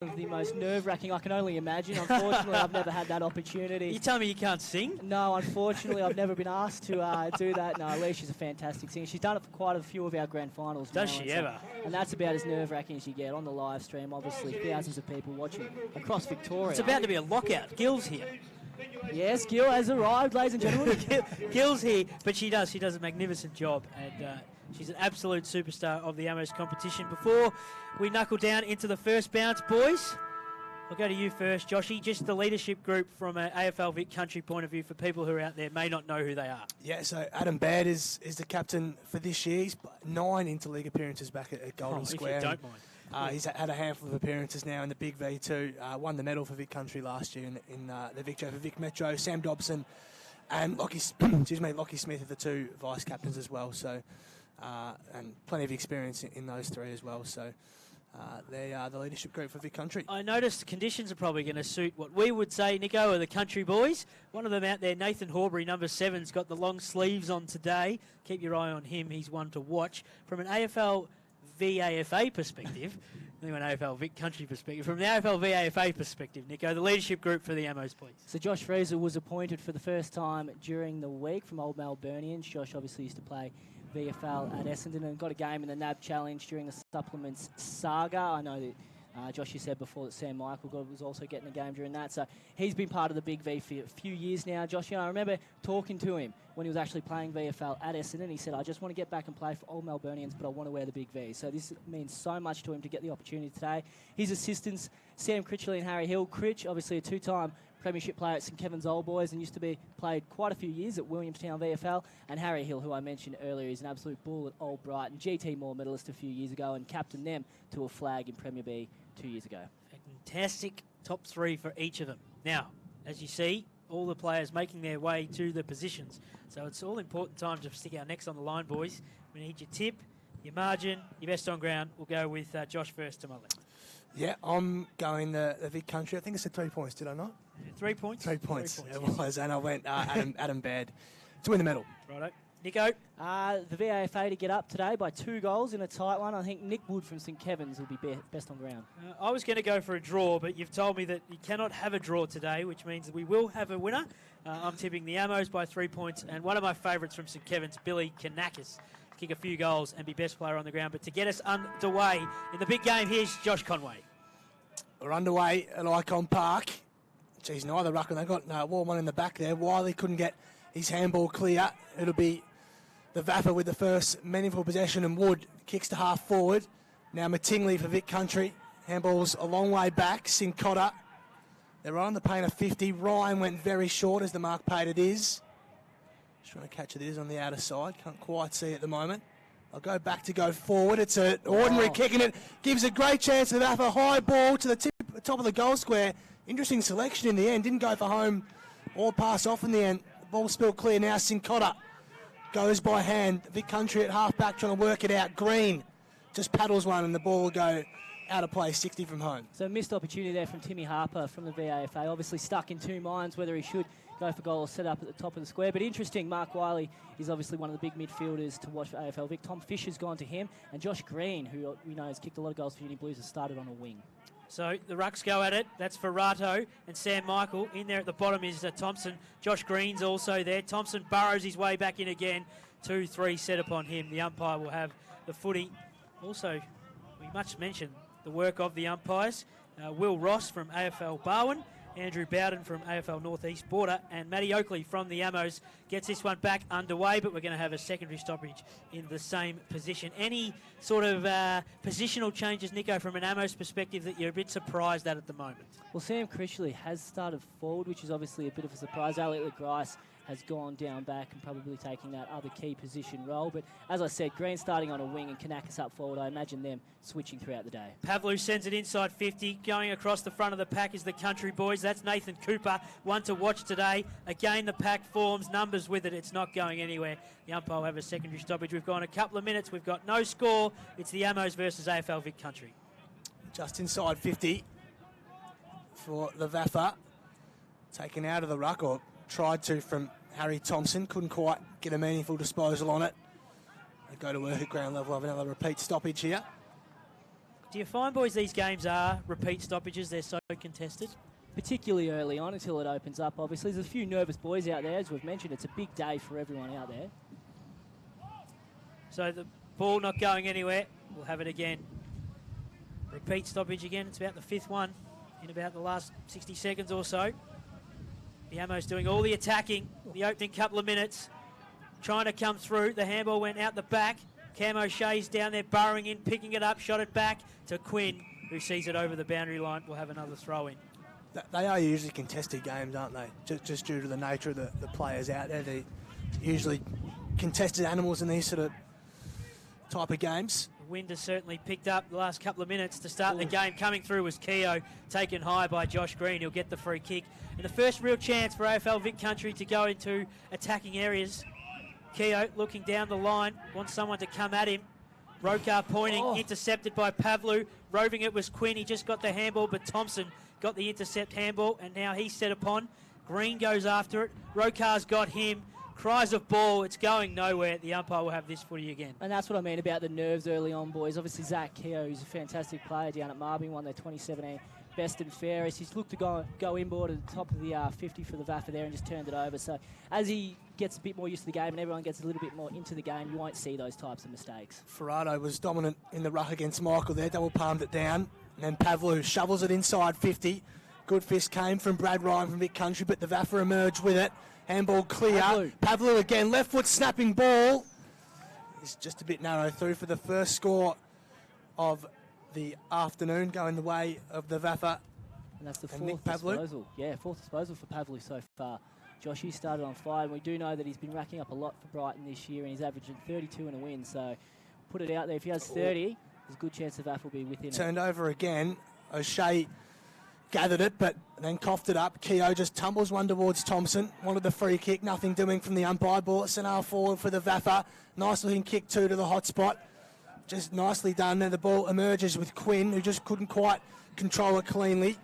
of the most nerve-wracking I can only imagine. Unfortunately, I've never had that opportunity. You tell me you can't sing? No, unfortunately, I've never been asked to do that. No, Alicia's a fantastic singer. She's done it for quite a few of our grand finals. Does she ever? And that's about as nerve-wracking as you get on the live stream. Obviously, thousands of people watching across Victoria. It's about to be a lockout. Gil's here. Yes, Gil has arrived, ladies and gentlemen. Gil's here, but she does a magnificent job, and she's an absolute superstar of the Amos competition. Before we knuckle down into the first bounce, boys, I'll go to you first, Joshy. Just the leadership group from an AFL Vic Country point of view for people who are out there may not know who they are. Yeah, so Adam Baird is the captain for this year. He's 9 interleague appearances back at Golden Square. If you don't mind. He's had a handful of appearances now in the Big V too. Won the medal for Vic Country last year in the Victory for Vic Metro. Sam Dobson and Lockie Smith are the two vice captains as well. So and plenty of experience in those three as well. So they are the leadership group for Vic Country. I noticed the conditions are probably going to suit what we would say, Nico, are the country boys. One of them out there, Nathan Horbury, number 7's got the long sleeves on today. Keep your eye on him. He's one to watch. From an AFL VAFA perspective, an AFL Vic Country perspective, from the AFL VAFA perspective, Nico, the leadership group for the Amos, please. So Josh Fraser was appointed for the first time during the week from Old Melburnians. Josh obviously used to play VFL at Essendon and got a game in the NAB Challenge during the supplements saga. I know that Josh, you said before that Sam Michael was also getting a game during that. So he's been part of the Big V for a few years now. Josh, I remember talking to him when he was actually playing VFL at Essendon. He said, I just want to get back and play for Old Melburnians, but I want to wear the Big V. So this means so much to him to get the opportunity today. His assistants, Sam Critchley and Harry Hill. Critch, obviously a 2-time premiership player at St Kevin's Old Boys and used to be played quite a few years at Williamstown VFL. And Harry Hill, who I mentioned earlier, is an absolute bull at Old Brighton. GT Moore medalist a few years ago and captained them to a flag in Premier B 2 years ago. Fantastic top 3 for each of them. Now, as you see, all the players making their way to the positions. So it's all important time to stick our necks on the line, boys. We need your tip, your margin, your best on ground. We'll go with Josh first to my left. Yeah, I'm going the Vic Country. I think I said 3 points, did I not? 3 points? 3 points. 3 It points, was, and I went Adam Baird to win the medal. Righto. Nico? The VAFA to get up today by 2 goals in a tight one. I think Nick Wood from St Kevin's will be best on ground. I was going to go for a draw, but you've told me that you cannot have a draw today, which means that we will have a winner. I'm tipping the Amos by 3 points, and one of my favourites from St Kevin's, Billy Kanakis, kick a few goals and be best player on the ground. But to get us underway in the big game, here's Josh Conway. We're underway at Icon Park. Geez, neither ruckman. They've got Warman in the back there. Wiley couldn't get his handball clear. It'll be the VAFA with the first meaningful possession, and Wood kicks to half forward. Now Mattingley for Vic Country. Handball's a long way back. Sincotta. They're right on the paint of 50. Ryan went very short as the mark paid it is. Just trying to catch it is on the outer side. Can't quite see it at the moment. I'll go back to go forward. It's an ordinary kick, and it gives a great chance to VAFA. High ball to the top of the goal square. Interesting selection in the end. Didn't go for home or pass off in the end. The ball spilled clear now. Sincotta goes by hand. Vic Country at half back trying to work it out. Green just paddles one and the ball will go out of play, 60 from home. So missed opportunity there from Timmy Harper from the VAFA. Obviously stuck in 2 minds whether he should go for goal or set up at the top of the square. But interesting, Mark Wiley is obviously one of the big midfielders to watch for AFL Vic. Tom Fisher's gone to him. And Josh Green, who we know has kicked a lot of goals for Uni Blues, has started on a wing. So the rucks go at it. That's for Rato and Sam Michael. In there at the bottom is Thompson. Josh Green's also there. Thompson burrows his way back in again. 2-3 set upon him. The umpire will have the footy. Also, we much mentioned the work of the umpires. Will Ross from AFL Barwon, Andrew Bowden from AFL North East Border, and Matty Oakley from the Amos gets this one back underway, but we're going to have a secondary stoppage in the same position. Any sort of positional changes, Nico, from an Amos perspective that you're a bit surprised at the moment? Well, Sam Critchley has started forward, which is obviously a bit of a surprise. Elliot Grice has gone down back and probably taking that other key position role. But as I said, Green starting on a wing and Kanakis up forward. I imagine them switching throughout the day. Pavlou sends it inside 50. Going across the front of the pack is the Country Boys. That's Nathan Cooper, one to watch today. Again, the pack forms, numbers with it. It's not going anywhere. The umpire will have a secondary stoppage. We've gone a couple of minutes. We've got no score. It's the Amos versus AFL Vic Country. Just inside 50 for the VAFA. Taken out of the ruck, or tried to, from Harry Thompson. Couldn't quite get a meaningful disposal on it. They go to work at ground level. Have another repeat stoppage here. Do you find, boys, these games are repeat stoppages? They're so contested? Particularly early on until it opens up, obviously. There's a few nervous boys out there. As we've mentioned, it's a big day for everyone out there. So the ball not going anywhere. We'll have it again. Repeat stoppage again. It's about the 5th one in about the last 60 seconds or so. Biamo's doing all the attacking the opening couple of minutes. Trying to come through. The handball went out the back. Cam O'Shea's down there burrowing in, picking it up, shot it back to Quinn, who sees it over the boundary line. We'll have another throw in. They are usually contested games, aren't they? Just due to the nature of the players out there. They're usually contested animals in these sort of type of games. The wind has certainly picked up the last couple of minutes to start the game. Coming through was Keogh, taken high by Josh Green. He'll get the free kick. And the first real chance for AFL Vic Country to go into attacking areas. Keogh looking down the line, wants someone to come at him. Rokar pointing, intercepted by Pavlu. Roving it was Quinn. He just got the handball, but Thompson got the intercept handball, and now he's set upon. Green goes after it. Rokar's got him. Cries of ball. It's going nowhere. The umpire will have this footy again. And that's what I mean about the nerves early on, boys. Obviously, Zach Keogh, who's a fantastic player down at Marby, won their 2017 best and fairest. He's looked to go inboard at the top of the 50 for the VAFA there and just turned it over. So as he gets a bit more used to the game and everyone gets a little bit more into the game, you won't see those types of mistakes. Ferrado was dominant in the ruck against Michael there, double palmed it down. And then Pavlu shovels it inside 50. Good fist came from Brad Ryan from Vic Country, but the VAFA emerged with it. Handball clear. Pavlu again, left foot snapping ball. It's just a bit narrow through for the first score of the afternoon, going the way of the VAFA. And that's the fourth disposal. Yeah, fourth disposal for Pavlu so far. Josh, he started on fire, and we do know that he's been racking up a lot for Brighton this year, and he's averaging 32 and a win. So put it out there. If he has 30, there's a good chance the VAFA will be within it. Turned over again. O'Shea gathered it, but then coughed it up. Keogh just tumbles one towards Thompson. Wanted the free kick. Nothing doing from the umpire. Ball sent out forward for the VAFA. Nice looking kick too to the hot spot. Just nicely done. And the ball emerges with Quinn, who just couldn't quite control it cleanly.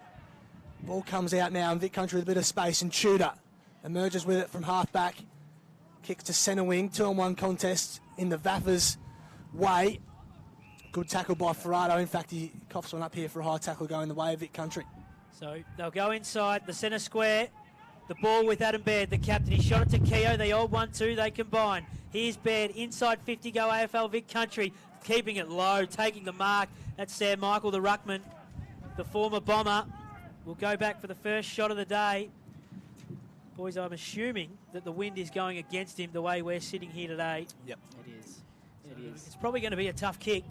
Ball comes out now in Vic Country with a bit of space, and Tudor emerges with it from half back. Kicks to centre wing. 2-on-1 contest in the VAFA's way. Good tackle by Ferrado. In fact, he coughs one up here for a high tackle going the way of Vic Country. So they'll go inside the centre square. The ball with Adam Baird, the captain. He shot it to Keogh. They all 1-2. They combine. Here's Baird. Inside 50 go AFL Vic Country. Keeping it low, taking the mark. That's Sam Michael, the ruckman, the former Bomber. Will go back for the first shot of the day. Boys, I'm assuming that the wind is going against him the way we're sitting here today. Yep. It is. It is. It's probably going to be a tough kick.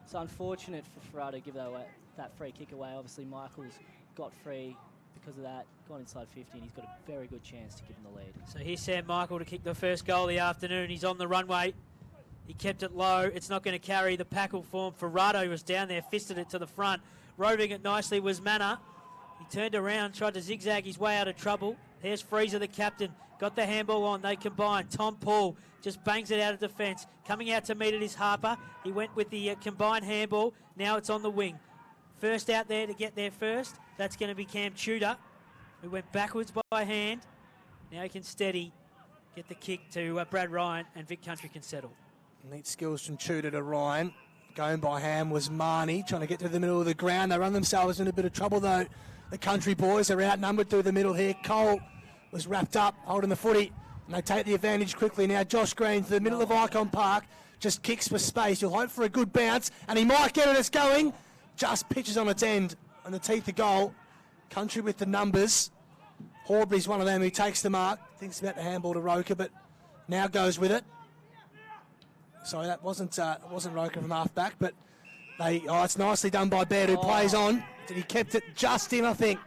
It's unfortunate for Ferrado to give that free kick away. Obviously, Michael's got free because of that, gone inside 50, and he's got a very good chance to give him the lead. So here's Sam Michael to kick the first goal of the afternoon. He's on the runway. He kept it low. It's not going to carry the packle form. Ferrado was down there, fisted it to the front. Roving it nicely was Manna. He turned around, tried to zigzag his way out of trouble. Here's Freezer, the captain. Got the handball on. They combine. Tom Paul just bangs it out of defence. Coming out to meet it is Harper. He went with the combined handball. Now it's on the wing. First out there to get there first. That's going to be Cam Tudor, who went backwards by hand. Now he can steady, get the kick to Brad Ryan, and Vic Country can settle. Neat skills from Tudor to Ryan. Going by hand was Marnie, trying to get to the middle of the ground. They run themselves in a bit of trouble, though. The Country boys are outnumbered through the middle here. Cole was wrapped up, holding the footy, and they take the advantage quickly. Now Josh Green to the middle of Icon Park, just kicks for space. He'll hope for a good bounce, and he might get it. It's going. Just pitches on its end on the teeth of goal. Country with the numbers. Horbury's one of them who takes the mark. Thinks about the handball to Roker, but now goes with it. Sorry, that wasn't Roker from half back, but it's nicely done by Baird, who plays on. He kept it just in, I think.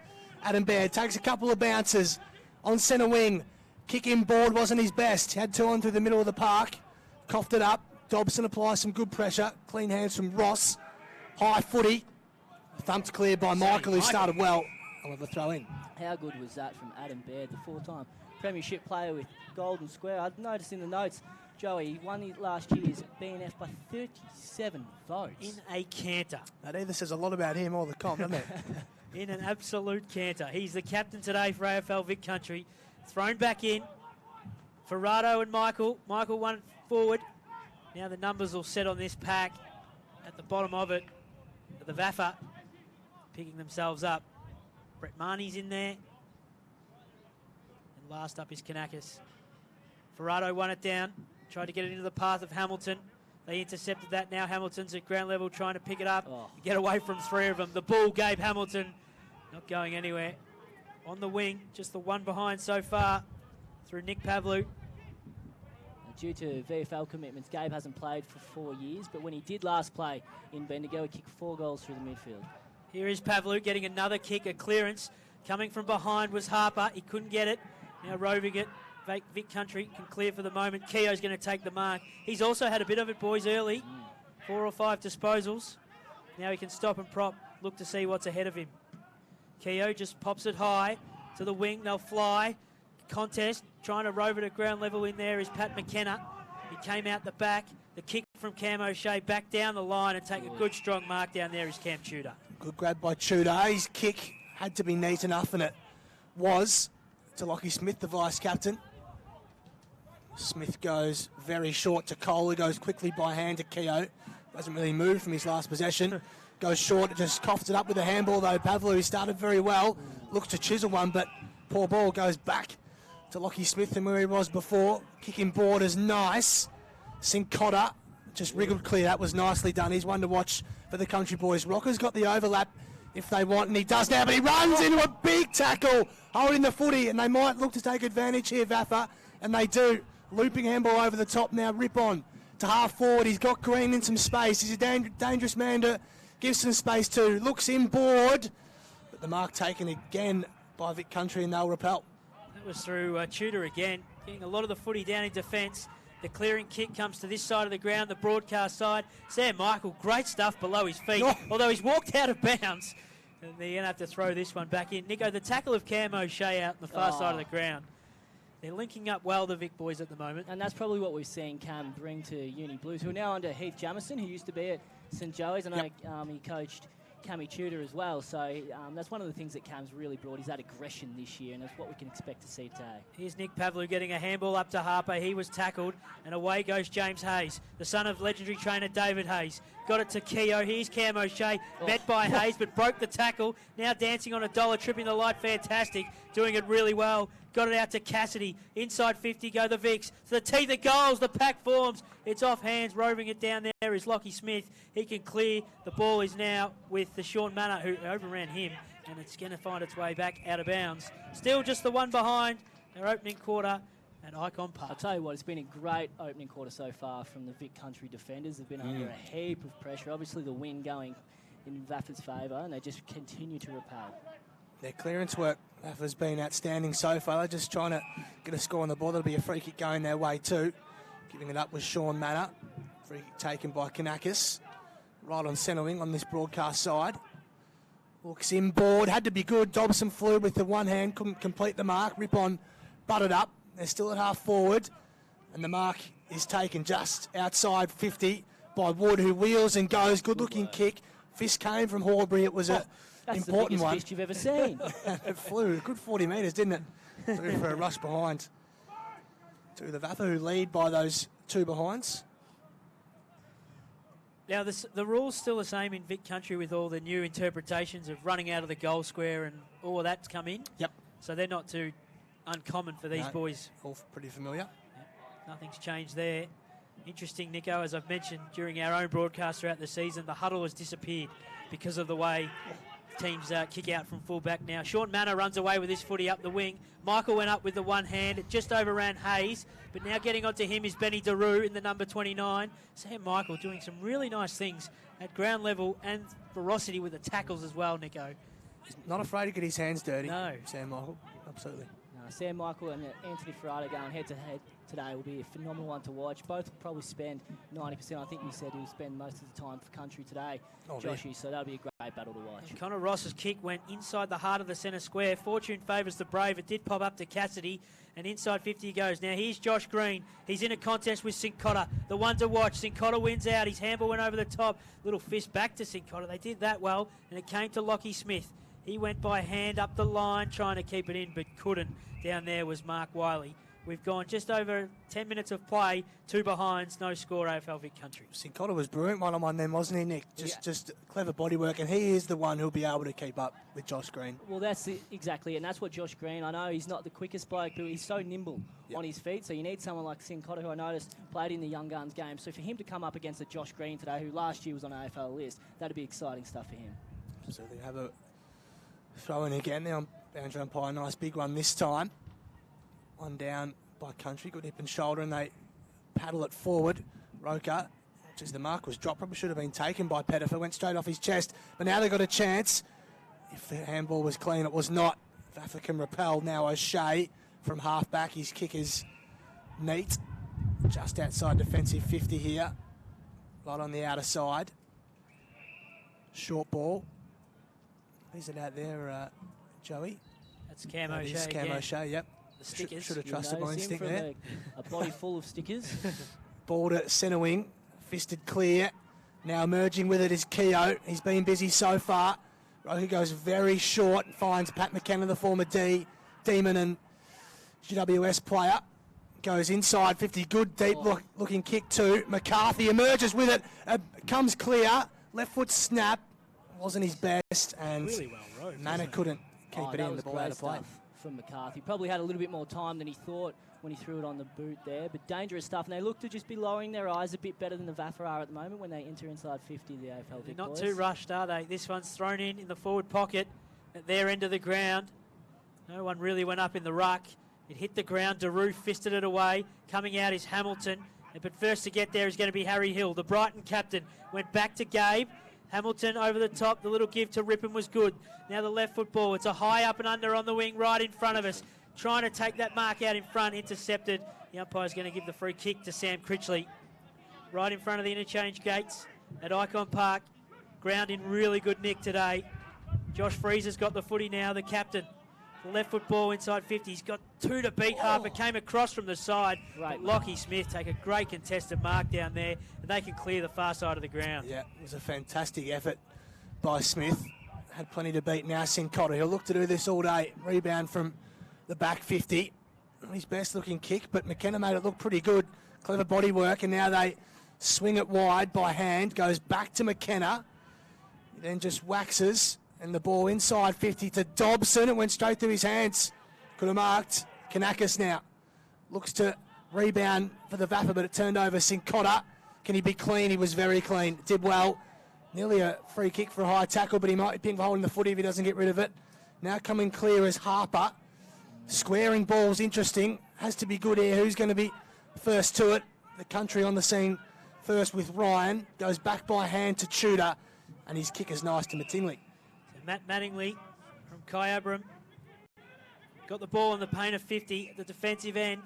Adam Baird takes a couple of bounces on centre wing. Kick in board wasn't his best. He had two on through the middle of the park. Coughed it up. Dobson applies some good pressure. Clean hands from Ross. High footy. Thumped clear by Michael, who started well. I'll have a throw in. How good was that from Adam Baird, the four-time premiership player with Golden Square? I'd noticed in the notes, Joey won last year's BNF by 37 votes. In a canter. That either says a lot about him or the comp, doesn't it? In an absolute canter. He's the captain today for AFL Vic Country. Thrown back in. Ferrado and Michael. Michael won forward. Now the numbers will set on this pack. at the bottom of it, the VAFA picking themselves up. Brett Marnie's in there. And last up is Kanakis. Ferrado won it down, tried to get it into the path of Hamilton. They intercepted that. Now Hamilton's at ground level trying to pick it up, get away from three of them. The ball, Gabe Hamilton, not going anywhere. On the wing, just the one behind so far through Nick Pavlu. Due to VFL commitments, Gabe hasn't played for 4 years, but when he did last play in Bendigo, he kicked 4 goals through the midfield. Here is Pavlu getting another kick, a clearance. Coming from behind was Harper. He couldn't get it. Now roving it. Vic Country can clear for the moment. Keogh's going to take the mark. He's also had a bit of it, boys, early. 4 or 5 disposals. Now he can stop and prop, look to see what's ahead of him. Keogh just pops it high to the wing. They'll fly. Contest, trying to rove it at ground level in there is Pat McKenna. He came out the back. The kick from Cam O'Shea back down the line and take a good strong mark down there is Cam Tudor. Good grab by Tudor. His kick had to be neat enough, and it was to Lockie Smith, the vice-captain. Smith goes very short to Cole, who goes quickly by hand to Keogh. Doesn't really move from his last possession. Goes short, just coughed it up with a handball though. Pavlu, who started very well, looks to chisel one, but poor ball goes back to Lockie Smith and where he was before. Kicking borders, nice. St Cotter just wriggled clear. That was nicely done. He's one to watch for the Country Boys. Rocker's got the overlap if they want, and he does now, but he runs into a big tackle, holding the footy, and they might look to take advantage here, VAFA, and they do. Looping handball over the top now, rip on to half forward. He's got Green in some space. He's a dangerous man to give some space to. Looks inboard, but the mark taken again by Vic Country, and they'll repel. That was through Tudor again, getting a lot of the footy down in defence. The clearing kick comes to this side of the ground, the broadcast side. Sam Michael, great stuff below his feet, although he's walked out of bounds. And they're going to have to throw this one back in. Nico, the tackle of Cam O'Shea out on the far side of the ground. They're linking up well, the Vic boys, at the moment. And that's probably what we've seen Cam bring to Uni Blues, who are now under Heath Jamison, who used to be at St Joey's. I know he coached Cammy Tudor as well, so that's one of the things that Cam's really brought, is that aggression this year, and that's what we can expect to see today. Here's Nick Pavlu getting a handball up to Harper. He was tackled, and away goes James Hayes, the son of legendary trainer David Hayes. Got it to Keogh. Here's Cam O'Shea, met by Hayes, but broke the tackle. Now dancing on a dollar, tripping the light, fantastic, doing it really well. Got it out to Cassidy. Inside 50 go the Vics. To the teeth of goals, the pack forms. It's off hands, roving it down there is Lockie Smith. He can clear. The ball is now with the Sean Manor, who overran him, and it's going to find its way back out of bounds. Still just the one behind their opening quarter at Icon Park. I'll tell you what, it's been a great opening quarter so far from the Vic Country defenders. They've been under a heap of pressure. Obviously the wind going in VAFA's favour, and they just continue to repel. Their clearance work has been outstanding so far. They're just trying to get a score on the ball. There'll be a free kick going their way too. Giving it up with Sean Manor. Free kick taken by Kanakis. Right on centre wing on this broadcast side. Looks inboard. Had to be good. Dobson flew with the one hand. Couldn't complete the mark. Ripon butted up. They're still at half forward. And the mark is taken just outside 50 by Wood, who wheels and goes. Good looking kick. Fist came from Horbury. It was a... That's important the one. biggest fist you've ever seen. It flew a good 40 metres, didn't it? Through for a rush behind. To the VAFA, who lead by those two behinds. Now, the rule's still the same in Vic Country with all the new interpretations of running out of the goal square and all of that's come in. Yep. So they're not too uncommon for these boys. All pretty familiar. Yep. Nothing's changed there. Interesting, Nico, as I've mentioned during our own broadcast throughout the season, the huddle has disappeared because of the way teams kick out from full-back now. Sean Manor runs away with his footy up the wing. Michael went up with the one hand. It just overran Hayes, but now getting onto him is Benny Daru in the number 29. Sam Michael doing some really nice things at ground level and ferocity with the tackles as well, Nico. He's not afraid to get his hands dirty. No. Sam Michael, absolutely. No, Sam Michael and Anthony Ferrado going head-to-head today will be a phenomenal one to watch. Both will probably spend 90%. I think you said he'll spend most of the time for country today, Joshy, so that'll be a great battle to watch. And Connor Ross's kick went inside the heart of the centre square. Fortune favours the Brave. It did pop up to Cassidy, and inside 50 he goes. Now here's Josh Green. He's in a contest with St Cotter. The one to watch. St Cotter wins out. His handball went over the top. Little fist back to St Cotter. They did that well, and it came to Lockie Smith. He went by hand up the line, trying to keep it in, but couldn't. Down there was Mark Wiley. We've gone just over 10 minutes of play, 2 behinds, no score, AFL Vic Country. St Kilda was brilliant one-on-one then, wasn't he, Nick? Just clever bodywork, and he is the one who'll be able to keep up with Josh Green. Well, exactly, and that's what Josh Green, I know he's not the quickest bloke, but he's so nimble on his feet, so you need someone like St Kilda, who I noticed played in the Young Guns game. So for him to come up against a Josh Green today, who last year was on AFL list, that'd be exciting stuff for him. So they have a throw in again there on boundary umpire. Nice big one this time. One down by Country, good hip and shoulder, and they paddle it forward. Roker, which is the mark was dropped, probably should have been taken by Pettifer, went straight off his chest, but now they've got a chance. If the handball was clean, it was not. VAFA can repel now. O'Shea from half back, his kick is neat, just outside defensive 50 here, right on the outer side. Short ball. Is it out there, Joey? That's Cam O'Shea. Cam O'Shea, yep. The stickers. Should have trusted my instinct there. A body full of stickers. Ball to centre wing, fisted clear. Now emerging with it is Keogh. He's been busy so far. Roker goes very short and finds Pat McKenna, the former Demon and GWS player. Goes inside 50, good deep looking kick too. McCarthy emerges with it, comes clear, left foot snap. Wasn't his best, and really well rode, Manor couldn't keep it in, the ball out of play. From McCarthy. Probably had a little bit more time than he thought when he threw it on the boot there, but dangerous stuff. And they look to just be lowering their eyes a bit better than the VAFA are at the moment when they enter inside 50, the AFL Vic Not boys. too rushed, are they? This one's thrown in the forward pocket at their end of the ground. No one really went up in the ruck. It hit the ground. Daru fisted it away. Coming out is Hamilton. But first to get there is going to be Harry Hill. The Brighton captain went back to Gabe. Hamilton over the top. The little give to Rippon was good. Now the left foot ball. It's a high up and under on the wing right in front of us. Trying to take that mark out in front. Intercepted. The umpire's going to give the free kick to Sam Critchley. Right in front of the interchange gates at Icon Park. Ground in really good nick today. Josh Freezer's got the footy now, the captain. The left foot ball inside 50. He's got 2 to beat. Harper came across from the side. Right. Lockie Smith take a great contested mark down there, and they can clear the far side of the ground. Yeah, it was a fantastic effort by Smith. Had plenty to beat now. St Kilda, he'll look to do this all day. Rebound from the back 50. His best looking kick, but McKenna made it look pretty good. Clever body work, and now they swing it wide by hand. Goes back to McKenna. He then just waxes. And the ball inside 50 to Dobson. It went straight through his hands. Could have marked. Kanakis now looks to rebound for the VAFA, but it turned over St Kilda. Can he be clean? He was very clean. Did well. Nearly a free kick for a high tackle, but he might be ping for holding the footy if he doesn't get rid of it. Now coming clear is Harper. Squaring ball's interesting. Has to be good here. Who's going to be first to it? The Country on the scene first with Ryan. Goes back by hand to Tudor, and his kick is nice to Mattingly. Matt Mattingly from Kai Abram got the ball in the paint of 50 at the defensive end.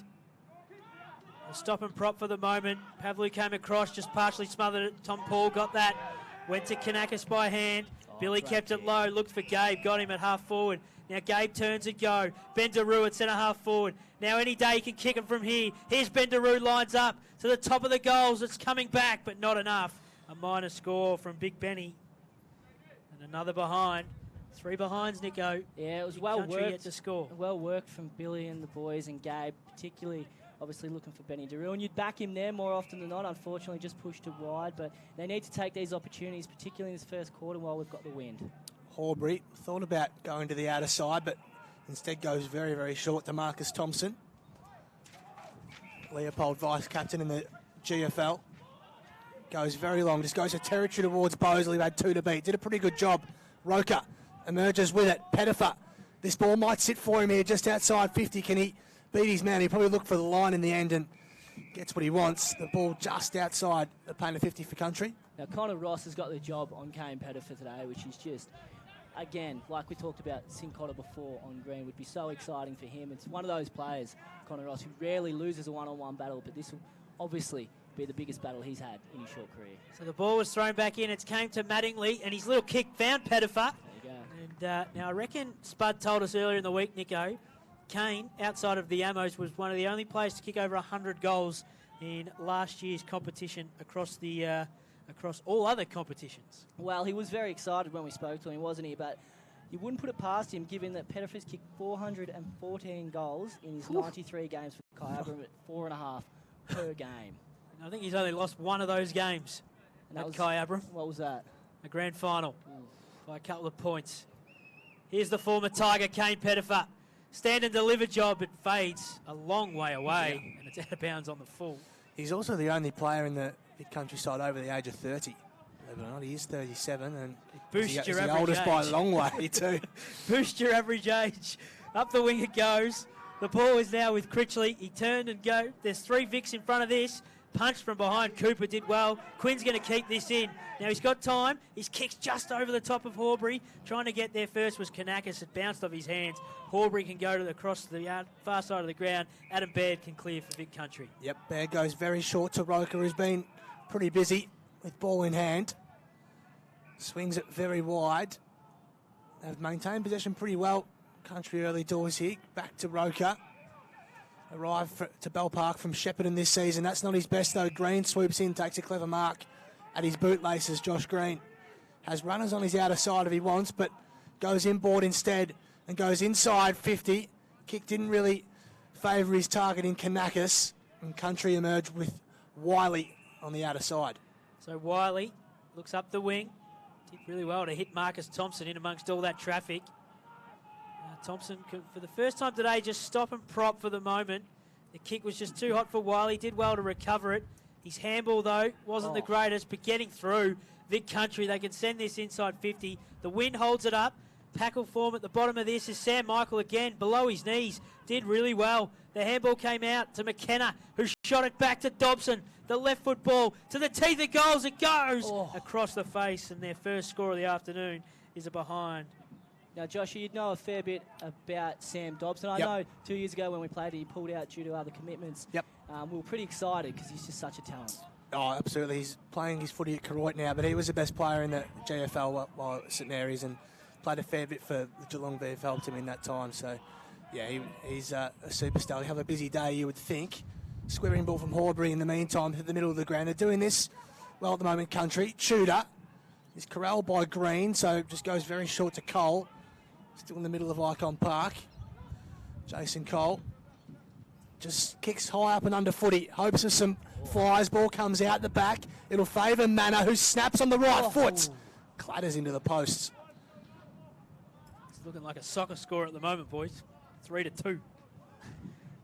A stop and prop for the moment. Pavlu came across, just partially smothered it. Tom Paul got that. Went to Kanakis by hand. Billy kept it low, looked for Gabe, got him at half forward. Now Gabe turns and go. Ben Daru at centre half forward. Now any day he can kick him from here. Here's Ben Daru, lines up to the top of the goals. It's coming back, but not enough. A minor score from Big Benny. And another behind. 3 behinds, Nico. Yeah, it was well worked. Yet to score. Well worked from Billy and the boys, and Gabe, particularly obviously looking for Benny Daru. And you'd back him there more often than not. Unfortunately, just pushed it wide. But they need to take these opportunities, particularly in this first quarter while we've got the wind. Horbury thought about going to the outer side, but instead goes very, very short to Marcus Thompson. Leopold, vice captain in the GFL. Goes very long, just goes to territory towards Bosley. Had 2 to beat. Did a pretty good job. Roker emerges with it. Pettifer. This ball might sit for him here just outside 50. Can he beat his man? He probably looked for the line in the end and gets what he wants. The ball just outside the paint of 50 for Country. Now, Connor Ross has got the job on Kane Pettifer today, which is just, again, like we talked about St Kilda before on Green, would be so exciting for him. It's one of those players, Connor Ross, who rarely loses a one-on-one battle, but this will obviously be the biggest battle he's had in his short career. So the ball was thrown back in. It came to Mattingly, and his little kick found Pettifer. There you go. And now I reckon Spud told us earlier in the week, Nico, Kane, outside of the Amos, was one of the only players to kick over 100 goals in last year's competition across the across all other competitions. Well, he was very excited when we spoke to him, wasn't he? But You wouldn't put it past him, given that Pettiford's kicked 414 goals in his 93 games for Kai Abram at 4.5 per game. I think he's only lost one of those games. And that was Kai Abram. What was that? A grand final by a couple of points. Here's the former Tiger, Kane Pettifer. Stand and deliver job, it fades a long way away, and it's out of bounds on the full. He's also the only player in the countryside over the age of 30. Believe it or not, he is 37, and Boost your he's the average oldest age. by a long way too. Boost your average age. Up the wing it goes. The ball is now with Critchley. He turned and go. There's 3 Vicks in front of this. Punched from behind. Cooper did well. Quinn's going to keep this in. Now he's got time. His kick's just over the top of Horbury. Trying to get there first was Kanakis. It bounced off his hands. Horbury can go across the far side of the ground. Adam Baird can clear for Vic Country. Yep, Baird goes very short to Roker, who's been pretty busy with ball in hand. Swings it very wide. They've maintained possession pretty well. Country early doors here. Back to Roker. Arrived to Bell Park from Shepparton this season. That's not his best though. Green swoops in, takes a clever mark at his bootlaces. Josh Green has runners on his outer side if he wants, but goes inboard instead and goes inside 50. Kick didn't really favour his target in Kanakis, and Country emerged with Wiley on the outer side. So Wiley looks up the wing. Did really well to hit Marcus Thompson in amongst all that traffic. Thompson could, for the first time today, just stop and prop for the moment. The kick was just too hot for Wiley. Did well to recover it. His handball, though, wasn't the greatest, but getting through. Vic Country, they can send this inside 50. The wind holds it up. Packle form at the bottom of this is Sam Michael again, below his knees. Did really well. The handball came out to McKenna, who shot it back to Dobson. The left foot ball to the teeth of goals. It goes across the face, and their first score of the afternoon is a behind. Now, Josh, you'd know a fair bit about Sam Dobson. I know 2 years ago when we played it, he pulled out due to other commitments. We were pretty excited because he's just such a talent. Oh, absolutely. He's playing his footy at Koroit now, but he was the best player in the GFL while at St Mary's and played a fair bit for the Geelong VFL team in that time. So, yeah, he's a superstar. He'll have a busy day, you would think. Squaring ball from Horbury in the meantime to the middle of the ground. They're doing this well at the moment, Country. Tudor is corralled by Green, so just goes very short to Cole. Still in the middle of Icon Park. Jason Cole just kicks high up and under footy. Hopes of some flies. Ball comes out the back. It'll favour Manor, who snaps on the right foot. Clatters into the posts. It's looking like a soccer score at the moment, boys. 3-2.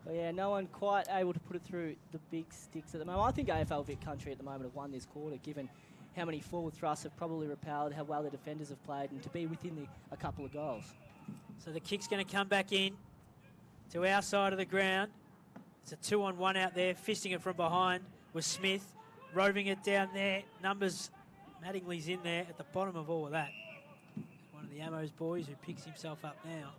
Well, yeah, no one quite able to put it through the big sticks at the moment. I think AFL Vic Country at the moment have won this quarter, given how many forward thrusts have probably repelled, how well the defenders have played, and to be within a couple of goals. So the kick's going to come back in to our side of the ground. It's a 2-on-1 out there. Fisting it from behind was Smith. Roving it down there. Numbers, Mattingly's in there at the bottom of all of that. One of the Ammo's boys who picks himself up now.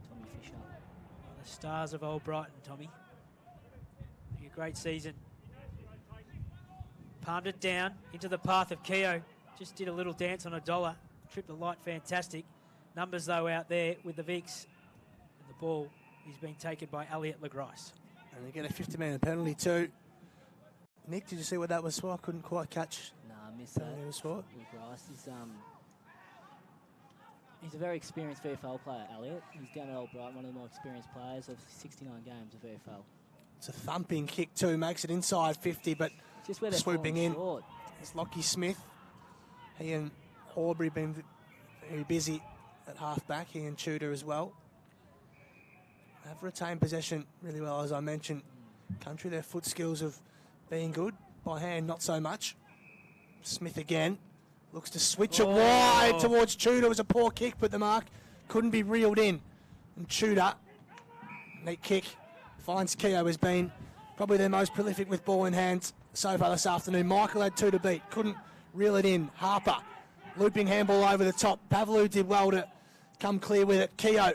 Tommy Fisher. One of the stars of Old Brighton, Tommy. A great season. Palmed it down into the path of Keogh. Just did a little dance on a dollar. Tripped the light, fantastic. Numbers, though, out there with the Vicks. And the ball is being taken by Elliot LeGrice. And they get a 50-metre penalty too. Nick, did you see what that was for? I couldn't quite catch. No, I missed that. Was for. LeGrice, he's a very experienced VFL player, Elliot. He's down at Old Brighton, one of the more experienced players of 69 games of VFL. It's a thumping kick too. Makes it inside 50, but just where they're swooping in. Short. It's Lockie Smith. He and Horbury been very busy at half-back. He and Tudor as well. Have retained possession really well, as I mentioned. Country, their foot skills have been good. By hand, not so much. Smith again. Looks to switch it wide towards Tudor. It was a poor kick, but the mark couldn't be reeled in. And Tudor, neat kick, finds Keogh, has been probably their most prolific with ball in hand so far this afternoon. Michael had 2 to beat. Couldn't reel it in. Harper, looping handball over the top. Pavlou did well to come clear with it. Keogh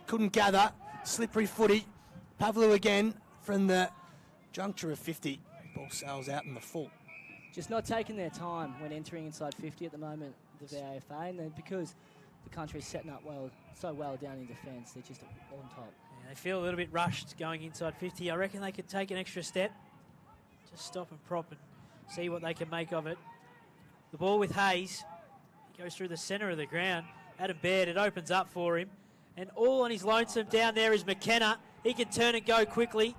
couldn't gather. Slippery footy. Pavlou again from the juncture of 50. Ball sails out in the full. Just not taking their time when entering inside 50 at the moment, the VAFA, and then because the Country's setting up so well down in defence, they're just on top. Yeah, they feel a little bit rushed going inside 50. I reckon they could take an extra step. Just stop and prop and see what they can make of it. The ball with Hayes. Goes through the centre of the ground. Adam Baird, it opens up for him. And all on his lonesome down there is McKenna. He can turn and go quickly.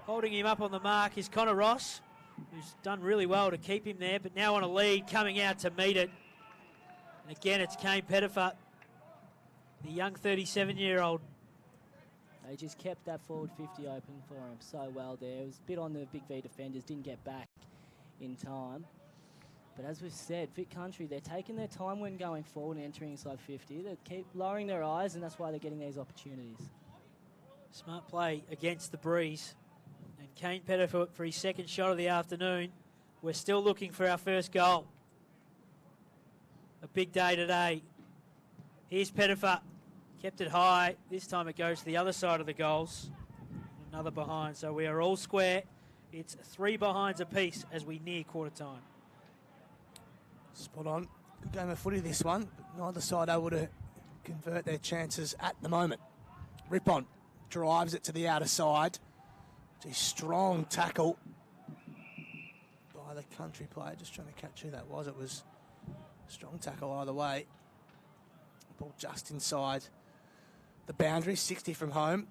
Holding him up on the mark is Connor Ross, who's done really well to keep him there, but now on a lead, coming out to meet it. And again, it's Kane Pettifer, the young 37-year-old. They just kept that forward 50 open for him so well there. It was a bit on the Big V defenders, didn't get back in time. But as we've said, Vic Country, they're taking their time when going forward and entering inside 50. They keep lowering their eyes, and that's why they're getting these opportunities. Smart play against the breeze. And Kane Pettifer for his second shot of the afternoon. We're still looking for our first goal. A big day today. Here's Pettifer. Kept it high. This time it goes to the other side of the goals. Another behind. So we are all square. It's 3 behinds apiece as we near quarter time. Spot on. Good game of footy this one. But neither side able to convert their chances at the moment. Rippon drives it to the outer side. It's a strong tackle by the Country player. Just trying to catch who that was. It was a strong tackle either way. Ball just inside the boundary, 60 from home.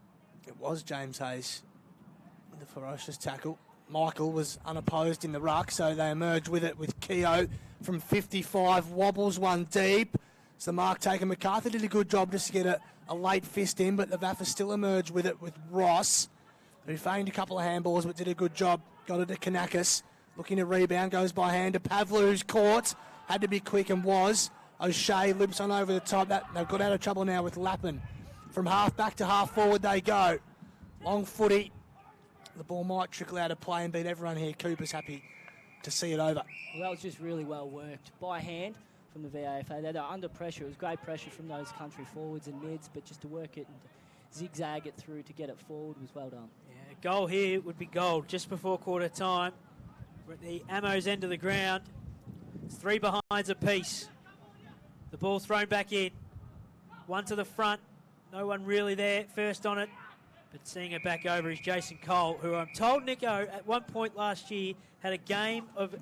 It was James Hayes with the ferocious tackle. Michael was unopposed in the ruck, so they emerge with it with Keogh from 55, wobbles one deep. So the mark taker MacArthur did a good job just to get a late fist in, but the VAFA still emerged with it with Ross, who feigned a couple of handballs but did a good job. Got it to Kanakis, looking to rebound, goes by hand to Pavlu, who's caught. Had to be quick and was. O'Shea limps on over the top. They've got out of trouble now with Lappin. From half back to half forward they go. Long footy. The ball might trickle out of play and beat everyone here. Cooper's happy to see it over. Well, that was just really well worked by hand from the VAFA. They're under pressure. It was great pressure from those Country forwards and mids, but just to work it and zigzag it through to get it forward was well done. Yeah, a goal here would be gold just before quarter time. We're at the Ammo's end of the ground. It's 3 behinds apiece. The ball thrown back in. One to the front. No one really there. First on it. But seeing it back over is Jason Cole, who I'm told, Nico, at one point last year had a game of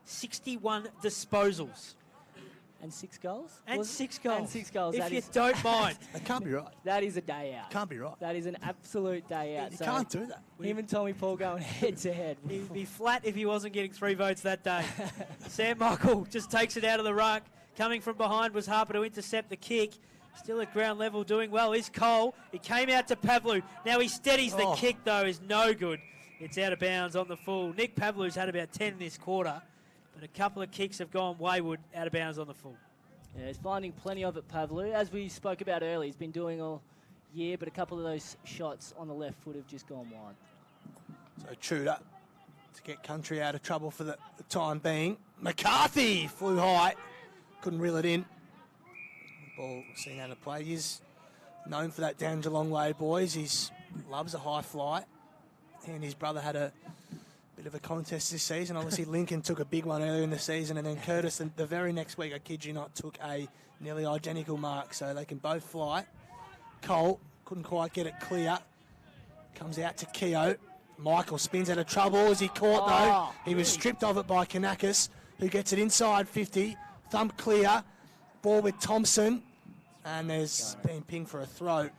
61 disposals. And 6 goals? And 6 goals. And 6 goals. If you don't mind. That can't be right. That is a day out. Can't be right. That is an absolute day out. You can't do that. Him and Tommy Paul going head to head. He'd be flat if he wasn't getting 3 votes that day. Sam Michael just takes it out of the ruck. Coming from behind was Harper to intercept the kick. Still at ground level, doing well is Cole. It came out to Pavlu. Now he steadies the kick, though, is no good. It's out of bounds on the full. Nick Pavlu's had about 10 this quarter, but a couple of kicks have gone wayward, out of bounds on the full. Yeah, he's finding plenty of it, Pavlu. As we spoke about earlier, he's been doing all year, but a couple of those shots on the left foot have just gone wide. So Tudor to get Country out of trouble for the time being. McCarthy flew high, couldn't reel it in. Ball seen out of play. He's known for that down Geelong way, boys. He loves a high fly. He and his brother had a bit of a contest this season. Obviously, Lincoln took a big one earlier in the season, and then Curtis, the very next week, I kid you not, took a nearly identical mark. So they can both fly. Cole couldn't quite get it clear. Comes out to Keogh. Michael spins out of trouble. Is he caught, though? He was stripped of it by Kanakis, who gets it inside 50. Thump clear. Ball with Thompson, and there's been pinged for a throw.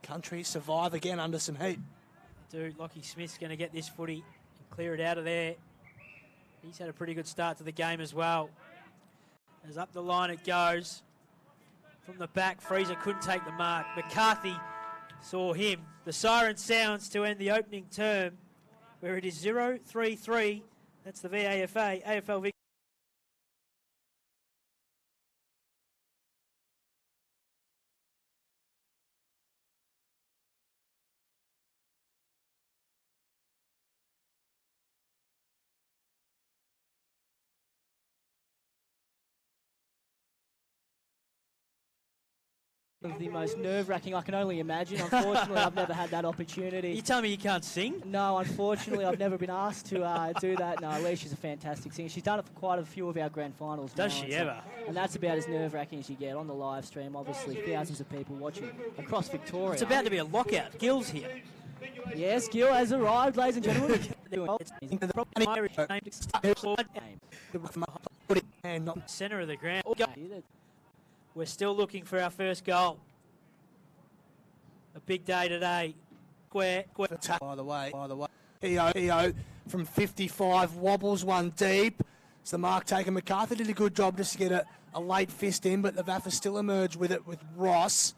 Country survive again under some heat. Dude, Lockie Smith's going to get this footy and clear it out of there. He's had a pretty good start to the game as well. As up the line it goes. From the back, Freezer couldn't take the mark. McCarthy saw him. The siren sounds to end the opening term, where it is 0-3-3. That's the VAFA, AFL Vic. Of the most nerve-wracking I can only imagine. Unfortunately, I've never had that opportunity. You tell me you can't sing? No, unfortunately, I've never been asked to do that. No, Alicia's a fantastic singer. She's done it for quite a few of our grand finals. Does she ever? And that's about as nerve-wracking as you get on the live stream. Obviously, thousands of people watching across Victoria. It's about to be a lockout. Gil's here. Yes, Gil has arrived, ladies and gentlemen. And not Centre of the ground. We're still looking for our first goal. A big day today. By the way. EO from 55 wobbles one deep. It's the mark taker. MacArthur did a good job just to get a late fist in, but the VAFA still emerged with it with Ross,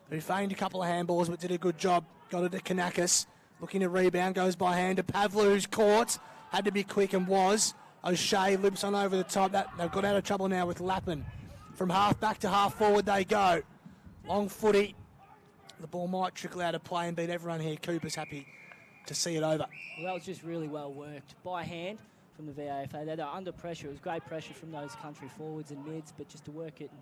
who feigned a couple of handballs but did a good job. Got it to Kanakis. Looking to rebound, goes by hand to Pavlu, who's caught. Had to be quick and was. O'Shea limps on over the top. They've got out of trouble now with Lappin. From half back to half forward they go. Long footy. The ball might trickle out of play and beat everyone here. Cooper's happy to see it over. Well, that was just really well worked by hand from the VAFA. They were under pressure. It was great pressure from those country forwards and mids, but just to work it and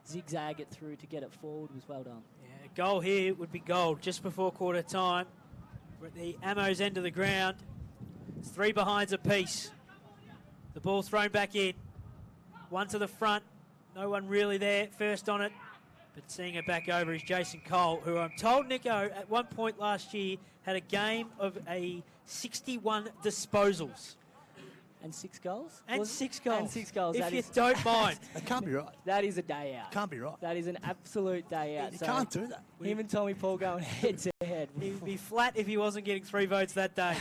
zigzag it through to get it forward was well done. Yeah, a goal here would be gold just before quarter time. We're at the Ammo's end of the ground. It's 3 behinds apiece. The ball thrown back in. One to the front. No one really there. First on it. But seeing it back over is Jason Cole, who I'm told, Nico, at one point last year had a game of 61 disposals. And 6 goals? And 6 goals. And 6 goals. If you don't mind. That can't be right. That is a day out. Can't be right. That is an absolute day out. You can't do that. Him and Tommy Paul going head to head. He'd be flat if he wasn't getting 3 votes that day.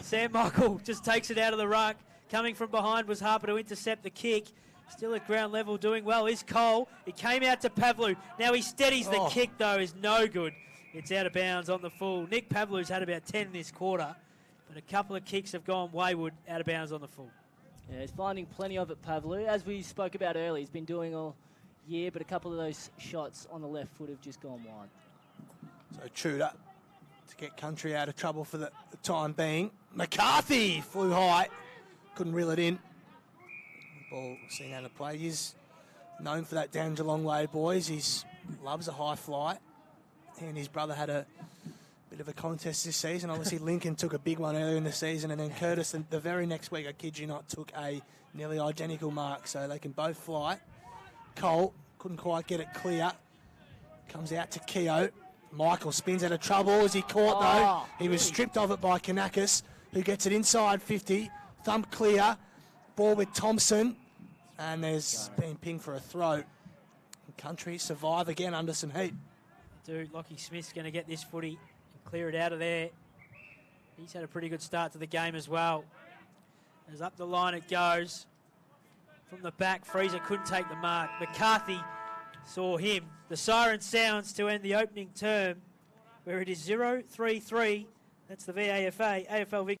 Sam Michael just takes it out of the ruck. Coming from behind was Harper to intercept the kick. Still at ground level, doing well is Cole. He came out to Pavlu. Now he steadies the kick, though, is no good. It's out of bounds on the full. Nick Pavlu's had about 10 this quarter, but a couple of kicks have gone wayward, out of bounds on the full. Yeah, he's finding plenty of it, Pavlu. As we spoke about earlier, he's been doing all year, but a couple of those shots on the left foot have just gone wide. So Tudor to get country out of trouble for the time being. McCarthy flew high, couldn't reel it in. Ball seen how to play. He's known for that down Geelong way, boys. He loves a high flight. He and his brother had a bit of a contest this season. Obviously, Lincoln took a big one earlier in the season, and then Curtis, the very next week, I kid you not, took a nearly identical mark. So they can both fly. Cole couldn't quite get it clear. Comes out to Keogh. Michael spins out of trouble. Is he caught, though? He was stripped of it by Kanakis, who gets it inside 50. Thumb clear. Ball with Thompson. And there's been pinged for a throw. Country survive again under some heat. Dude, Lockie Smith's going to get this footy and clear it out of there. He's had a pretty good start to the game as well. As up the line it goes. From the back, Freezer couldn't take the mark. McCarthy saw him. The siren sounds to end the opening term, where it is 0-3-3. That's the VAFA. AFL victory.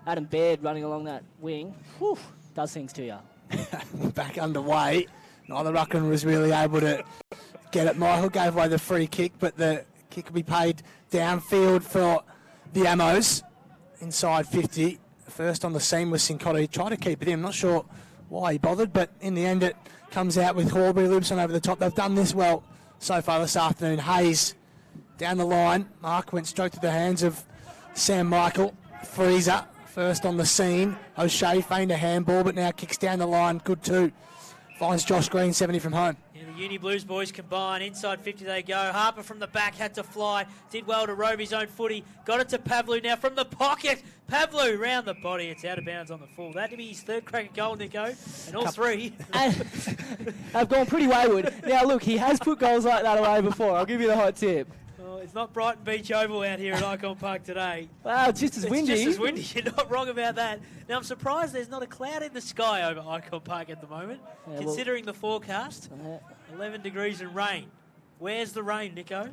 Adam Baird running along that wing, does things to you. Back underway. Neither ruckman was really able to get it. Michael gave away the free kick, but the Kick will be paid downfield for the Ammos. Inside 50. First on the seam was Sincotta. He tried to keep it in. I'm not sure why he bothered, but in the end it comes out with Horbury. Lubson over the top. They've done this well so far this afternoon. Hayes down the line. Mark went straight to the hands of Sam Michael. Freezer first on the scene. O'Shea feigned a handball, but now kicks down the line. Good too. Finds Josh Green 70 from home. Yeah, the Uni Blues boys combine. Inside 50 they go. Harper from the back had to fly. Did well to rove his own footy. Got it to Pavlu now from the pocket. Pavlu round the body. It's out of bounds on the full. That'd be his third crack at goal, Nico. And all three have gone pretty wayward. Now, look, he has put goals like that away before. I'll give you the hot tip. Well, it's not Brighton Beach Oval out here at Icon Park today. Wow, it's just as windy. It's just as windy. You're not wrong about that. Now, I'm surprised there's not a cloud in the sky over Icon Park at the moment, considering the forecast. 11 degrees and rain. Where's the rain, Nico?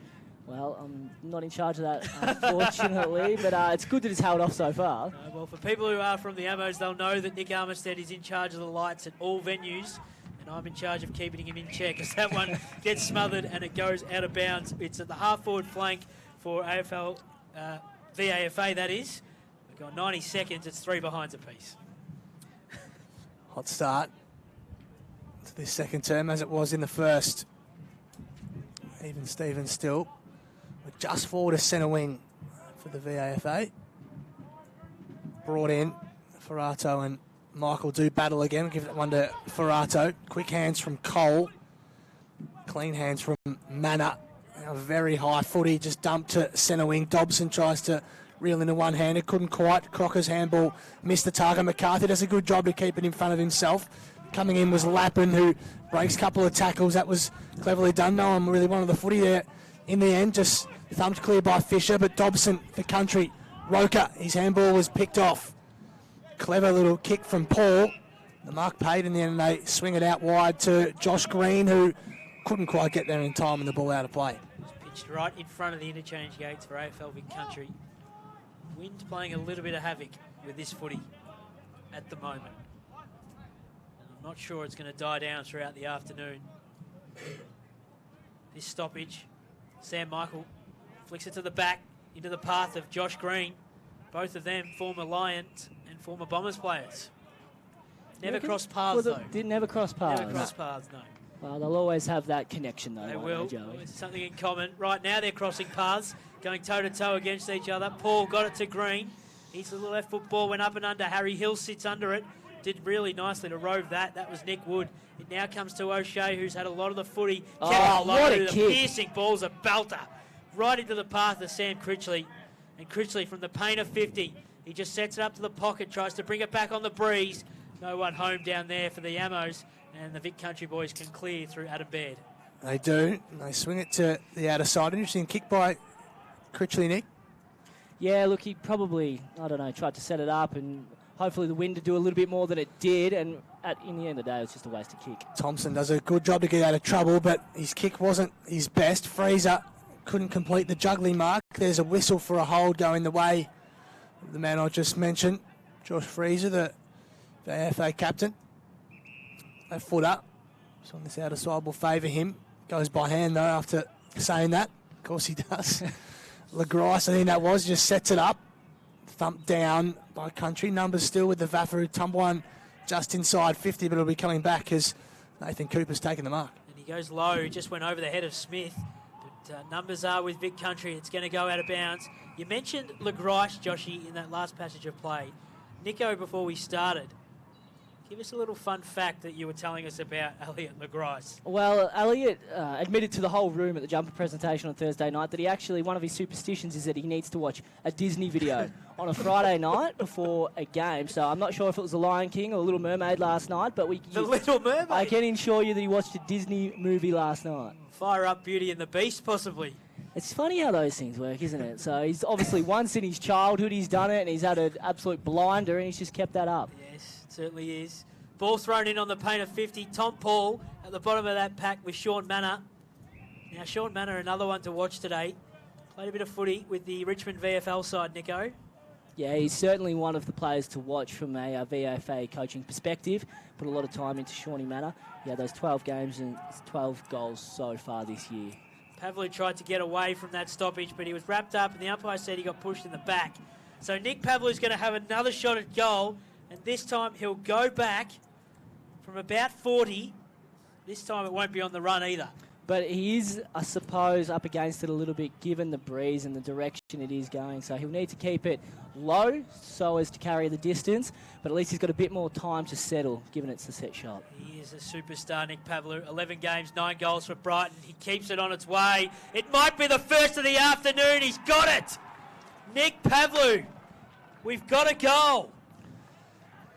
Well, I'm not in charge of that, unfortunately, but it's good that it's held off so far. Well, for people who are from the Ammos, they'll know that Nick Armistead is in charge of the lights at all venues, and I'm in charge of keeping him in check as that one gets smothered and it goes out of bounds. It's at the half-forward flank for AFL, VAFA, that is. We've got 90 seconds. It's 3 behinds apiece. Hot start to this second term as it was in the first. Even Stevens still. We're just forward to centre wing for the VAFA. Brought in. Ferrato and Michael do battle again. Give that one to Ferrato. Quick hands from Cole. Clean hands from Manna. A very high footy, just dumped to centre wing. Dobson tries to reel into one-handed. Couldn't quite. Crocker's handball missed the target. McCarthy does a good job to keep it in front of himself. Coming in was Lappin, who breaks a couple of tackles. That was cleverly done. No one really wanted the footy there in the end. Just thumped clear by Fisher, but Dobson for country. Roker, his handball was picked off. Clever little kick from Paul. The mark paid in the end, and they swing it out wide to Josh Green, who couldn't quite get there in time and the ball out of play. Pitched right in front of the interchange gates for AFL Vic Country. Wind playing a little bit of havoc with this footy at the moment. I'm not sure it's going to die down throughout the afternoon. This stoppage, Sam Michael flicks it to the back into the path of Josh Green. Both of them former Lions and former Bombers players. Never crossed paths, though. Did never cross paths. Never crossed paths, no. Well, they'll always have that connection, though. They won't will. they, Joey? It's something in common. Right now they're crossing paths, going toe-to-toe against each other. Paul got it to Green. His little left foot ball went up and under. Harry Hill sits under it. Did really nicely to rove that. That was Nick Wood. It now comes to O'Shea, who's had a lot of the footy. Oh, what a kick. kick. Piercing ball's a belter. Right into the path of Sam Critchley. And Critchley from the paint of 50. He just sets it up to the pocket, tries to bring it back on the breeze. No one home down there for the Ammos. And the Vic Country boys can clear through Adam Baird. They do. They swing it to the outer side. Interesting kick by Critchley, Nick. Yeah, look, he probably, I don't know, tried to set it up and hopefully the wind to do a little bit more than it did. And in the end of the day, it was just a wasted kick. Thompson does a good job to get out of trouble, but his kick wasn't his best. Fraser couldn't complete the juggling mark. There's a whistle for a hold going the way of the man I just mentioned, Josh Fraser, the AFA captain. A foot up. So on this outer side will favour him. Goes by hand, though, after saying that. Of course he does. LaGrice, I think that was, just sets it up. Thumped down by Country. Numbers still with the VAFA, who tumble one just inside 50, but it'll be coming back as Nathan Cooper's taking the mark. And he goes low, just went over the head of Smith. But numbers are with Vic Country. It's going to go out of bounds. You mentioned LaGrice, Joshy, in that last passage of play. Nico, before we started, give us a little fun fact that you were telling us about Elliot LaGrice. Well, Elliot admitted to the whole room at the jumper presentation on Thursday night that he actually, one of his superstitions is that he needs to watch a Disney video on a Friday night before a game. So I'm not sure if it was The Lion King or The Little Mermaid last night, but The Little Mermaid? I can assure you that he watched a Disney movie last night. Fire up Beauty and the Beast, possibly. It's funny how those things work, isn't it? So he's obviously once in his childhood he's done it and he's had an absolute blinder and he's just kept that up. Yes, it certainly is. Ball thrown in on the paint of 50. Tom Paul at the bottom of that pack with Sean Manor. Now, Sean Manor, another one to watch today. Played a bit of footy with the Richmond VFL side, Nico. Yeah, he's certainly one of the players to watch from a VFA coaching perspective. Put a lot of time into Shawnee Manor. He had those 12 games and 12 goals so far this year. Pavlu tried to get away from that stoppage, but he was wrapped up, and the umpire said he got pushed in the back. So Nick Pavlu's going to have another shot at goal, and this time he'll go back from about 40. This time it won't be on the run either. But he is, I suppose, up against it a little bit, given the breeze and the direction it is going. So he'll need to keep it low so as to carry the distance, but at least he's got a bit more time to settle, given it's a set shot. He is a superstar, Nick Pavlu. 11 games, 9 goals for Brighton. He keeps it on its way. It might be the first of the afternoon. He's got it. Nick Pavlu, we've got a goal.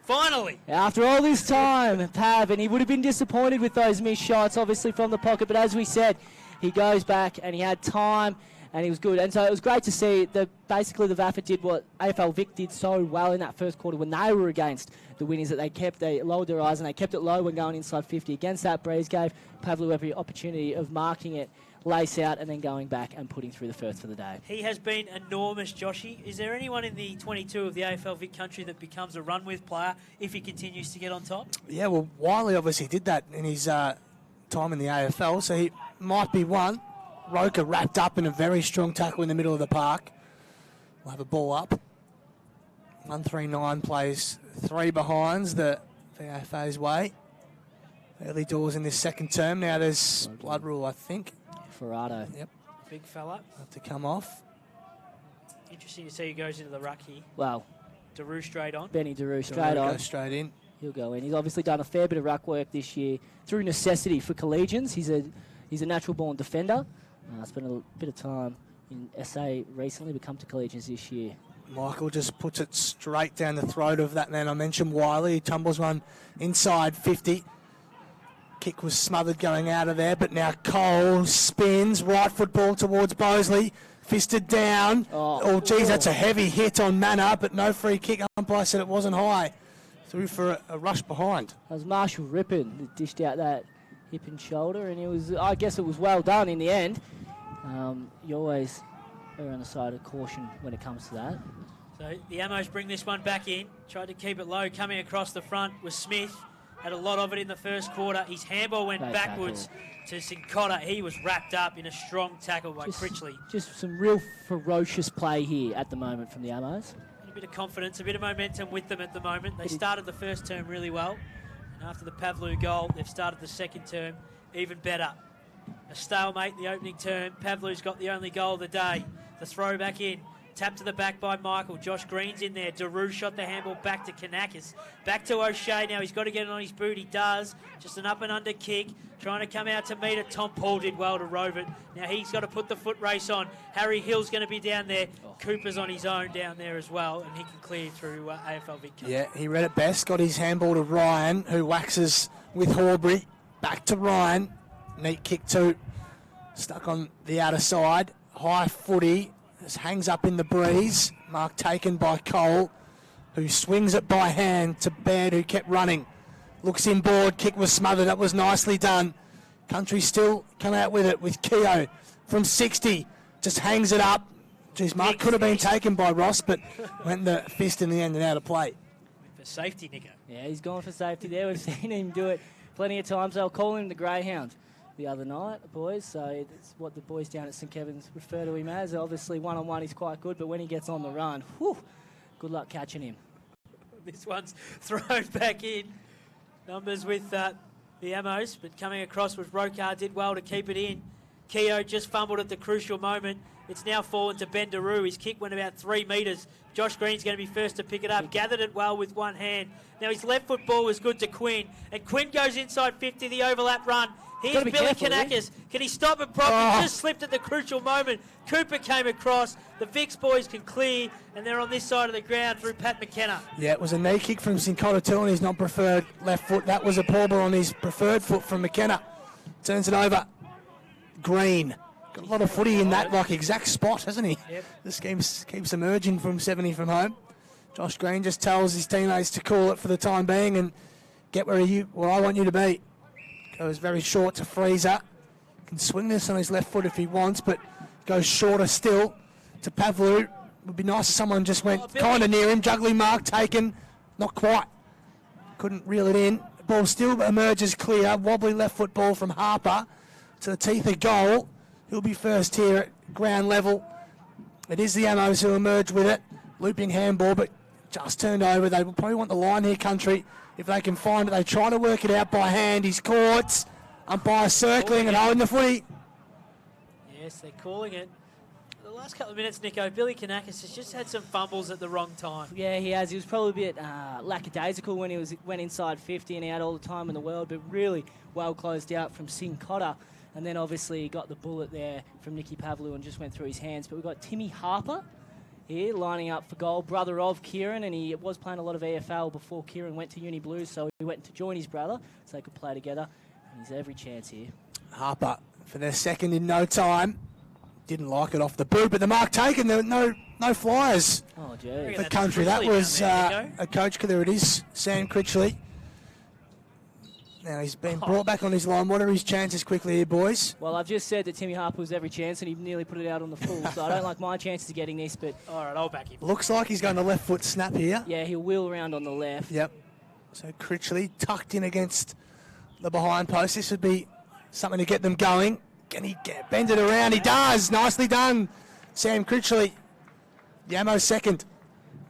Finally. After all this time, Pav, and he would have been disappointed with those missed shots, obviously, from the pocket. But as we said, he goes back and he had time and he was good. And so it was great to see that basically the VAFA did what AFL Vic did so well in that first quarter when they were against the Winnies, that they lowered their eyes and they kept it low when going inside 50. Against that breeze, gave Pavlu every opportunity of marking it, lace out, and then going back and putting through the first for the day. He has been enormous, Joshy. Is there anyone in the 22 of the AFL Vic country that becomes a run-with player if he continues to get on top? Yeah, well, Wiley obviously did that in his time in the AFL, so he might be one. Roker wrapped up in a very strong tackle in the middle of the park. We'll have a ball up. 139 plays 3 behinds the VAFA's way. Early doors in this second term. Now there's blood rule, I think. Ferrado. Yep. Big fella. Have to come off. Interesting to see who goes into the ruck here. Well, Daru straight on. Benny Daru straight on. Go straight in. He'll go in. He's obviously done a fair bit of ruck work this year through necessity for collegians. He's a natural-born defender. Spent a bit of time in SA recently, but come to collegians this year. Michael just puts it straight down the throat of that man I mentioned, Wiley. He tumbles one inside 50. Kick was smothered going out of there, but now Cole spins, right foot ball towards Bosley, fisted down. Oh, geez, that's a heavy hit on Manor, but no free kick. Umpire said it wasn't high. Through for a rush behind. That was Marshall Rippon that dished out that hip and shoulder, and I guess it was well done in the end. You always are on the side of caution when it comes to that. So the Ammos bring this one back in. Tried to keep it low. Coming across the front was Smith. Had a lot of it in the first quarter. His handball went backwards to Sincotta. He was wrapped up in a strong tackle by Critchley. Just some real ferocious play here at the moment from the Ammos. A bit of confidence, a bit of momentum with them at the moment. They started the first term really well. And after the Pavlu goal, they've started the second term even better. A stalemate in the opening term. Pavlu's got the only goal of the day. The throw back in. Tap to the back by Michael. Josh Green's in there. Daru shot the handball back to Kanakis. Back to O'Shea. Now he's got to get it on his boot. He does. Just an up and under kick. Trying to come out to meet it. Tom Paul did well to rove it. Now he's got to put the foot race on. Harry Hill's going to be down there. Cooper's on his own down there as well. And he can clear through AFL Vic. Yeah, he read it best. Got his handball to Ryan, who waxes with Horbury. Back to Ryan. Neat kick too. Stuck on the outer side. High footy. Just hangs up in the breeze. Mark taken by Cole, who swings it by hand to Baird, who kept running. Looks inboard. Kick was smothered. That was nicely done. Country still come out with it with Keogh from 60. Just hangs it up. Geez, Mark could have been taken by Ross, but went the fist in the end and out of play. For safety, Nico. Yeah, he's gone for safety there. We've seen him do it plenty of times. They'll call him the Greyhound the other night, boys, so it's what the boys down at St Kevin's refer to him as. Obviously, one-on-one he's quite good, but when he gets on the run, whew, good luck catching him. This one's thrown back in. Numbers with the Ammos, but coming across with Rokar did well to keep it in. Keogh just fumbled at the crucial moment. It's now fallen to Ben Daru. His kick went about 3 metres. Josh Green's going to be first to pick it up. Gathered it well with one hand. Now his left foot ball was good to Quinn. And Quinn goes inside 50, the overlap run. Here's Billy Kanakis. Can he stop it properly? Just slipped at the crucial moment. Cooper came across. The Vicks boys can clear, and they're on this side of the ground through Pat McKenna. Yeah, it was a knee kick from Sincotta too on his non-preferred left foot. That was a paw ball on his preferred foot from McKenna. Turns it over. Green. Got a lot of footy in that exact spot, hasn't he? Yep. This game keeps emerging from 70 from home. Josh Green just tells his teammates to call it for the time being and get where I want you to be. Goes very short to Freezer. Can swing this on his left foot if he wants, but goes shorter still to Pavlu. Would be nice if someone just went kind of near him. Juggling mark taken. Not quite. Couldn't reel it in. Ball still emerges clear. Wobbly left foot ball from Harper to the teeth of goal. He'll be first here at ground level. It is the Amos who emerge with it. Looping handball, but just turned over. They will probably want the line here, Country, if they can find it. They try to work it out by hand. He's caught. Umpire circling and holding the footy. Yes, they're calling it. The last couple of minutes, Nico, Billy Kanakis has just had some fumbles at the wrong time. Yeah, he has. He was probably a bit lackadaisical when he went inside 50 and he had all the time in the world, but really well closed out from Sin Cotter. And then obviously he got the bullet there from Nicky Pavlou and just went through his hands. But we've got Timmy Harper here lining up for goal, brother of Kieran, and he was playing a lot of EFL before Kieran went to Uni Blues, so he went to join his brother so they could play together. And he's every chance here. Harper for their second in no time. Didn't like it off the boot, but the mark taken. There were no flyers. Oh, gee. For Country. That was a coach. There it is, Sam Critchley. Now he's been brought back on his line. What are his chances quickly here, boys? Well, I've just said that Timmy Harper was every chance, and he nearly put it out on the full, so I don't like my chances of getting this, but... All right, I'll back him. Looks like he's going to left foot snap here. Yeah, he'll wheel around on the left. Yep. So Critchley tucked in against the behind post. This would be something to get them going. Can he bend it around? He does. Nicely done, Sam Critchley. Yamo second.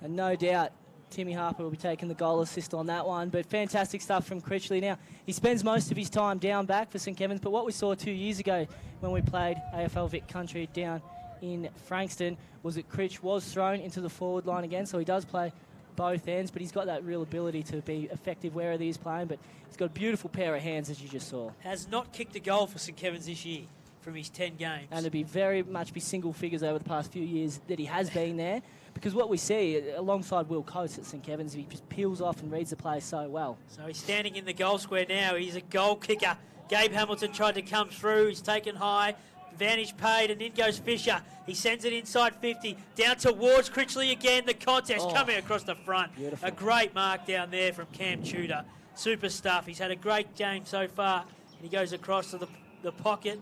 And no doubt Timmy Harper will be taking the goal assist on that one. But fantastic stuff from Critchley. Now, he spends most of his time down back for St Kevin's, but what we saw 2 years ago when we played AFL Vic Country down in Frankston was that Critch was thrown into the forward line again, so he does play both ends, but he's got that real ability to be effective wherever he's playing, but he's got a beautiful pair of hands, as you just saw. Has not kicked a goal for St Kevin's this year from his 10 games. And it'd be very much be single figures over the past few years that he has been there, because what we see alongside Will Coates at St Kevin's, he just peels off and reads the play so well. So he's standing in the goal square now. He's a goal kicker. Gabe Hamilton tried to come through. He's taken high. Advantage paid, and in goes Fisher. He sends it inside 50, down towards Critchley again. The contest coming across the front. Beautiful. A great mark down there from Cam Tudor. Super stuff. He's had a great game so far. And he goes across to the pocket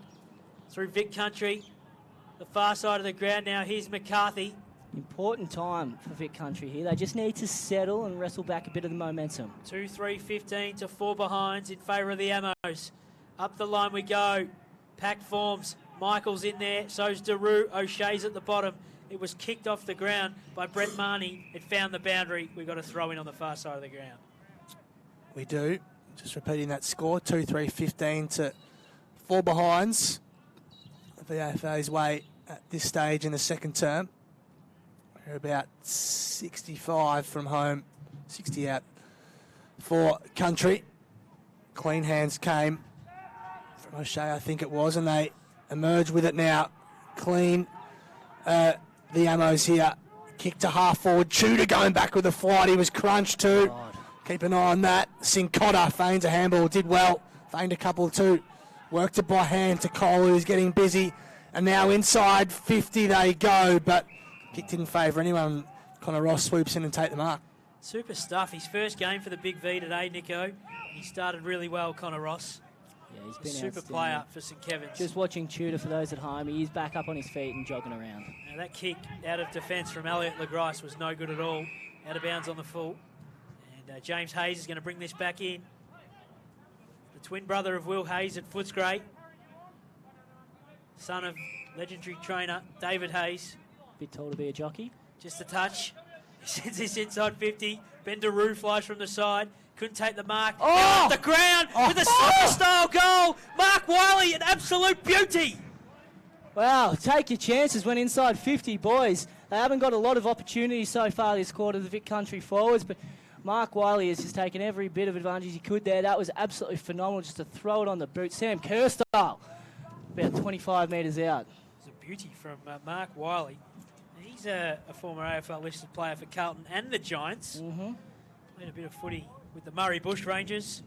through Vic Country. The far side of the ground now. Here's McCarthy. Important time for Vic Country here. They just need to settle and wrestle back a bit of the momentum. 2-3-15 to 4 behinds in favour of the Amos. Up the line we go. Packed forms. Michael's in there, so's Daru. O'Shea's at the bottom. It was kicked off the ground by Brett Marnie. It found the boundary. We've got to throw in on the far side of the ground. We do. Just repeating that score, 2-3-15 to 4 behinds. The VAFA's way at this stage in the second term. We're about 65 from home, 60 out for Country. Clean hands came from O'Shea, I think it was, and they emerge with it now. Clean. The Amos here. Kick to half forward. Tudor going back with the flight. He was crunched too. God. Keep an eye on that. Sincotta feigns a handball. Did well. Feigned a couple too. Worked it by hand to Cole, who's getting busy. And now inside 50 they go, but kicked in favour anyone. Connor Ross swoops in and take the mark. Super stuff. His first game for the Big V today, Nico. He started really well, Connor Ross. Yeah, he's been Super player for St Kevin's. Just watching Tudor for those at home, he is back up on his feet and jogging around. Now that kick out of defence from Elliot LeGrice was no good at all. Out of bounds on the full. And James Hayes is going to bring this back in. The twin brother of Will Hayes at Footscray. Son of legendary trainer David Hayes. Bit tall to be a jockey. Just a touch. He sends this inside 50. Ben Daru flies from the side. Couldn't take the mark. Off the ground with a soccer-style goal. Mark Wiley, an absolute beauty. Wow, take your chances when inside 50, boys. They haven't got a lot of opportunities so far this quarter, the Vic Country forwards, but Mark Wiley has just taken every bit of advantage he could there. That was absolutely phenomenal just to throw it on the boot. Sam Kerr style, about 25 metres out. It's a beauty from Mark Wiley. He's a former AFL listed player for Carlton and the Giants. Played a bit of footy with the Murray Bush Rangers,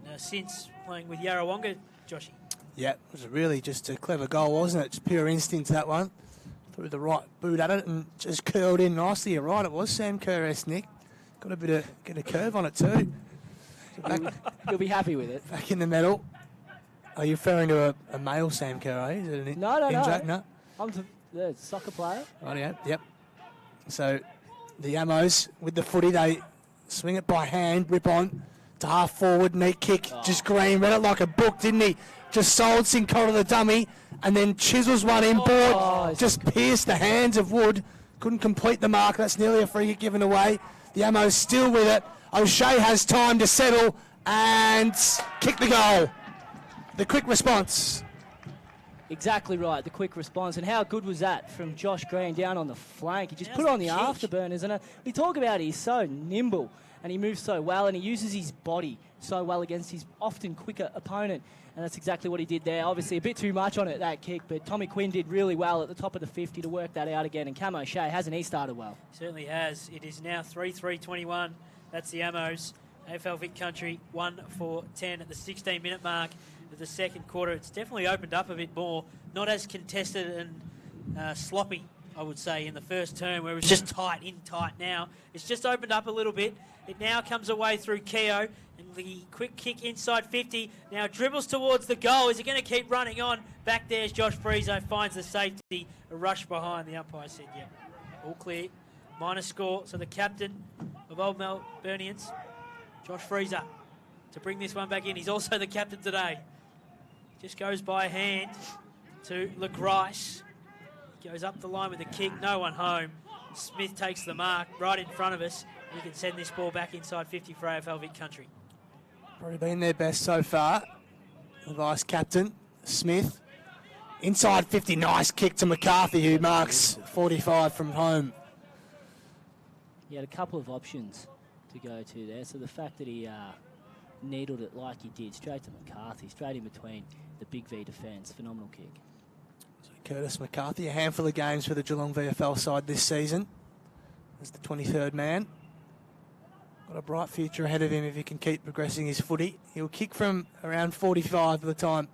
and since playing with Yarrawonga, Joshy. Yeah, it was really just a clever goal, wasn't it? Just pure instinct, that one. Threw the right boot at it and just curled in nicely. You're right, it was Sam Kerr-esque, Nick. Got a bit of get a curve on it too. So You'll be happy with it. back in the medal. Are you referring to a male Sam Kerr? Is it an No. no? I'm the soccer player. Right, yeah, yep. So the Amos with the footy, they swing it by hand, rip on to half forward, neat kick, just green, read it like a book, didn't he? Just sold Sincotta the dummy, and then chisels one inboard. Just pierced the hands of Wood. Couldn't complete the mark. That's nearly a free kick given away. The Ammo's still with it. O'Shea has time to settle and kick the goal. The quick response. Exactly right, the quick response. And how good was that from Josh Green down on the flank? He just put on the afterburners. And we talk about he's so nimble and he moves so well and he uses his body so well against his often quicker opponent. And that's exactly what he did there. Obviously a bit too much on it, that kick, but Tommy Quinn did really well at the top of the 50 to work that out again. And Cam O'Shea, hasn't he started well? Certainly has. It is now 3-3-21. That's the Ammos. AFL Vic Country 1-4-10 at the 16-minute mark of the second quarter. It's definitely opened up a bit more. Not as contested and sloppy, I would say, in the first term, where it was just tight now. It's just opened up a little bit. It now comes away through Keogh, and the quick kick inside 50. Now dribbles towards the goal. Is he going to keep running on? Back there's Josh Frizo, finds the safety. A rush behind. The umpire said, yep, all clear. Minor score. So the captain of Old Melburnians, Josh Frizo, to bring this one back in. He's also the captain today. Just goes by hand to LeGrice. Goes up the line with a kick. No one home. Smith takes the mark right in front of us. We can send this ball back inside 50 for AFL Vic Country. Probably been their best so far. The vice captain, Smith. Inside 50, nice kick to McCarthy, who marks 45 from home. He had a couple of options to go to there. So the fact that he needled it like he did, straight to McCarthy, straight in between the big V defence, phenomenal kick. So Curtis McCarthy, a handful of games for the Geelong VFL side this season as the 23rd man. Got a bright future ahead of him if he can keep progressing his footy. He'll kick from around 45 by the time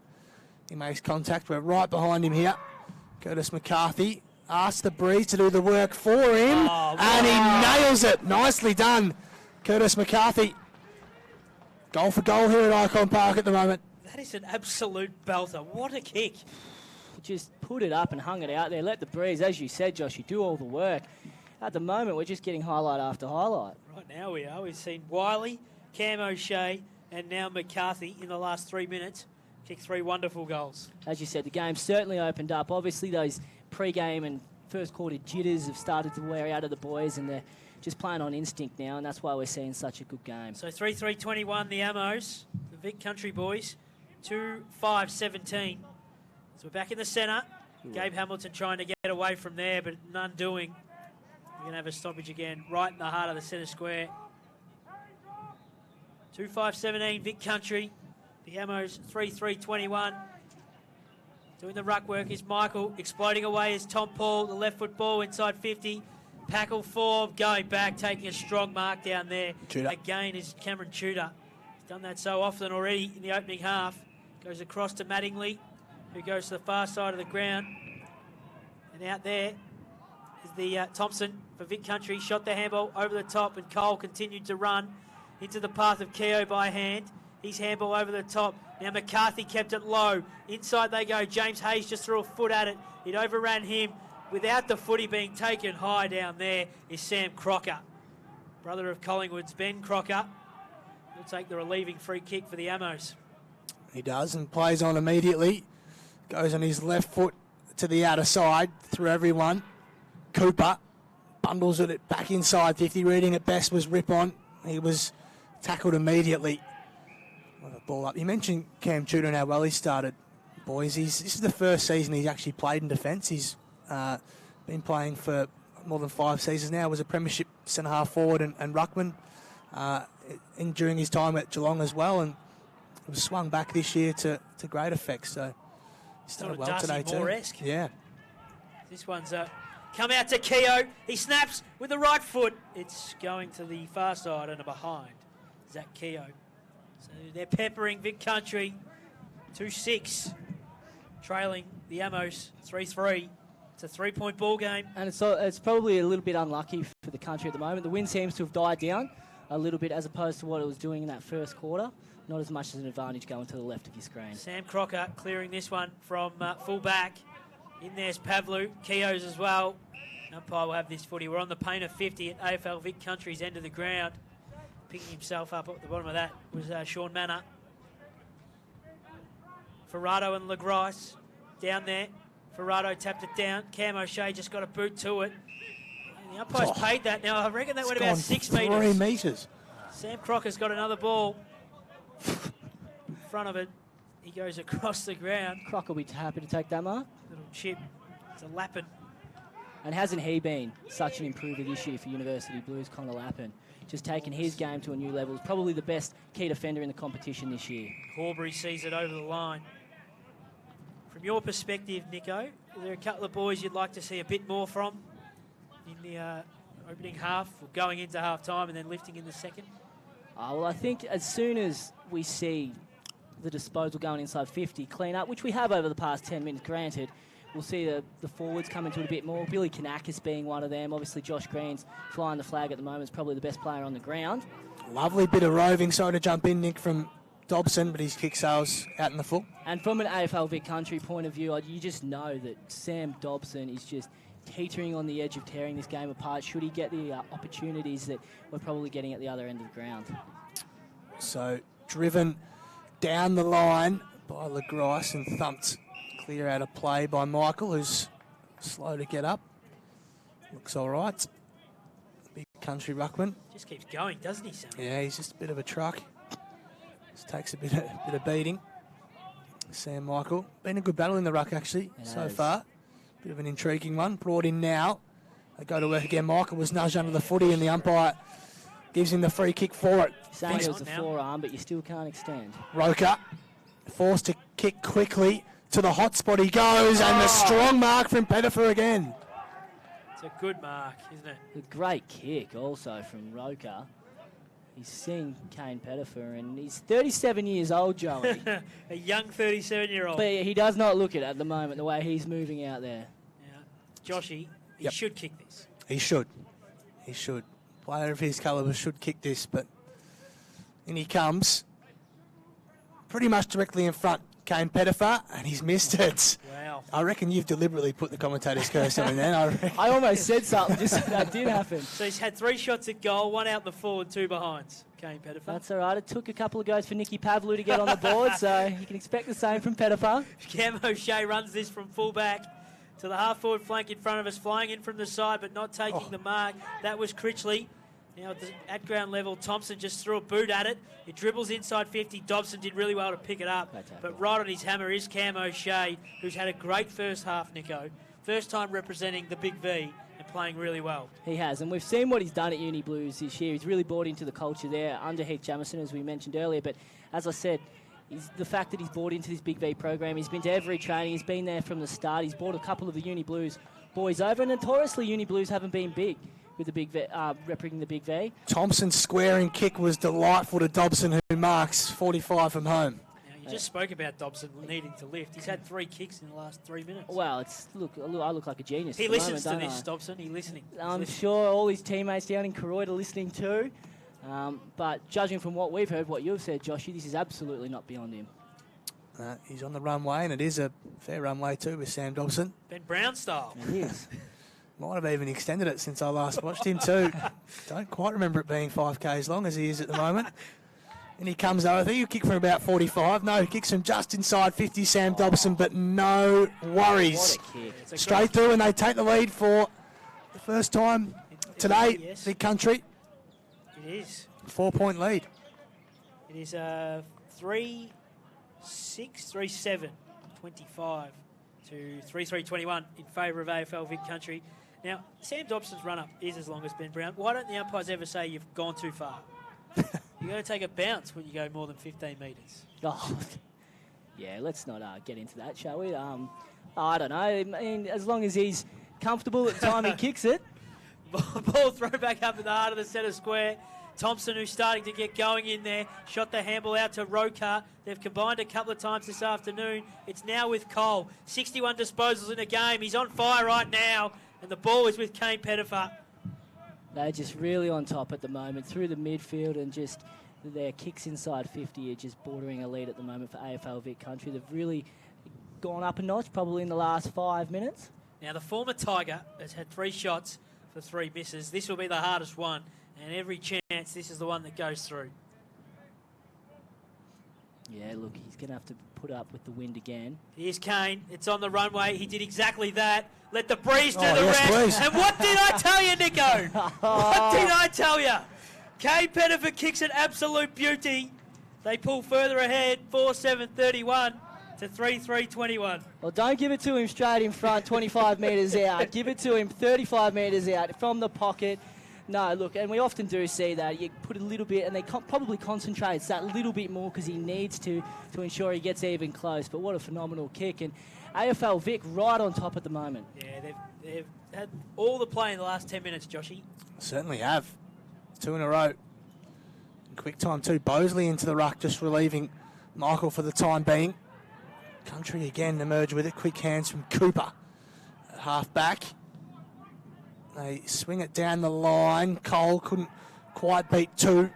he makes contact. We're right behind him here. Curtis McCarthy asks the Breeze to do the work for him, and he nails it. Nicely done, Curtis McCarthy. Goal for goal here at Icon Park at the moment. That is an absolute belter. What a kick. Just put it up and hung it out there. Let the Breeze, as you said, Josh, you do all the work. At the moment, we're just getting highlight after highlight. Right now we are. We've seen Wiley, Cam O'Shea, and now McCarthy in the last 3 minutes kick 3 wonderful goals. As you said, the game certainly opened up. Obviously, those pre-game and first quarter jitters have started to wear out of the boys, and they're just playing on instinct now, and that's why we're seeing such a good game. So 3-3-21, the Ammos, the Vic Country boys, 2-5-17. So we're back in the centre. Gabe Hamilton trying to get away from there, but none doing. We're going to have a stoppage again right in the heart of the centre square. 2-5-17, Vic Country. The Ammos 3-3-21. Doing the ruck work is Michael. Exploding away is Tom Paul. The left foot ball inside 50. Packle form, going back, taking a strong mark down there. Tudor. Again is Cameron Tudor. He's done that so often already in the opening half. Goes across to Mattingly, who goes to the far side of the ground. And out there is the Thompson for Vic Country. Shot the handball over the top, and Cole continued to run into the path of Keogh by hand. His handball over the top. Now McCarthy kept it low. Inside they go. James Hayes just threw a foot at it. It overran him. Without the footy being taken high down there is Sam Crocker. Brother of Collingwood's Ben Crocker will take the relieving free kick for the Ammos. He does, and plays on immediately. Goes on his left foot to the outer side through everyone. Cooper bundles it back inside 50. Reading it best was Ripon. He was tackled immediately. Ball up. You mentioned Cam Tudor and how well he started, boys. This is the first season he's actually played in defence. He's been playing for more than 5 seasons now. Was a premiership centre half forward and ruckman during his time at Geelong as well, and was swung back this year to great effect. So he started well today too. Yeah. This one's come out to Keogh. He snaps with the right foot. It's going to the far side and behind Zach Keogh. So they're peppering Vic Country 2-6, trailing the Ammos 3-3. It's a 3-point ball game. And it's probably a little bit unlucky for the Country at the moment. The wind seems to have died down a little bit as opposed to what it was doing in that first quarter. Not as much as an advantage going to the left of your screen. Sam Crocker clearing this one from full back. In there's Pavlu. Keogh's as well. Umpire will have this footy. We're on the paint of 50 at AFL Vic Country's end of the ground. Picking himself up at the bottom of that was Sean Manor. Ferrado and LeGrice. Down there. Ferrado tapped it down. Cam O'Shea just got a boot to it. And the umpire's paid that. Now, I reckon that went about 6 metres. 3 metres. Sam Crocker's got another ball in front of it. He goes across the ground. Crocker will be happy to take that mark. Little chip. It's a lapping. And hasn't he been such an improver this year for University Blues, Connor Lappin? Just taking his game to a new level. He's probably the best key defender in the competition this year. Horbury sees it over the line. From your perspective, Nico, are there a couple of boys you'd like to see a bit more from in the opening half, or going into half time and then lifting in the second? Well, I think as soon as we see the disposal going inside 50, clean up, which we have over the past 10 minutes, granted, we'll see the forwards come into it a bit more. Billy Kanakis being one of them. Obviously, Josh Green's flying the flag at the moment. Is probably the best player on the ground. Lovely bit of roving. Sorry to jump in, Nick, from Dobson, but his kick sails out in the full. And from an AFL Vic Country point of view, you just know that Sam Dobson is just teetering on the edge of tearing this game apart should he get the opportunities that we're probably getting at the other end of the ground. So, driven down the line by LeGrice and thumped clear out of play by Michael, who's slow to get up. Looks all right. Big Country ruckman. Just keeps going, doesn't he, Sam? Yeah, he's just a bit of a truck. Just takes a bit of beating. Sam Michael. Been a good battle in the ruck, actually, so far. Bit of an intriguing one. Brought in now. They go to work again. Michael was nudged under the footy and the umpire gives him the free kick for it. Saying it was a forearm, but you still can't extend. Roker forced to kick quickly. To the hot spot he goes, and the strong mark from Pettifer again. It's a good mark, isn't it? A great kick also from Roker. He's seen Kane Pettifer, and he's 37 years old, Joey. A young 37-year-old. But he does not look it at the moment, the way he's moving out there. Yeah. Joshy, he should kick this. He should. He should. Player of his calibre should kick this, but in he comes. Pretty much directly in front. Kane Pettifer, and he's missed it. Wow. I reckon you've deliberately put the commentator's curse on him then. I almost said something just so that did happen. So he's had 3 shots at goal, 1 out in the forward, 2 behinds. Kane Pettifer. That's all right. It took a couple of goes for Nicky Pavlu to get on the board, so you can expect the same from Pettifer. Cam O'Shea runs this from full-back to the half-forward flank in front of us, flying in from the side but not taking the mark. That was Critchley. Now at ground level, Thompson just threw a boot at it. It dribbles inside 50. Dobson did really well to pick it up. But right on his hammer is Cam O'Shea, who's had a great first half, Nico. First time representing the Big V and playing really well. He has, and we've seen what he's done at Uni Blues this year. He's really bought into the culture there under Heath Jamieson, as we mentioned earlier. But as I said, the fact that he's bought into this Big V program, he's been to every training, he's been there from the start. He's brought a couple of the Uni Blues boys over, and notoriously Uni Blues haven't been big with the Big V, representing the Big V. Thompson's squaring kick was delightful to Dobson, who marks 45 from home. Now, you just spoke about Dobson needing to lift. He's had 3 kicks in the last 3 minutes. Well, I look like a genius. He listens to this, Dobson. He's listening. I'm sure all his teammates down in Koroyd are listening too. But judging from what we've heard, what you've said, Joshy, this is absolutely not beyond him. He's on the runway, and it is a fair runway too with Sam Dobson. Ben Brown style. It is. Might have even extended it since I last watched him too. Don't quite remember it being 5K as long as he is at the moment. And he comes over. I think he'll kick from about 45. No, he kicks from just inside 50, Sam Dobson, but no worries. What a kick. Straight through, and they take the lead for the first time today, yes. Big Country. It is. 4-point lead. It is 3-6, 3-7, 25 to 3-3-21 in favour of AFL Vic Country. Now, Sam Dobson's run-up is as long as Ben Brown. Why don't the umpires ever say you've gone too far? You've got to take a bounce when you go more than 15 metres. Oh, yeah, let's not get into that, shall we? I don't know. I mean, as long as he's comfortable at the time he kicks it. Ball throw back up in the heart of the centre square. Thompson, who's starting to get going in there, shot the handball out to Roker. They've combined a couple of times this afternoon. It's now with Cole. 61 disposals in a game. He's on fire right now. And the ball is with Kane Pettifer. They're just really on top at the moment through the midfield, and just their kicks inside 50 are just bordering a lead at the moment for AFL Vic Country. They've really gone up a notch probably in the last 5 minutes. Now, the former Tiger has had 3 shots for 3 misses. This will be the hardest one, and every chance this is the one that goes through. Yeah, look, he's going to have to put up with the wind again. Here's Kane. It's on the runway. He did exactly that. Let the breeze do the yes, rest. please. And what did I tell you, Nico? What did I tell you? Kane Pettifer kicks an absolute beauty. They pull further ahead, 4-7-31 to 3-3-21. Well, don't give it to him straight in front, 25 metres out. Give it to him 35 metres out from the pocket. No, look, and we often do see that. You put a little bit, and they probably concentrates that little bit more because he needs to ensure he gets even close. But what a phenomenal kick. And AFL Vic right on top at the moment. Yeah, they've had all the play in the last 10 minutes, Joshy. Certainly have. 2 in a row. Quick time too. Bosley into the ruck, just relieving Michael for the time being. Country again emerge with it. Quick hands from Cooper at half back. They swing it down the line. Cole couldn't quite beat 2.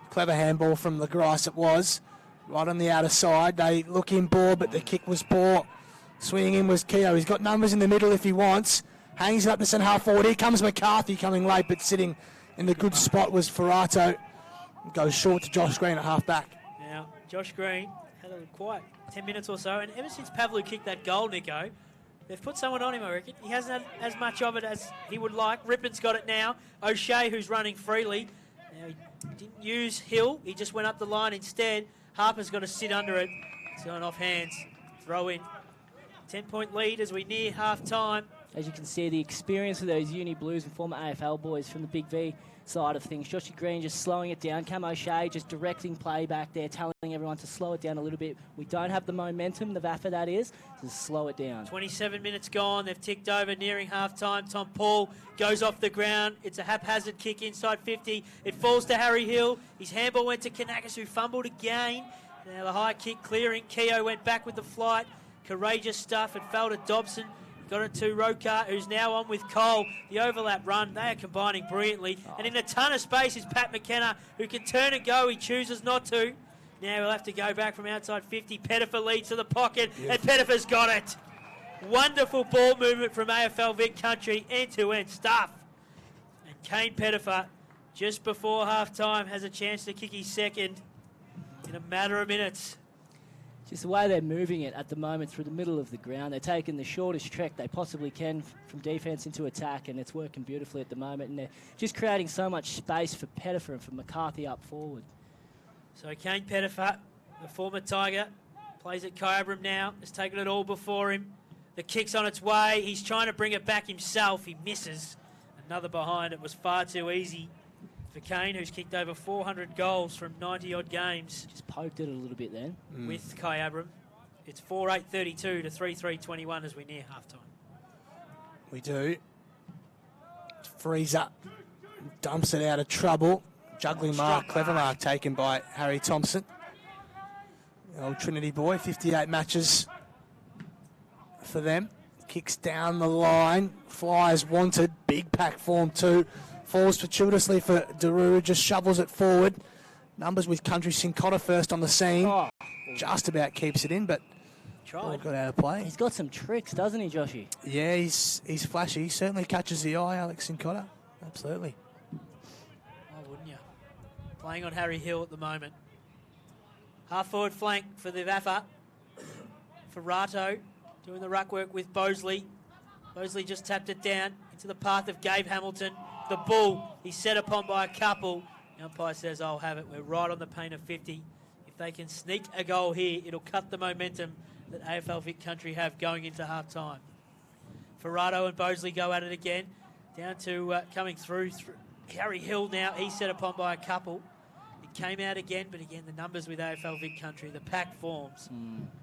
Clever handball from the Grice it was. Right on the outer side. They look in ball, but the kick was poor. Swinging in was Keogh. He's got numbers in the middle if he wants. Hangs it up to centre half forward. Here comes McCarthy coming late, but sitting in the good spot was Ferrato. Goes short to Josh Green at half back. Now, Josh Green had a quiet 10 minutes or so, and ever since Pavlu kicked that goal, Nico, they've put someone on him, I reckon. He hasn't had as much of it as he would like. Rippon's got it now. O'Shea, who's running freely. Now, he didn't use Hill. He just went up the line instead. Harper's got to sit under it. It's going off hands. Throw in. 10-point lead as we near half-time. As you can see, the experience of those Uni Blues and former AFL boys from the Big V side of things. Joshy Green just slowing it down. Cam O'Shea just directing play back there, telling everyone to slow it down a little bit. We don't have the momentum, the VAFA that is, to slow it down. 27 minutes gone. They've ticked over, nearing half-time. Tom Paul goes off the ground. It's a haphazard kick inside 50. It falls to Harry Hill. His handball went to Kanakas, who fumbled again. Now the high kick clearing. Keogh went back with the flight. Courageous stuff. It fell to Dobson. Got it to Rokar, who's now on with Cole. The overlap run, they are combining brilliantly. And in a ton of space is Pat McKenna, who can turn and go. He chooses not to. Now he'll have to go back from outside 50. Pettifer leads to the pocket, and Pettifer's got it. Wonderful ball movement from AFL Vic Country, end-to-end stuff. And Kane Pettifer, just before half-time, has a chance to kick his second in a matter of minutes. Just the way they're moving it at the moment through the middle of the ground. They're taking the shortest trek they possibly can from defence into attack, and it's working beautifully at the moment. And they're just creating so much space for Pettifer and for McCarthy up forward. So Kane Pettifer, the former Tiger, plays at Kyabram now. Has taken it all before him. The kick's on its way. He's trying to bring it back himself. He misses. Another behind. It was far too easy for Kane, who's kicked over 400 goals from 90-odd games. Just poked it a little bit then. With Kyabram. It's 4-8-32 to 3-3-21 as we near half-time. We do. Frees up. Dumps it out of trouble. Juggling mark, clever mark taken by Harry Thompson. The old Trinity boy, 58 matches for them. Kicks down the line. Flyers wanted. Big pack form too. Falls fortuitously for Daru, just shovels it forward. Numbers with Country Sincotta first on the scene. Oh. Just about keeps it in, but all got out of play. He's got some tricks, doesn't he, Joshy? Yeah, he's flashy. He certainly catches the eye, Alex Sincotta. Absolutely. Why wouldn't you? Playing on Harry Hill at the moment. Half-forward flank for the VAFA. Ferrato doing the ruck work with Bosley. Bosley just tapped it down into the path of Gabe Hamilton. The bull, he's set upon by a couple. The umpire says, I'll have it. We're right on the paint of 50. If they can sneak a goal here, it'll cut the momentum that AFL Vic Country have going into half-time. Ferrato and Bosley go at it again. Down to coming through Harry Hill now. He's set upon by a couple. It came out again, but again, the numbers with AFL Vic Country, the pack forms,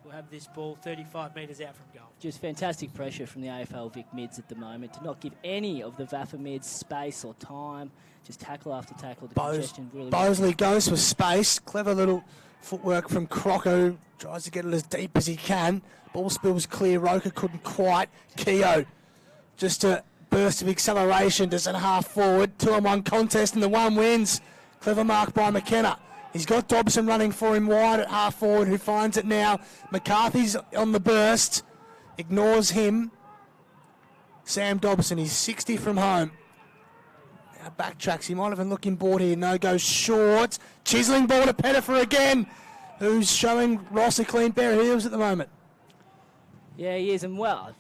will have this ball 35 metres out from goal. Just fantastic pressure from the AFL Vic mids at the moment to not give any of the VAFA mids space or time. Just tackle after tackle. The congestion really Bosley goes for space. Clever little footwork from Croco. Tries to get it as deep as he can. Ball spills clear. Roker couldn't quite. Keogh just a burst of acceleration. Just a half forward. 2-on-1 contest and the one wins. Clever mark by McKenna. He's got Dobson running for him wide at half forward, who finds it now. McCarthy's on the burst. Ignores him. Sam Dobson, he's 60 from home. Now backtracks. He might have been looking bored here. No, goes short. Chiseling ball to Pettifer again. who's showing Ross a clean pair of heels at the moment. Yeah, he is, and well,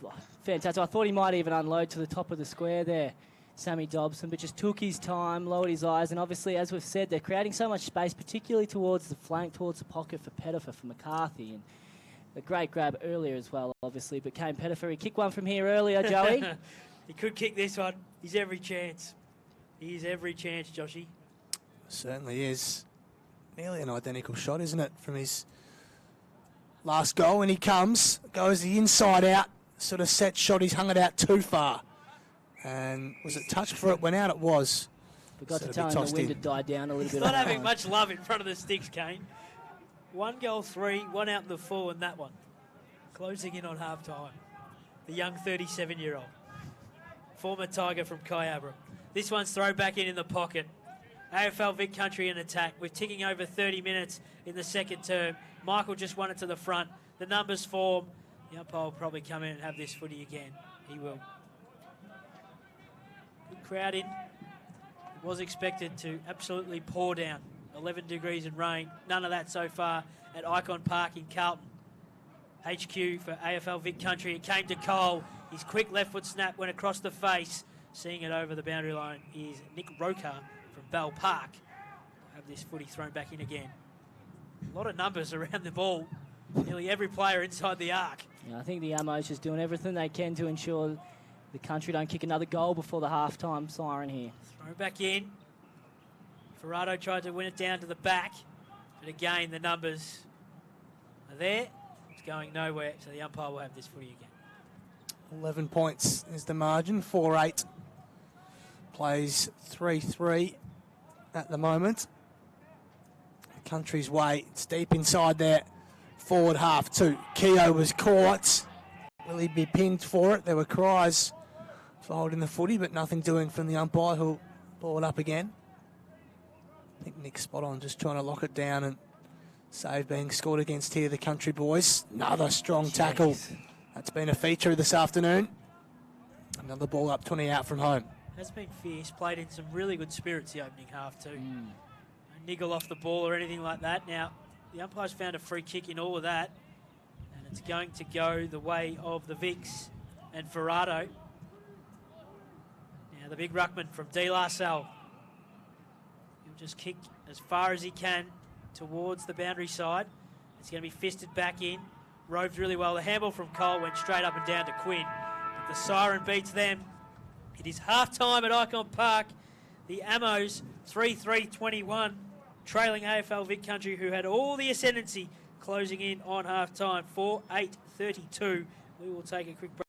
fantastic. I thought he might even unload to the top of the square there, Sammy Dobson, but just took his time, lowered his eyes, and obviously, as we've said, they're creating so much space, particularly towards the flank, towards the pocket for Pettifer, for McCarthy, and a great grab earlier as well, obviously, but Kane Pettifer, he kicked one from here earlier, Joey. He could kick this one. He's every chance. He's every chance, Joshy. Certainly is. Nearly an identical shot, isn't it, from his last goal? And he comes, goes the inside out, sort of set shot. He's hung it out too far. And was it touched before it went out? It was. Forgot to tell him the wind had died down a little bit. He's not having much love in front of the sticks, Kane. 1 goal, 3, 1 out in the 4 in that one. Closing in on half-time. The young 37-year-old. Former Tiger from Kyabra. This one's thrown back in the pocket. AFL Vic Country in attack. We're ticking over 30 minutes in the second term. Michael just won it to the front. The numbers form. The umpire will probably come in and have this footy again. He will. Good crowd in. It was expected to absolutely pour down. 11 degrees and rain. None of that so far at Icon Park in Carlton. HQ for AFL Vic Country. It came to Cole. His quick left foot snap went across the face. Seeing it over the boundary line is Nick Roker from Bell Park. Have this footy thrown back in again. A lot of numbers around the ball. Nearly every player inside the arc. Yeah, I think the Ammo's just doing everything they can to ensure the Country don't kick another goal before the half-time siren here. Throw back in. Ferrado tried to win it down to the back. But again, the numbers are there. It's going nowhere, so the umpire will have this footy again. 11 points is the margin, 4-8. Plays 3-3 at the moment. The Country's way, it's deep inside there. Forward half two. Keogh was caught. Will he be pinned for it? There were cries for holding the footy, but nothing doing from the umpire, who'll ball it up again. I think Nick's spot on, just trying to lock it down, and save being scored against here, the Country boys. Another strong tackle. That's been a feature this afternoon. Another ball up 20 out from home. Has been fierce, played in some really good spirits the opening half too. No niggle off the ball or anything like that. Now, the umpire's found a free kick in all of that, and it's going to go the way of the Vics and Ferrado. Now, the big ruckman from De La Salle. He'll just kick as far as he can towards the boundary side. It's going to be fisted back in. Roved really well. The handball from Cole went straight up and down to Quinn. But the siren beats them. It is half-time at Icon Park. The Ammos 3-3-21, trailing AFL Vic Country, who had all the ascendancy, closing in on half-time. 4-8-32. We will take a quick break.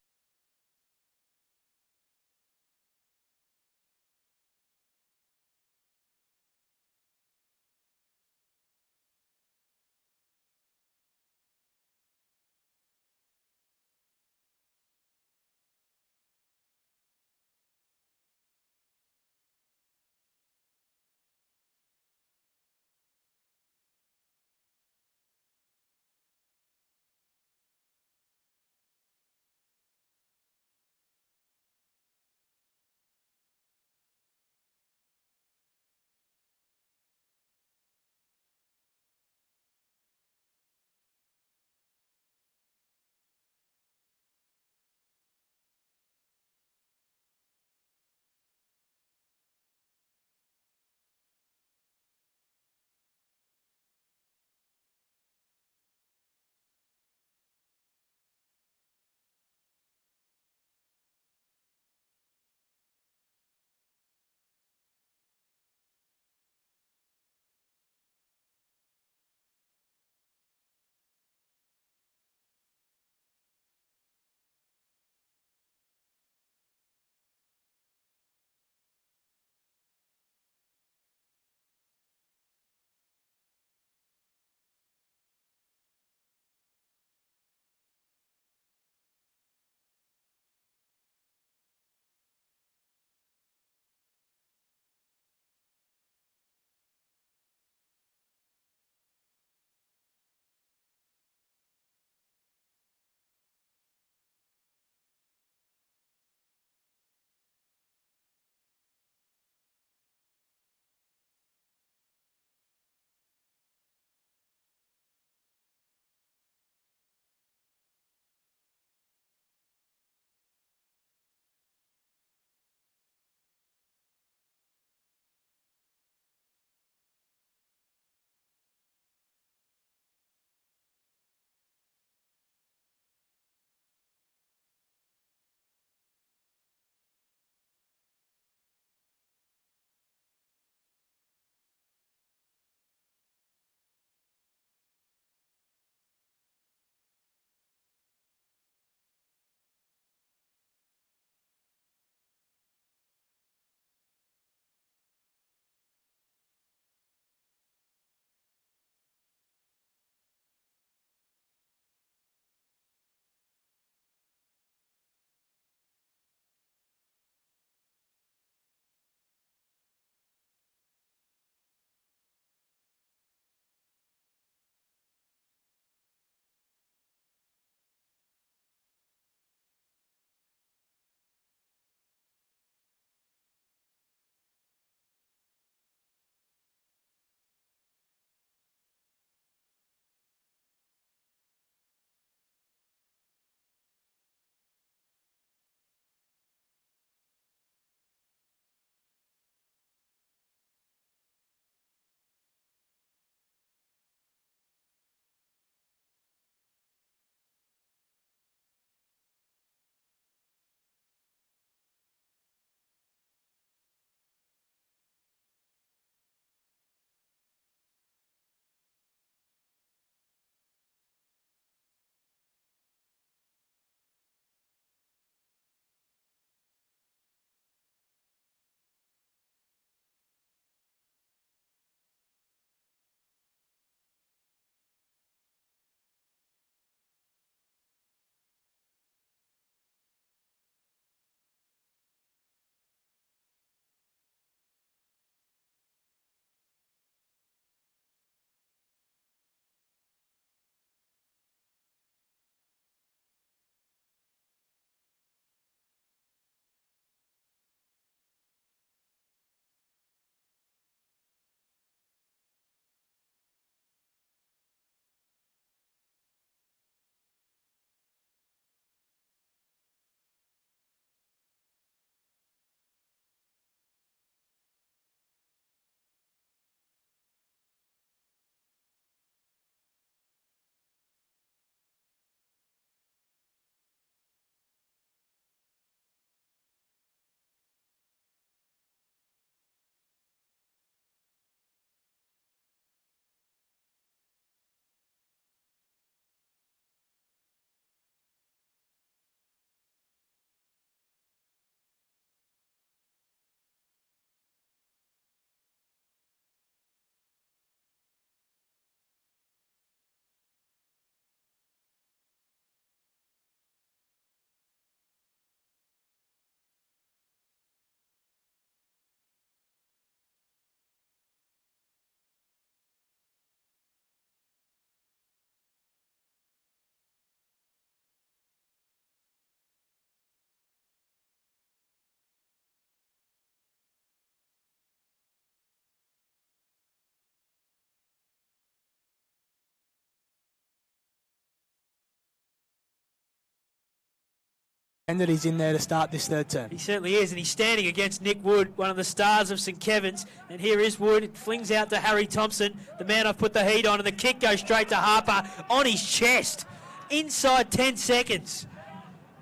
that he's in there to start this third term. He certainly is, and he's standing against Nick Wood, one of the stars of St Kevin's. And here is Wood. It flings out to Harry Thompson, the man I've put the heat on, and the kick goes straight to Harper on his chest. Inside 10 seconds.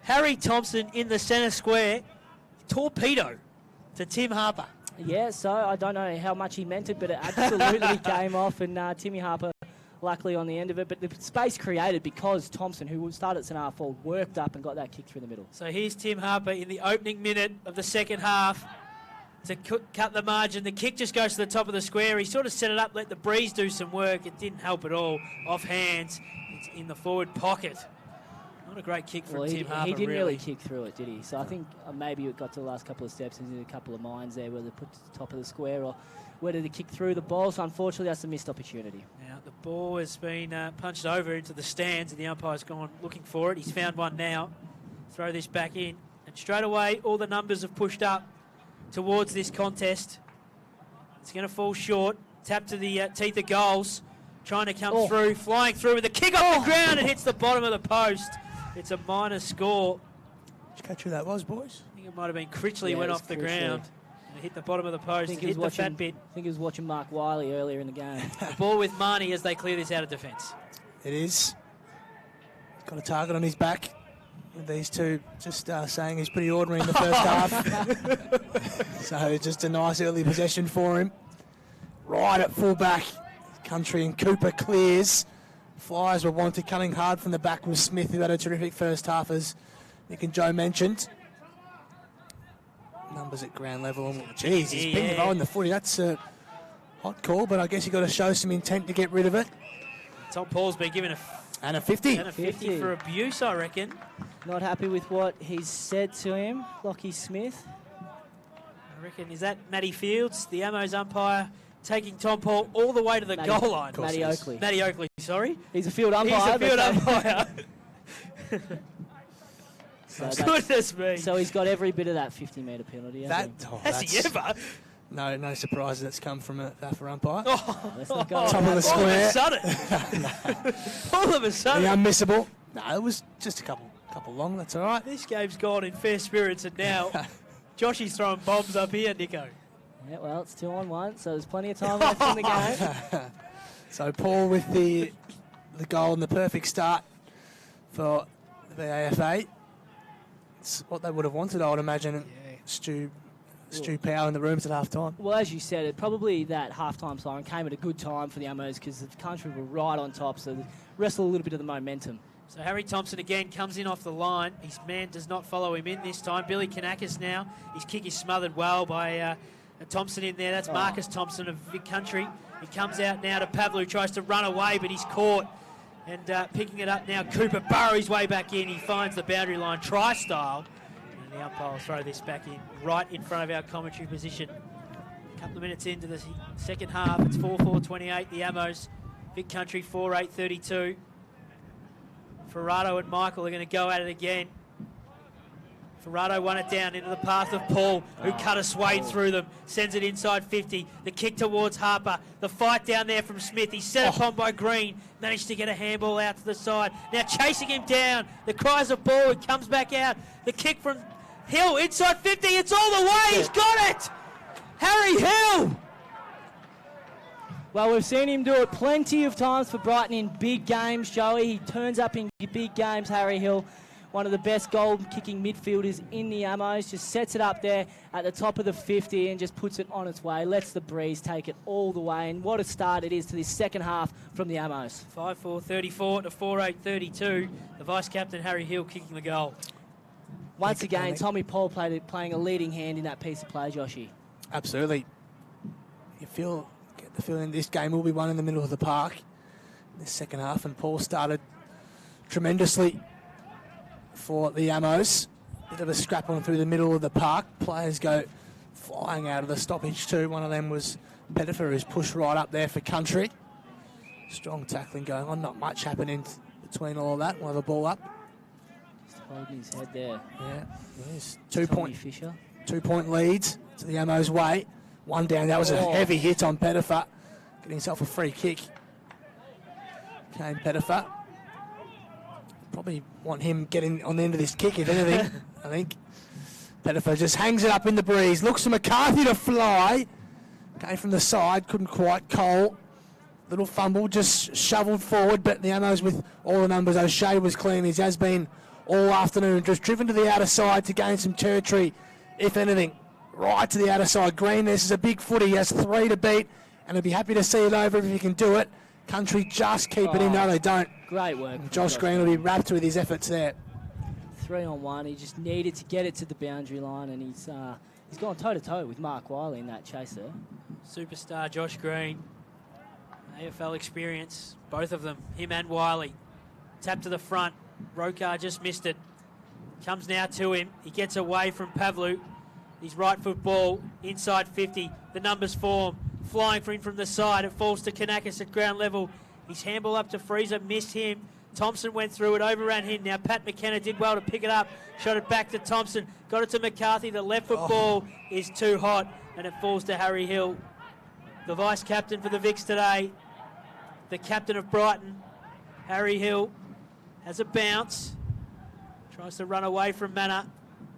Harry Thompson in the centre square. Torpedo to Tim Harper. Yeah, so I don't know how much he meant it, but it absolutely came off, and Timmy Harper luckily on the end of it. But the space created because Thompson, who started at centre half forward, worked up and got that kick through the middle. So here's Tim Harper in the opening minute of the second half to cut the margin. The kick just goes to the top of the square. He sort of set it up, let the breeze do some work. It didn't help at all. Off hands. It's in the forward pocket. Not a great kick from Tim Harper, he didn't really kick through it, did he? So I think maybe it got to the last couple of steps and did a couple of mines there, whether they put to the top of the square or whether they kick through the ball. So unfortunately, that's a missed opportunity. Now the ball has been punched over into the stands, and the umpire's gone looking for it. He's found one now. Throw this back in, and straight away, all the numbers have pushed up towards this contest. It's going to fall short. Tap to the teeth of goals. Trying to come through, flying through with a kick off the ground and hits the bottom of the post. It's a minor score. Did you catch who that was, boys? I think it might have been Critchley went off the ground and hit the bottom of the post and hit the fat bit. I think he was watching Mark Wiley earlier in the game. The ball with Marnie as they clear this out of defence. It is. He's got a target on his back. With these two just saying he's pretty ordinary in the first half. So just a nice early possession for him. Right at full-back. Country and Cooper clears. Flyers were wanted, coming hard from the back with Smith, who had a terrific first half, as Nick and Joe mentioned. Numbers at ground level. Geez, he's been in the footy. That's a hot call, but I guess you've got to show some intent to get rid of it. Tom Paul's been given a 50. And a 50 for abuse, I reckon. Not happy with what he's said to him, Lockie Smith. I reckon, is that Matty Fields, the Ammo's umpire, taking Tom Paul all the way to the goal line? Matty Oakley. Matty Oakley, sorry. He's a field umpire. He's a field umpire. Goodness me. So he's got every bit of that 50-metre penalty. Has he ever? No surprise that's come from a VAFA umpire. Let's not go top of the square. All of a sudden. The unmissable. No, it was just a couple long. That's all right. This game's gone in fair spirits, and now Joshy's throwing bombs up here, Nico. Yeah, well, it's 2-on-1, so there's plenty of time left in the game. So Paul with the goal and the perfect start for the VAFA. It's what they would have wanted, I would imagine. Stu Power in the rooms at half-time. Well, as you said, probably that half-time siren came at a good time for the Ammos because the country were right on top, so they wrestled a little bit of the momentum. So Harry Thompson again comes in off the line. His man does not follow him in this time. Billy Kanakis now. His kick is smothered well by Thompson in there. That's Marcus Thompson of Vic Country. He comes out now to Pavlo, who tries to run away, but he's caught. And picking it up now, Cooper burrows his way back in. He finds the boundary line, try-style. And the umpire will throw this back in, right in front of our commentary position. A couple of minutes into the second half, it's 4-4-28. The Ammos, Vic Country 4-8-32. Ferrado and Michael are going to go at it again. Ferrado won it down into the path of Paul, who cut a swathe through them, sends it inside 50. The kick towards Harper. The fight down there from Smith. He's set upon by Green. Managed to get a handball out to the side. Now chasing him down. The cries of ball. It comes back out. The kick from Hill inside 50. It's all the way. He's got it. Harry Hill. Well, we've seen him do it plenty of times for Brighton in big games, Joey. He turns up in big games, Harry Hill. One of the best goal-kicking midfielders in the Ammos. Just sets it up there at the top of the 50 and just puts it on its way. Lets the breeze take it all the way. And what a start it is to this second half from the Ammos. 5-4-34 to 4-8-32. The vice-captain, Harry Hill, kicking the goal. Once again, Tommy Paul playing a leading hand in that piece of play, Joshy. Absolutely. Get the feeling this game will be won in the middle of the park in this second half. And Paul started tremendously for the Ammos. Bit of a scrap on through the middle of the park. Players go flying out of the stoppage too. One of them was Pettifer, who's pushed right up there for Country. Strong tackling going on. Not much happening between all of that. We'll have a ball up. Just holding his head there. Yeah. Yes. 2-point leads to the Ammos way. One down. That was a heavy hit on Pettifer. Getting himself a free kick. Came Pettifer. probably want him getting on the end of this kick, if anything. I think Pettifer just hangs it up in the breeze. Looks for McCarthy to fly. Came from the side, couldn't quite. Cole, little fumble, just shoveled forward, but the Ammos with all the numbers. O'Shea was clean. He has been all afternoon, just driven to the outer side to gain some territory, if anything. Right to the outer side. Green, this is a big footy. He has 3 to beat, and he'd be happy to see it over if he can do it. Country just keep it in. No, they don't. Great work. Josh Green will be wrapped with his efforts there. 3-on-1. He just needed to get it to the boundary line, and he's gone toe-to-toe with Mark Wiley in that chase there. Superstar Josh Green. AFL experience, both of them, him and Wiley. Tap to the front. Rokar just missed it. Comes now to him. He gets away from Pavlu. His right foot ball inside 50. The numbers form. Flying for him from the side. It falls to Kanakis at ground level. His handball up to Freezer. Missed him. Thompson went through it. Overran him. Now Pat McKenna did well to pick it up. Shot it back to Thompson. Got it to McCarthy. The left foot ball is too hot. And it falls to Harry Hill. The vice captain for the Vics today. The captain of Brighton. Harry Hill has a bounce. Tries to run away from Manor.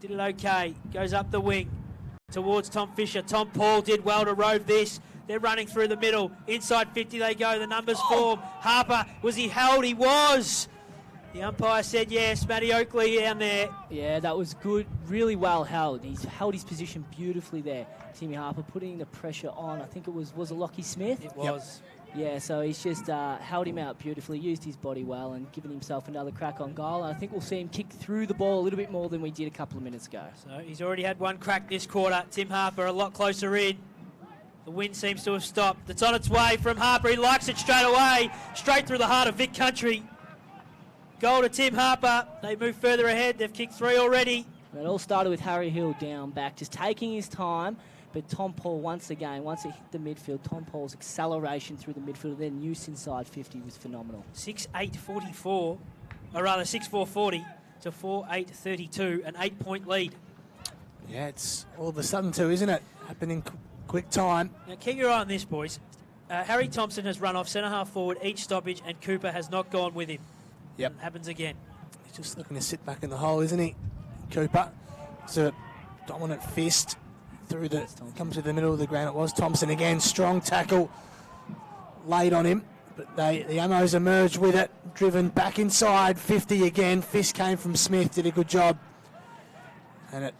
Did it okay. Goes up the wing towards Tom Fisher. Tom Paul did well to rove this. They're running through the middle. Inside 50 they go. The numbers form. Harper, was he held? He was. The umpire said yes. Matty Oakley down there. Yeah, that was good. Really well held. He's held his position beautifully there. Timmy Harper putting the pressure on. I think it was it Lockie Smith? It was. Yeah, so he's just held him out beautifully, used his body well, and given himself another crack on goal. And I think we'll see him kick through the ball a little bit more than we did a couple of minutes ago. So he's already had one crack this quarter. Tim Harper a lot closer in. The wind seems to have stopped. It's on its way from Harper. He likes it straight away, straight through the heart of Vic Country. Goal to Tim Harper. They move further ahead. They've kicked 3 already. It all started with Harry Hill down back, just taking his time. But Tom Paul, once again, once it hit the midfield, Tom Paul's acceleration through the midfield, then use inside 50 was phenomenal. 6-8-44, or rather 6-4-40 to 4-8-32, an 8-point lead. Yeah, it's all of a sudden too, isn't it? Happening quick time. Now keep your eye on this, boys. Harry Thompson has run off centre-half forward each stoppage, and Cooper has not gone with him. Yep. It happens again. He's just looking to sit back in the hole, isn't he? Cooper. It's a dominant fist. Comes to the middle of the ground. It was Thompson again. Strong tackle laid on him. But the Ammos emerged with it. Driven back inside. 50 again. Fist came from Smith. Did a good job. And it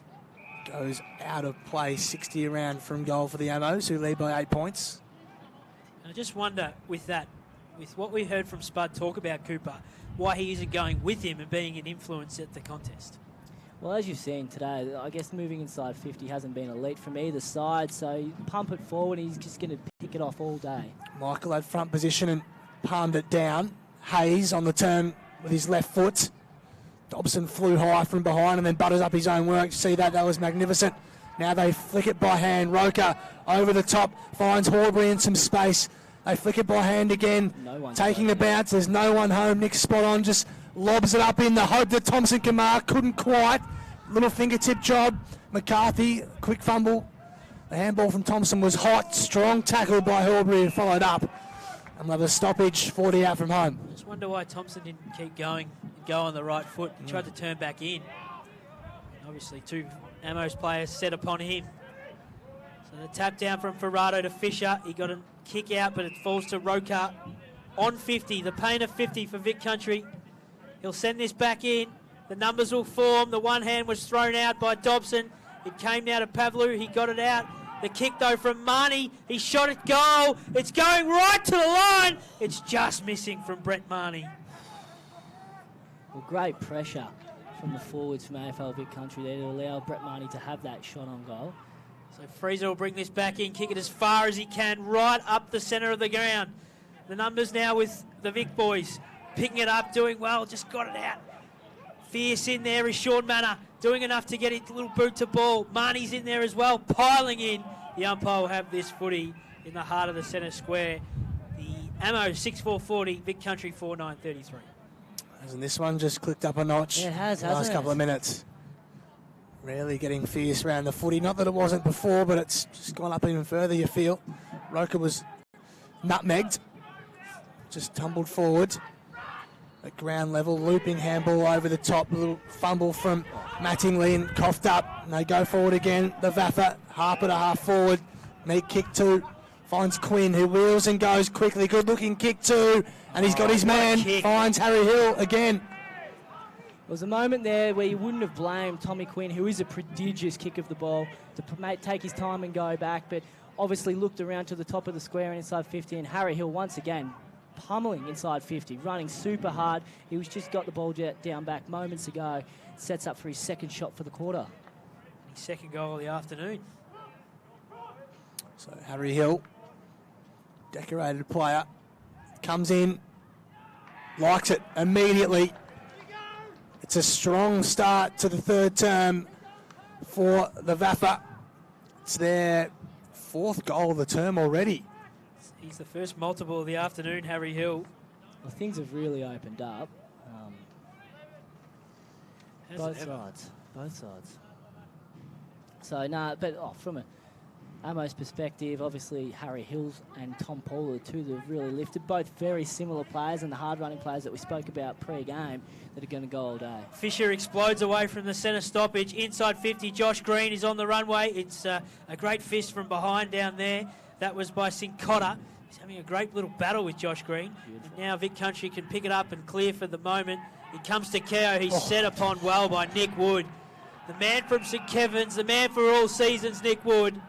goes out of play. 60 around from goal for the Ammos, who lead by 8 points. I just wonder with that, with what we heard from Spud talk about Cooper, why he isn't going with him and being an influence at the contest. Well, as you've seen today, I guess moving inside 50 hasn't been elite from either side, so you pump it forward, he's just going to pick it off all day. Michael had front position and palmed it down. Hayes on the turn with his left foot. Dobson flew high from behind and then butters up his own work. See that? That was magnificent. Now they flick it by hand. Roker over the top, finds Horbury in some space. They flick it by hand again, taking the bounce. There's no one home. Nick's spot on, just lobs it up in the hope that Thompson can mark. Couldn't quite. Little fingertip job. McCarthy, quick fumble. The handball from Thompson was hot. Strong tackle by Horbury and followed up. Another stoppage, 40 out from home. Just wonder why Thompson didn't keep going and go on the right foot. He tried to turn back in. Obviously, 2 Ammos players set upon him. So the tap down from Ferrado to Fisher. He got a kick out, but it falls to Rokar on 50. The pain of 50 for Vic Country. He'll send this back in. The numbers will form. The one hand was thrown out by Dobson. It came now to Pavlu. He got it out. The kick, though, from Marnie. He shot it goal. It's going right to the line. It's just missing from Brett Marnie. Well, great pressure from the forwards from AFL Vic Country there to allow Brett Marnie to have that shot on goal. So Freezer will bring this back in, kick it as far as he can, right up the centre of the ground. The numbers now with the Vic boys. Picking it up, doing well, just got it out. Fierce in there is Sean Manor, doing enough to get his little boot to ball. Marnie's in there as well, piling in. The umpire will have this footy in the heart of the centre square. The Ammo 6-4-40, Vic Country 4-9-33. Hasn't this one just clicked up a notch? Yeah, it has, the last couple of minutes. Really getting fierce around the footy. Not that it wasn't before, but it's just gone up even further, you feel. Roker was nutmegged. Just tumbled forward. at ground level. Looping handball over the top. A little fumble from Mattingly and coughed up. And they go forward again. The VAFA, Harper to half forward. Meek kick 2. Finds Quinn, who wheels and goes quickly. Good looking kick 2. And he's got his man. Finds Harry Hill again. There was a moment there where you wouldn't have blamed Tommy Quinn, who is a prodigious kick of the ball, to take his time and go back, but obviously looked around to the top of the square and inside 50, and Harry Hill once again pummeling inside 50, running super hard. He was just got the ball down back moments ago. Sets up for his second shot for the quarter. His second goal of the afternoon. So Harry Hill, decorated player, comes in, likes it immediately. It's a strong start to the third term for the VAFA. It's their 4th goal of the term already. He's the first multiple of the afternoon, Harry Hill. Well, things have really opened up. Both sides. So, but from a Amo's perspective, obviously Harry Hills and Tom Paul are two that have really lifted. Both very similar players and the hard-running players that we spoke about pre-game that are going to go all day. Fisher explodes away from the centre stoppage. Inside 50, Josh Green is on the runway. It's a great fist from behind down there. That was by Sincotta. He's having a great little battle with Josh Green. And now Vic Country can pick it up and clear for the moment. It comes to Keo. He's set upon well by Nick Wood. The man from St Kevin's, the man for all seasons, Nick Wood.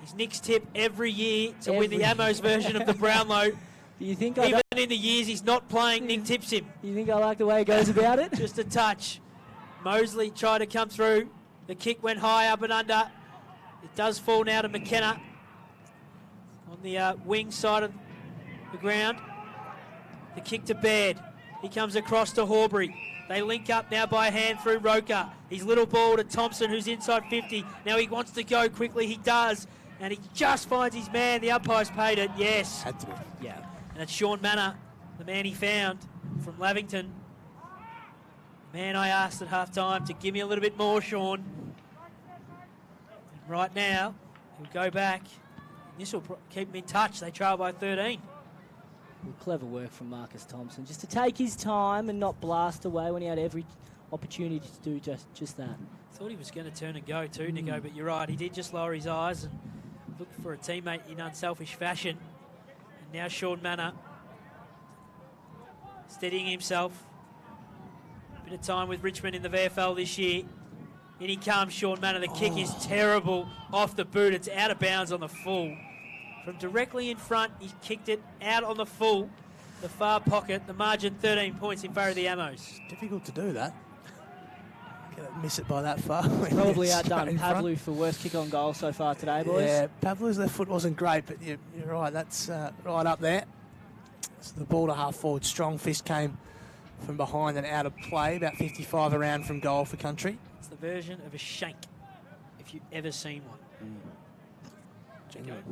He's Nick's tip every year to win the Amos version of the Brownlow. Do you think even in the years he's not playing, Nick tips him. You think I like the way he goes about it? Just a touch. Mosley tried to come through. The kick went high up and under. It does fall now to McKenna on the wing side of the ground. The kick to Baird. He comes across to Horbury. They link up now by hand through Roker. His little ball to Thompson, who's inside 50. Now he wants to go quickly. He does. And he just finds his man. The umpire's paid it. Yes. Had to be. Yeah. And it's Sean Manor, the man he found from Lavington. Man, I asked at half-time to give me a little bit more, Sean. And right now, he'll go back. This will keep him in touch. They trail by 13. Well, clever work from Marcus Thompson, just to take his time and not blast away when he had every opportunity to do just that. Thought he was going to turn and go too, Nico, but you're right. He did just lower his eyes and look for a teammate in unselfish fashion. And now Sean Manor steadying himself. Bit of time with Richmond in the VFL this year. In he comes, Sean Manor. The kick is terrible off the boot. It's out of bounds on the full. From directly in front, he kicked it out on the full. The far pocket, the margin 13 points in favour of the Amos. It's difficult to do that. Miss it by that far. Probably outdone Pavlu for worst kick on goal so far today, boys. Yeah, Pavlu's left foot wasn't great, but you're right, that's right up there. So the ball to half forward, strong fist came from behind and out of play, about 55 around from goal for Country. It's the version of a shank, if you've ever seen one. Genuine.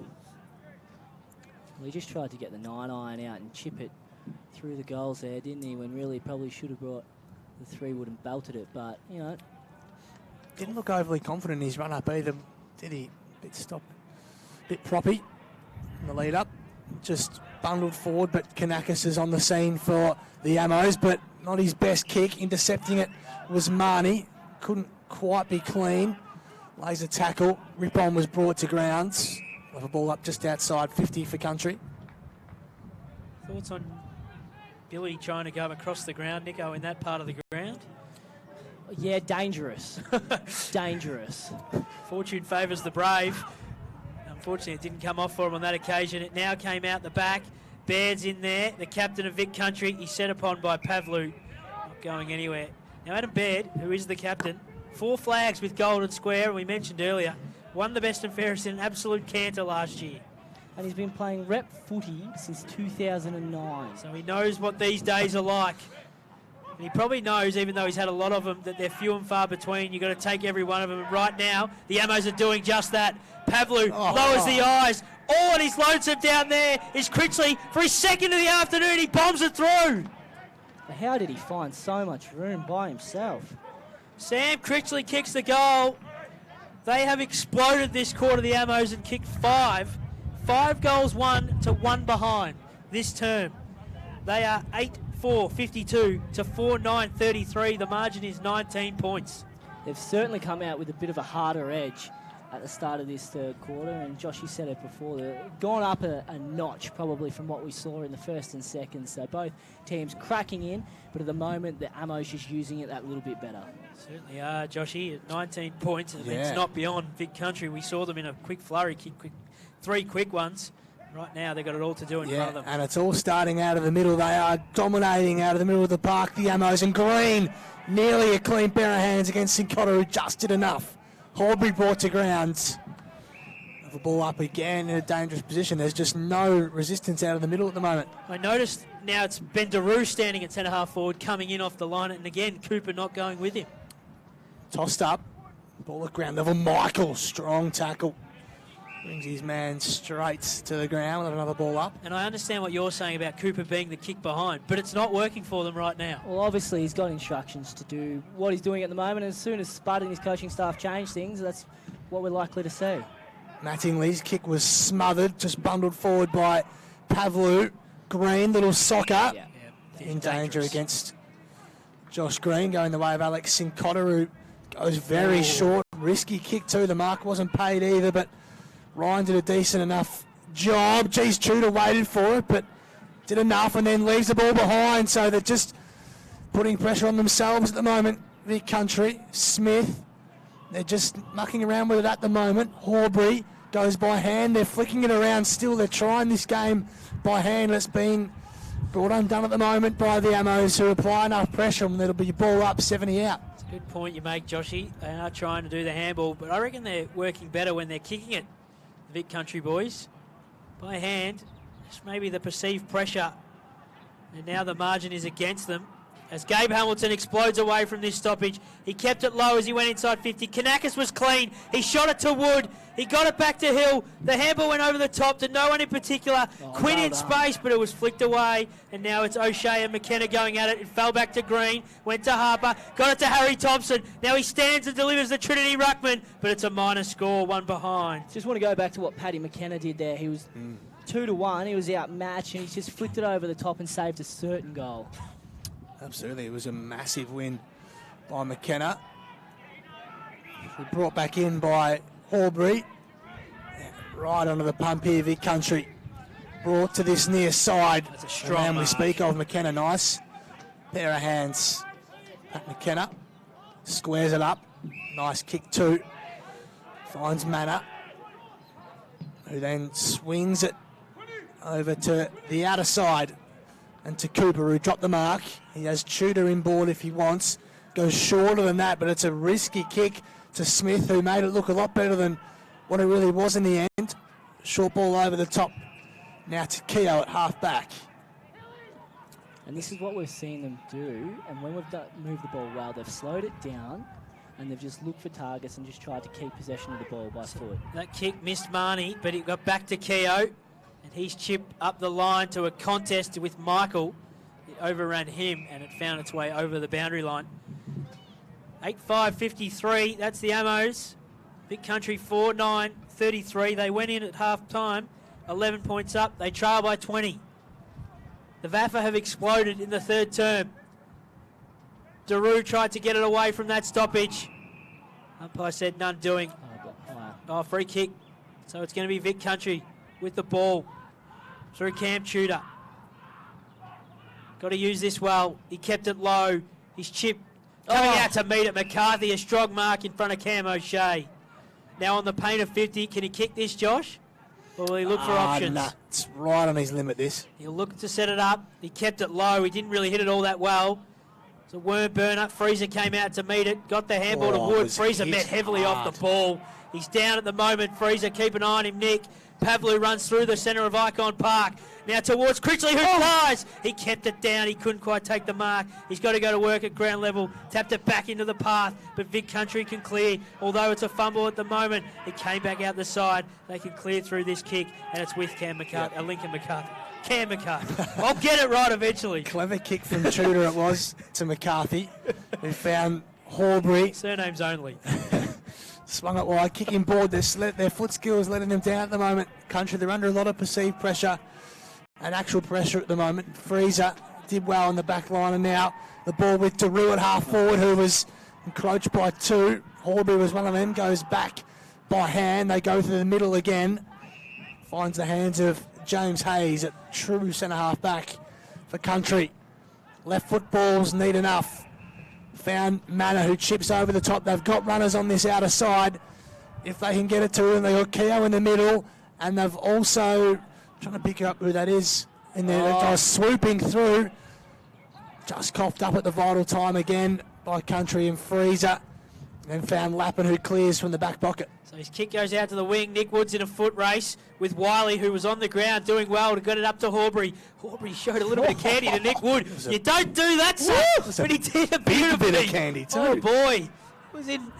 Well, he just tried to get the 9-iron out and chip it through the goals there, didn't he, when really probably should have brought the 3-wood and belted it, but, you know. Didn't look overly confident in his run-up either, did he? Bit proppy in the lead-up. Just bundled forward, but Kanakis is on the scene for the Amos, but not his best kick. Intercepting it was Marnie. Couldn't quite be clean. Lays a tackle. Rip-on was brought to grounds. Have a ball up just outside 50 for Country. Thoughts on Billy trying to go across the ground, Nico, in that part of the ground? Yeah, dangerous. Dangerous. Fortune favours the brave. Unfortunately, it didn't come off for him on that occasion. It now came out the back. Baird's in there, the captain of Vic Country. He's set upon by Pavlu. Not going anywhere. Now, Adam Baird, who is the captain, 4 flags with Golden Square, and we mentioned earlier, won the best and fairest in an absolute canter last year. And he's been playing rep footy since 2009. So he knows what these days are like. And he probably knows, even though he's had a lot of them, that they're few and far between. You've got to take every one of them. And right now, the Amos are doing just that. Pavlu lowers the eyes. All on his lonesome down there is Critchley for his second of the afternoon. He bombs it through. But how did he find so much room by himself? Sam Critchley kicks the goal. They have exploded this quarter, the Amos, and kicked 5. 5 goals won to 1 behind this term. They are 8-4-52 to 4-9-33. The margin is 19 points. They've certainly come out with a bit of a harder edge at the start of this third quarter, and Joshy said it before, they've gone up a notch probably from what we saw in the first and second. So both teams cracking in, but at the moment the Ammo's just using it that little bit better. Certainly are, Joshy, at 19 points. It's not beyond Vic Country. We saw them in a quick flurry, three quick ones. Right now they've got it all to do in front of them. And it's all starting out of the middle. They are dominating out of the middle of the park, the Ammos, and Green, nearly a clean pair of hands against St Cotter, who just did enough. Horbury brought to ground. The ball up again in a dangerous position. There's just no resistance out of the middle at the moment. I noticed now it's Ben Daru standing at centre-half forward, coming in off the line, and again, Cooper not going with him. Tossed up. Ball at ground level. Michael, strong tackle. Brings his man straight to the ground with another ball up. And I understand what you're saying about Cooper being the kick behind, but it's not working for them right now. Well, obviously he's got instructions to do what he's doing at the moment. As soon as Spud and his coaching staff change things, that's what we're likely to see. Mattingly's kick was smothered, just bundled forward by Pavlu. Green, little soccer. In danger against Josh Green, going the way of Alex St Cotter, who goes very short. Risky kick too. The mark wasn't paid either, but Ryan did a decent enough job. Geez, Tudor waited for it, but did enough and then leaves the ball behind. So they're just putting pressure on themselves at the moment. Vic Country, Smith, they're just mucking around with it at the moment. Horbury goes by hand. They're flicking it around still. They're trying this game by hand. It's being brought undone at the moment by the Ammos, who apply enough pressure and it'll be ball up, 70 out. It's a good point you make, Joshy. They are trying to do the handball, but I reckon they're working better when they're kicking it. Vic Country boys by hand, just maybe the perceived pressure, and now the margin is against them as Gabe Hamilton explodes away from this stoppage. He kept it low as he went inside 50. Kanakis was clean. He shot it to Wood. He got it back to Hill. The handball went over the top to no one in particular. Quinn in space, but it was flicked away. And now it's O'Shea and McKenna going at it. It fell back to Green. Went to Harper. Got it to Harry Thompson. Now he stands and delivers the Trinity Ruckman. But it's a minor score, one behind. Just want to go back to what Paddy McKenna did there. He was 2-1. He was outmatched, and he just flicked it over the top and saved a certain goal. Absolutely. It was a massive win by McKenna. Brought back in by Horbury. Right onto the pump here, Vic Country. Brought to this near side. That's a strong and we mark. speak of McKenna. Nice pair of hands. Pat McKenna squares it up. Nice kick too. Finds Manna, who then swings it over to the outer side and to Cooper, who dropped the mark. He has Tudor inboard if he wants. Goes shorter than that, but it's a risky kick to Smith, who made it look a lot better than what it really was in the end. Short ball over the top. Now to Keogh at half back. And this is what we've seen them do. And when we've moved the ball well, they've slowed it down and they've just looked for targets and just tried to keep possession of the ball by foot. That kick missed Marnie, but it got back to Keogh. And he's chipped up the line to a contest with Michael. It overran him and it found its way over the boundary line. 8-5-53, that's the Ammos. Vic Country 4-9-33. They went in at half time, 11 points up. They trail by 20. The VAFA have exploded in the third term. Daru tried to get it away from that stoppage. Umpire said none doing. Oh, free kick. So it's going to be Vic Country with the ball through Cam Tudor. Got to use this well. He kept it low. He's chipped. Coming out to meet it, McCarthy, a strong mark in front of Cam O'Shea. Now on the paint of 50. Can he kick this, Josh? Or will he look for options? Nah, it's right on his limit, this. He'll look to set it up. He kept it low. He didn't really hit it all that well. It's a worm burner. Freezer came out to meet it. Got the handball to Wood. Freezer met heavily off the ball. He's down at the moment. Freezer, keep an eye on him, Nick. Pavlu runs through the centre of Icon Park. Now towards Critchley, who flies. He kept it down. He couldn't quite take the mark. He's got to go to work at ground level. Tapped it back into the path, but Vic Country can clear. Although it's a fumble at the moment, it came back out the side. They can clear through this kick, and it's with Cam McCarthy, Lincoln McCarthy. Cam McCarthy. I'll get it right eventually. Clever kick from Tudor it was to McCarthy, who found Horbury. Surnames only. Swung it wide, kicking board. Their foot skills letting them down at the moment. Country, they're under a lot of perceived pressure. and actual pressure at the moment. Freezer did well on the back line, and now the ball with Daru at half forward, who was encroached by two. Horbury was one of them, goes back by hand. They go through the middle again. Finds the hands of James Hayes at true centre-half back for Country. Left foot balls need enough. Found Manor, who chips over the top. They've got runners on this outer side. If they can get it to them, they've got Keogh in the middle, and they've also trying to pick up who that is in there. That guy's swooping through. Just coughed up at the vital time again by Country and Freezer. And found Lappin, who clears from the back pocket. So his kick goes out to the wing. Nick Wood's in a foot race with Wiley, who was on the ground doing well to get it up to Horbury. Horbury showed a little bit of candy to Nick Wood. You don't do that, son. But he did a bit of candy too. Oh boy. It was in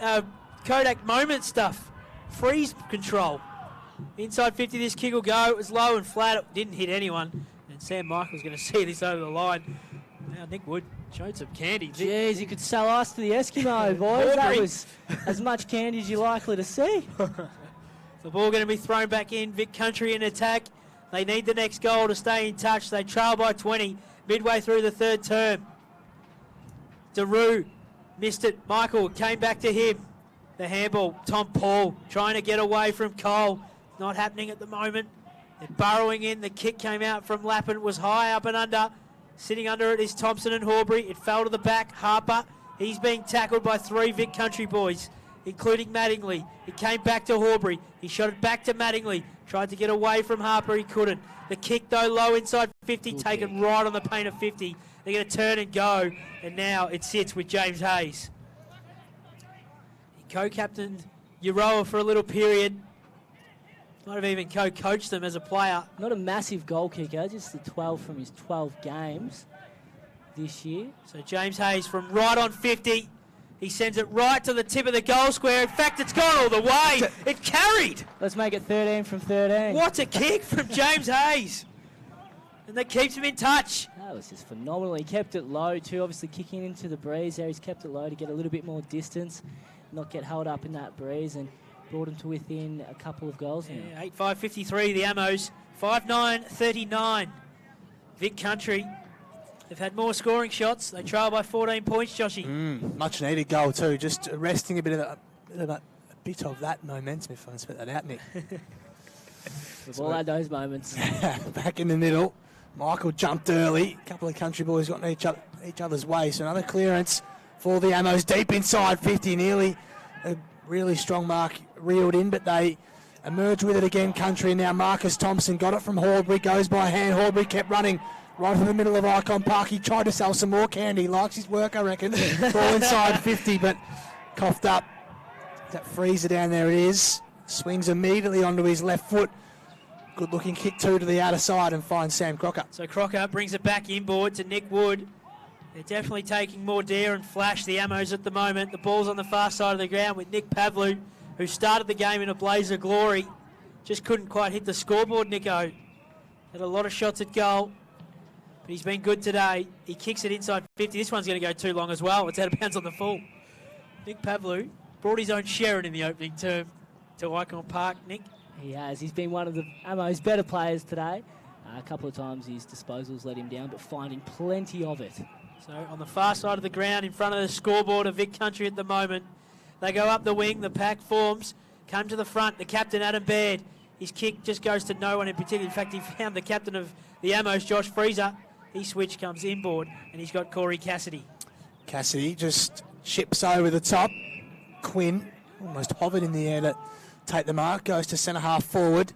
Kodak moment stuff. Freeze control. Inside 50 this kick will go. It was low and flat. It didn't hit anyone. And Sam Michael's going to see this over the line. Now Nick Wood showed some candy. Jeez, you could sell ice to the Eskimo, boys. That was as much candy as you're likely to see. The ball going to be thrown back in. Vic Country in attack. They need the next goal to stay in touch. They trail by 20 midway through the third term. Daru missed it. Michael came back to him. The handball. Tom Paul trying to get away from Cole. Not happening at the moment. They're burrowing in. The kick came out from Lappin. Was high up and under. Sitting under it is Thompson and Horbury. It fell to the back. Harper. He's being tackled by three Vic Country boys, including Mattingly. It came back to Horbury. He shot it back to Mattingly. Tried to get away from Harper. He couldn't. The kick, though, low inside 50, taken right on the paint of 50. They're going to turn and go. And now it sits with James Hayes. He co-captained Euroa for a little period. Might have even co-coached them as a player. Not a massive goal kicker, just the 12 from his 12 games this year. So James Hayes from right on 50. He sends it right to the tip of the goal square. In fact, it's gone all the way. It carried. Let's make it 13 from 13. What a kick from James Hayes. And that keeps him in touch. That was just phenomenal. He kept it low too, obviously kicking into the breeze there. He's kept it low to get a little bit more distance, not get held up in that breeze, and brought him to within a couple of goals now. 8-5-53, the Ammos. 5-9-39. Vic Country. They've had more scoring shots. They trail by 14 points, Joshy. Much needed goal too. Just arresting a bit of that momentum, if I can spit that out, Nick. We've all had those moments. Back in the middle. Michael jumped early. A couple of Country boys got in each other's way. So another clearance for the Ammos. Deep inside 50, nearly a really strong mark reeled in, but they emerge with it again, Country. Now Marcus Thompson got it from Horbury, goes by hand. Horbury kept running right in the middle of Icon Park. He tried to sell some more candy. He likes his work, I reckon. Ball inside 50, but coughed up. That freezer down there it is. Swings immediately onto his left foot. Good looking kick too to the outer side and finds Sam Crocker. So Crocker brings it back inboard to Nick Wood. They're definitely taking more dare and flash, the Ammos at the moment. The ball's on the far side of the ground with Nick Pavlu, who started the game in a blaze of glory. Just couldn't quite hit the scoreboard, Nico. Had a lot of shots at goal, but he's been good today. He kicks it inside 50. This one's going to go too long as well. It's out of bounds on the full. Nick Pavlu brought his own Sharon in the opening term to Icon Park, Nick. He has. He's been one of the Ammo's better players today. A couple of times his disposals let him down, but finding plenty of it. So on the far side of the ground in front of the scoreboard of Vic Country at the moment. They go up the wing, the pack forms, come to the front, the captain Adam Baird. His kick just goes to no one in particular. In fact, he found the captain of the Ammos, Josh Freezer. He switch comes inboard, and he's got Corey Cassidy. Cassidy just chips over the top. Quinn almost hovered in the air to take the mark, goes to centre half forward.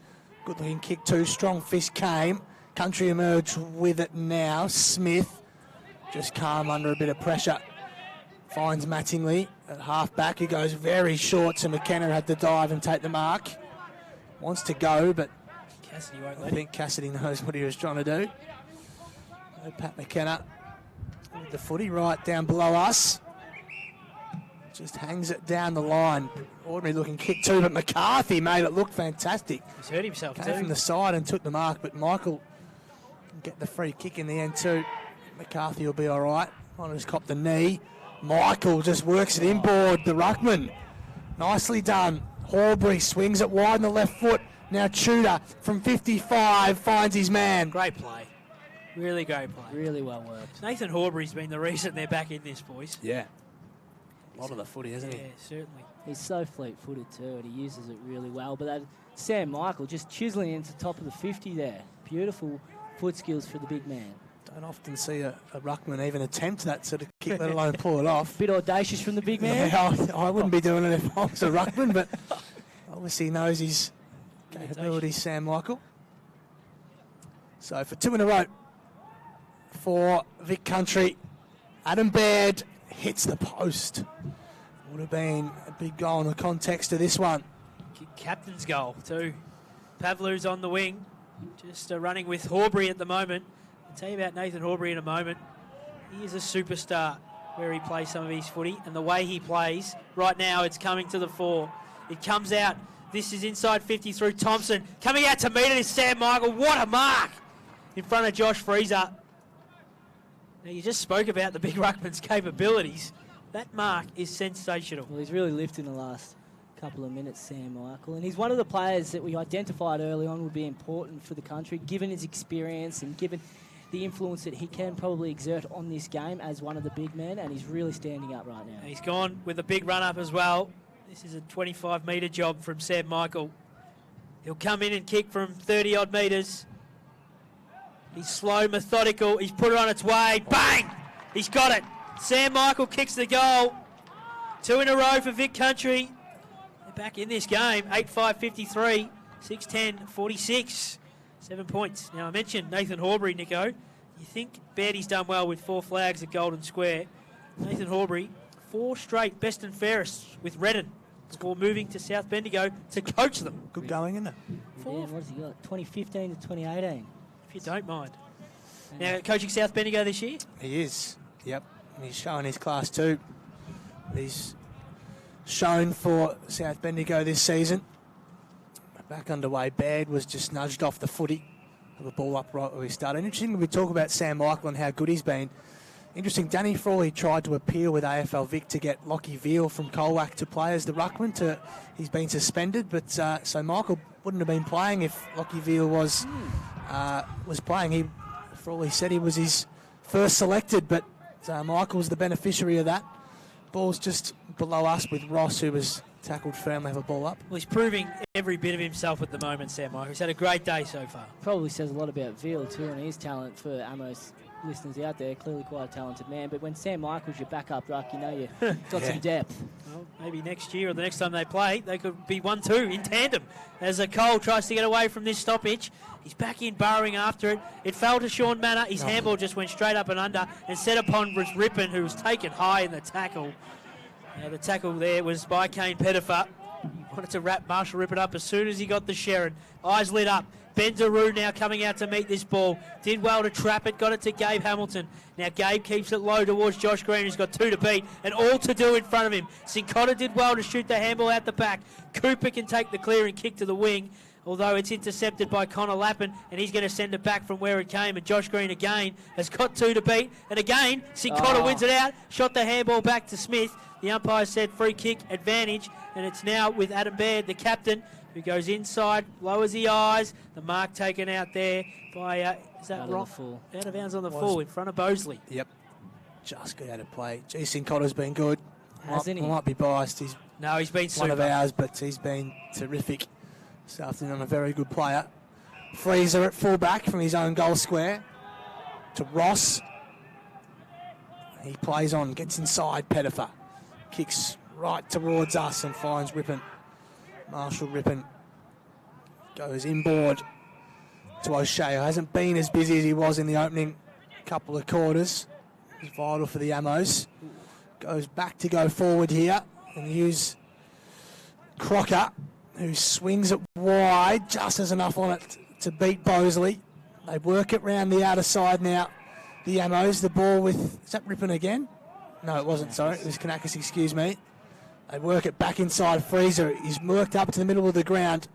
Good looking kick too, strong fist came. Country emerge with it now. Smith just calm under a bit of pressure. Finds Mattingly at half back. He goes very short, so McKenna had to dive and take the mark. Wants to go, but Cassidy won't I let think Cassidy knows what he was trying to do. Pat McKenna with the footy right down below us. Just hangs it down the line. Ordinary looking kick too, but McCarthy made it look fantastic. He's hurt himself Came too. from the side and took the mark, but Michael can get the free kick in the end too. McCarthy will be all right. Might have just copped the knee. Michael just works it inboard, the ruckman. Nicely done. Horbury swings it wide in the left foot. Now Tudor from 55 finds his man. Great play. Really great play. Really well worked. Nathan Horbury's been the reason they're back in this, boys. Yeah. A lot of the footy, hasn't Yeah, certainly. He's so fleet-footed too, and he uses it really well. But that Sam Michael just chiseling into top of the 50 there. Beautiful foot skills for the big man. Don't often see a ruckman even attempt that sort of kick, let alone pull it off. Bit audacious from the big man. Yeah, I wouldn't be doing it if I was a ruckman, but obviously he knows his capabilities, Sam Michael. So for 2 in a row for Vic Country, Adam Baird hits the post. Would have been a big goal in the context of this one. Captain's goal too. Pavlu's on the wing, just running with Horbury at the moment. I'll tell you about Nathan Horbury in a moment. He is a superstar where he plays some of his footy, and the way he plays right now, it's coming to the fore. It comes out. This is inside 50 through Thompson. Coming out to meet it is Sam Michael. What a mark in front of Josh Freezer. Now, you just spoke about the big ruckman's capabilities. That mark is sensational. Well, he's really lifted in the last couple of minutes, Sam Michael. And he's one of the players that we identified early on would be important for the country, given his experience and given the influence that he can probably exert on this game as one of the big men, and he's really standing up right now. He's gone with a big run-up as well. This is a 25-metre job from Sam Michael. He'll come in and kick from 30-odd metres. He's slow, methodical. He's put it on its way. Bang! He's got it. Sam Michael kicks the goal. 2 in a row for Vic Country. They're back in this game. 8-5-53, 6-10-46. 7 points. Now, I mentioned Nathan Horbury, Nico. You think Beardy's done well with 4 flags at Golden Square. Nathan Horbury, 4 straight best and fairest with Redden before moving to South Bendigo to coach them. Good going, isn't it? Yeah, what has he got? 2015 to 2018. If you don't mind. Now, coaching South Bendigo this year? He is, yep. He's showing his class too. He's shown for South Bendigo this season. Back underway, Baird was just nudged off the footy of the ball up right where we started. Interesting, we talk about Sam Michael and how good he's been. Interesting, Danny Frawley tried to appeal with AFL Vic to get Lockie Veal from Colwack to play as the ruckman. He's been suspended, but so Michael wouldn't have been playing if Lockie Veal was playing. Frawley said he was his first selected, but Michael's the beneficiary of that. Ball's just below us with Ross, who was tackled firmly, have a ball up. Well, he's proving every bit of himself at the moment, Sam Michael. He's had a great day so far. Probably says a lot about Veal too and his talent for Amos listeners out there. Clearly quite a talented man. But when Sam Michael's your backup ruck, you know you've got some depth. Well, maybe next year or the next time they play, they could be 1-2 in tandem. As Cole tries to get away from this stoppage, he's back in burrowing after it. It fell to Sean Manor. His handball just went straight up and under and set upon Rippon, who was taken high in the tackle. The tackle there was by Kane Pettifer. Wanted to wrap Marshall Rippon up as soon as he got the Sharon. Eyes lit up. Bendaroo now coming out to meet this ball. Did well to trap it, got it to Gabe Hamilton. Now Gabe keeps it low towards Josh Green, who's got 2 to beat and all to do in front of him. Sincotta did well to shoot the handball out the back. Cooper can take the clear and kick to the wing, although it's intercepted by Connor Lappin, and he's going to send it back from where it came. And Josh Green again has got 2 to beat. And again, Sincotta wins it out, shot the handball back to Smith. The umpire said free kick advantage, and it's now with Adam Baird, the captain, who goes inside, lowers the eyes. The mark taken out there by, is that Rock? Out of bounds on the full in front of Bosley. Yep. Just got out of play. Sincotta's been good. Hasn't he? I might be biased. He's been super. One of ours, but he's been terrific this afternoon. A very good player. Freezer at fullback from his own goal square to Ross. He plays on, gets inside Pettifer. Kicks right towards us and finds Rippon. Marshall Rippon goes inboard to O'Shea, who hasn't been as busy as he was in the opening couple of quarters. He's vital for the Amos. Goes back to go forward here and use Crocker, who swings it wide, just has enough on it to beat Bosley. They work it round the outer side now. The Amos, the ball with, is that Rippon again? No, it wasn't, sorry. It was Kanakis, excuse me. They work it back inside Freezer. He's worked up to the middle of the ground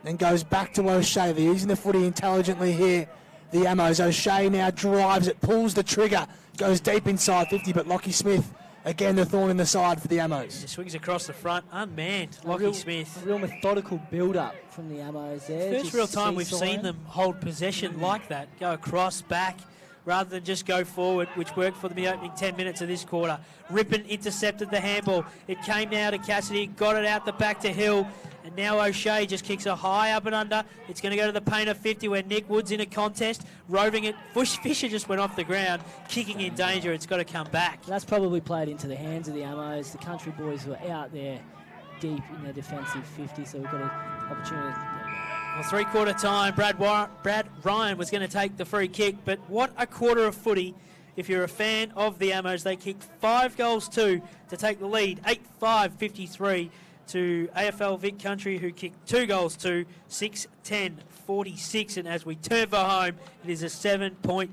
and goes back to O'Shea. They're using the footy intelligently here. The Amos. O'Shea now drives it, pulls the trigger, goes deep inside 50, but Lockie Smith again the thorn in the side for the Ammos. He swings across the front, unmanned. A Lockie real- Smith. A real methodical build-up from the Ammos there. First just real time we've seesawing. seen them hold possession like that. Go across, back, rather than just go forward, which worked for them the opening 10 minutes of this quarter. Rippon intercepted the handball. It came now to Cassidy, got it out the back to Hill. And now O'Shea just kicks a high up and under. It's going to go to the paint of 50 where Nick Wood's in a contest. Roving it. Fisher just went off the ground, kicking in danger. It's got to come back. That's probably played into the hands of the Ammos. The country boys were out there deep in their defensive 50, so we've got an opportunity. Well, three-quarter time, Brad Ryan was going to take the free kick, but what a quarter of footy. If you're a fan of the Ammos, they kicked 5 goals to take the lead, 8-5, 53 to AFL Vic Country, who kicked 2 goals to 6-10, 46. And as we turn for home, it is a 7-point.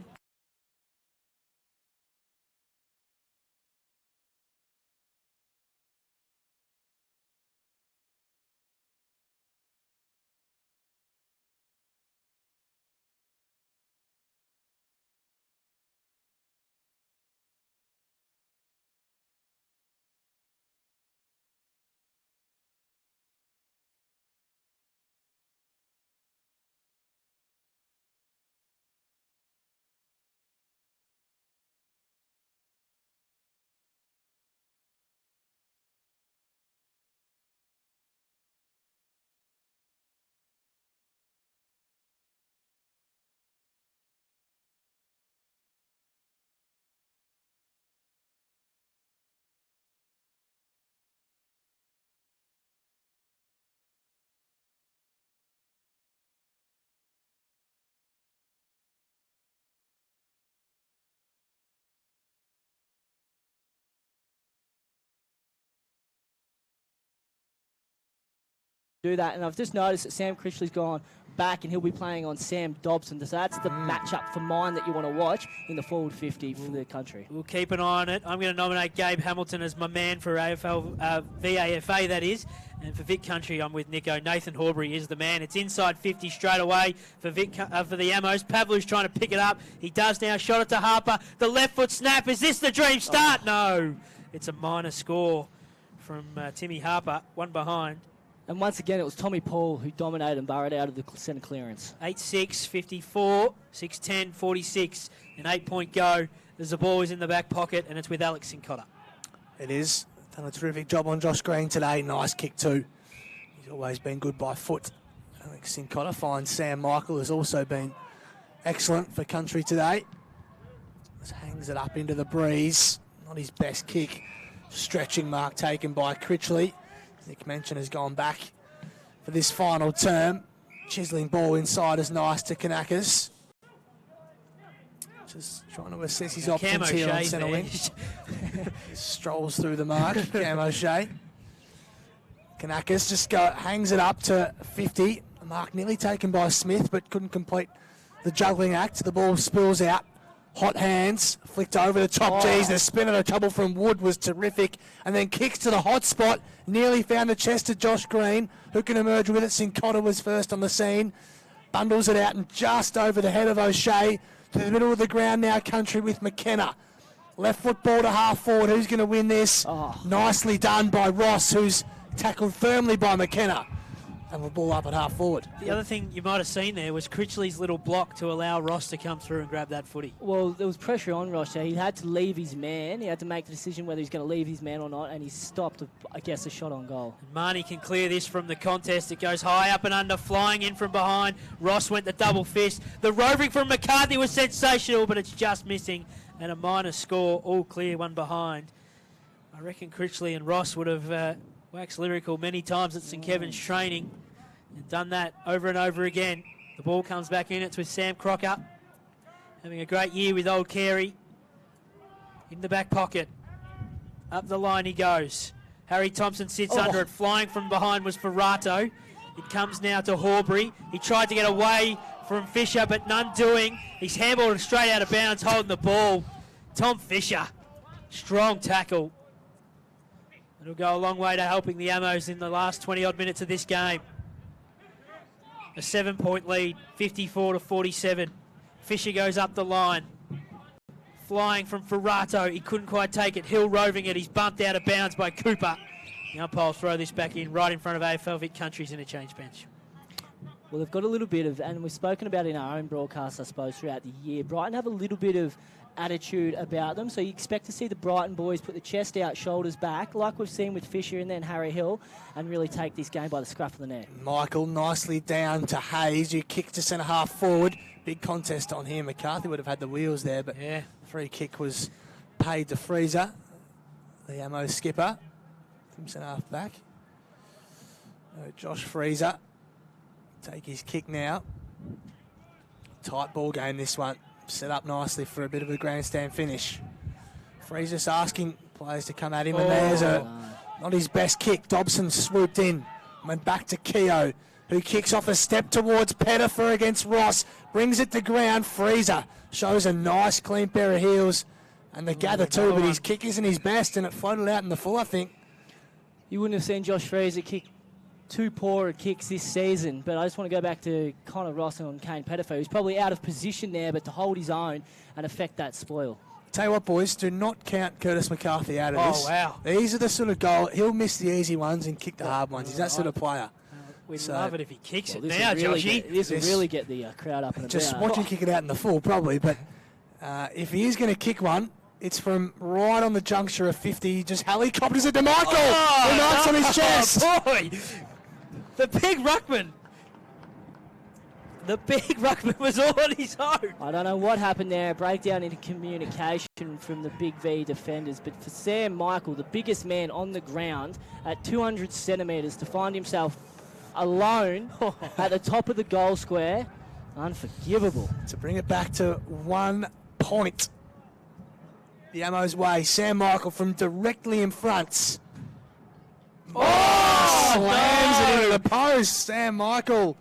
Do that, and I've just noticed that Sam Critchley's gone back and he'll be playing on Sam Dobson. So that's the matchup for mine that you want to watch in the forward 50 for the country. We'll keep an eye on it. I'm going to nominate Gabe Hamilton as my man for AFL, VAFA, that is. And for Vic Country, I'm with Nico. Nathan Horbury is the man. It's inside 50 straight away for the Ammos. Pavlu's trying to pick it up. He does now. Shot it to Harper. The left foot snap. Is this the dream start? No. It's a minor score from Timmy Harper. One behind. And once again, it was Tommy Paul who dominated and burrowed out of the centre clearance. 8-6, 54, 6-10, 46. An 8-point go. There's the ball is in the back pocket, and it's with Alex Sincotta. It is. Done a terrific job on Josh Green today. Nice kick too. He's always been good by foot. Alex Sincotta finds Sam Michael has also been excellent for country today. Just hangs it up into the breeze. Not his best kick. Stretching mark taken by Critchley. Nick Mention has gone back for this final term. Chiseling ball inside is nice to Kanakas. Just trying to assess his options here on centre wing. Strolls through the mark. Cam O'Shea. Kanakas just hangs it up to 50. A mark nearly taken by Smith, but couldn't complete the juggling act. The ball spills out. Hot hands, flicked over the top. Geez, the spin of the trouble from Wood was terrific. And then kicks to the hot spot. Nearly found the chest of Josh Green, who can emerge with it. Sincotta was first on the scene. Bundles it out and just over the head of O'Shea. To the middle of the ground now, country with McKenna. Left foot ball to half forward. Who's going to win this? Nicely done by Ross, who's tackled firmly by McKenna. And the ball up at half forward. The other thing you might have seen there was Critchley's little block to allow Ross to come through and grab that footy. Well, there was pressure on Ross there. He had to leave his man. He had to make the decision whether he's going to leave his man or not, and he stopped, I guess, a shot on goal. And Marnie can clear this from the contest. It goes high up and under, flying in from behind. Ross went the double fist. The roving from McCarthy was sensational, but it's just missing. And a minor score, all clear, one behind. I reckon Critchley and Ross would have waxed lyrical many times at St Kevin's training. And done that over and over again. The ball comes back in. It's with Sam Crocker. Having a great year with old Carey. In the back pocket. Up the line he goes. Harry Thompson sits under it. Flying from behind was Ferrato. It comes now to Horbury. He tried to get away from Fisher, but none doing. He's handballed straight out of bounds, holding the ball. Tom Fisher. Strong tackle. It'll go a long way to helping the Ammos in the last 20-odd minutes of this game. A 7-point lead, 54 to 47. Fisher goes up the line. flying from Ferrato. He couldn't quite take it. Hill roving it. He's bumped out of bounds by Cooper. The umpire will throw this back in right in front of AFL Vic Country's interchange bench. Well, they've got a little bit of, and we've spoken about in our own broadcast, I suppose, throughout the year. Brighton have a little bit of attitude about them, so you expect to see the Brighton boys put the chest out, shoulders back, like we've seen with Fisher and then Harry Hill, and really take this game by the scruff of the neck. Michael nicely down to Hayes, who kicked to centre half forward. Big contest on here. McCarthy would have had the wheels there, but yeah, free kick was paid to Freezer, the ammo skipper, from centre half back. Josh Freezer take his kick now. Tight ball game this one. Set up nicely for a bit of a grandstand finish. Freezer's asking players to come at him, and there's not his best kick. Dobson swooped in, went back to Keogh, who kicks off a step towards Pettifer against Ross, brings it to ground. Freezer shows a nice clean pair of heels, and the gather too, but his kick isn't his best, and it floated out in the full, I think. You wouldn't have seen Josh Freezer kick two poorer kicks this season, but I just want to go back to Connor Ross and Kane Pettifer, who's probably out of position there, but to hold his own and affect that spoil. Tell you what, boys, do not count Curtis McCarthy out of this. Oh, wow. These are the sort of goal. He'll miss the easy ones and kick the hard ones. He's that sort of player. We'd love it if he kicks it this now, will really Joshy. This will really get the crowd up and just about. watch him kick it out in the full, probably, but if he is going to kick one, it's from right on the juncture of 50. Just helicopters it to Michael. Who knocks on his chest. Boy, the big ruckman. The big ruckman was all on his own. I don't know what happened there. Breakdown in communication from the big V defenders. But for Sam Michael, the biggest man on the ground at 200 centimetres, to find himself alone at the top of the goal square, unforgivable. To bring it back to 1 point. The ammo's way. Sam Michael from directly in front. Slams it into the post. Sam Michael.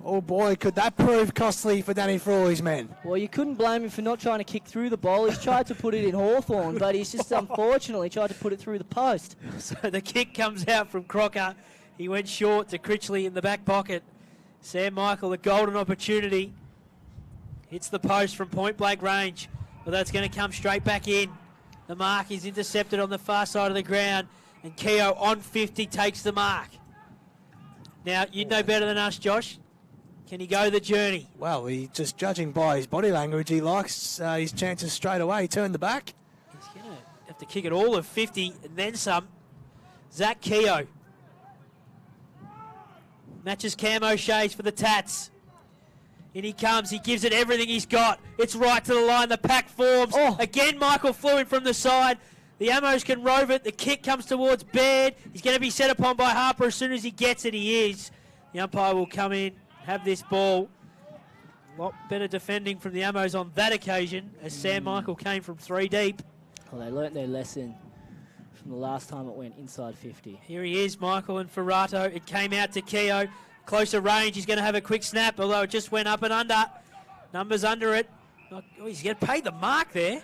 Oh boy, could that prove costly for Danny Frawley's men. Well, you couldn't blame him for not trying to kick through the ball. He's tried to put it in Hawthorn, but he's just unfortunately tried to put it through the post. So the kick comes out from Crocker. He went short to Critchley in the back pocket. Sam Michael, a golden opportunity. Hits the post from point blank range. Well, that's going to come straight back in. The mark is intercepted on the far side of the ground, and Keogh on 50 takes the mark. Now, you'd know better than us, Josh. Can he go the journey? Well, just judging by his body language, he likes his chances straight away. He turned the back. He's going to have to kick it all of 50 and then some. Zach Keogh. Matches Cam O'Shea's for the Tats. In he comes. He gives it everything he's got. It's right to the line. The pack forms. Again, Michael flew in from the side. The Ammos can rove it. The kick comes towards Baird. He's going to be set upon by Harper as soon as he gets it. He is. The umpire will come in, have this ball. A lot better defending from the Ammos on that occasion as Sam Michael came from 3 deep. Well, they learnt their lesson from the last time it went inside 50. Here he is, Michael and Ferrato. It came out to Keogh. Closer range. He's going to have a quick snap, although it just went up and under. Numbers under it. Oh, he's going to pay the mark there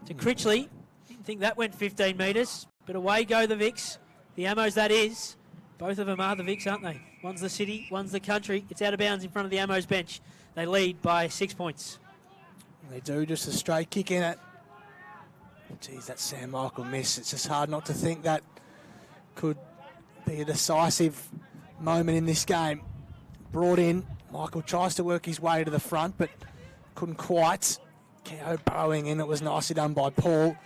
to Critchley. Didn't think that went 15 metres, but away go the Vics. The Ammos, that is. Both of them are the Vics, aren't they? One's the city, one's the country. It's out of bounds in front of the Ammos bench. They lead by 6 points. They do, just a straight kick in it. Geez, that Sam Michael miss. It's just hard not to think that could be a decisive moment in this game. Brought in. Michael tries to work his way to the front, but couldn't quite. Keogh burrowing in. It was nicely done by Paul.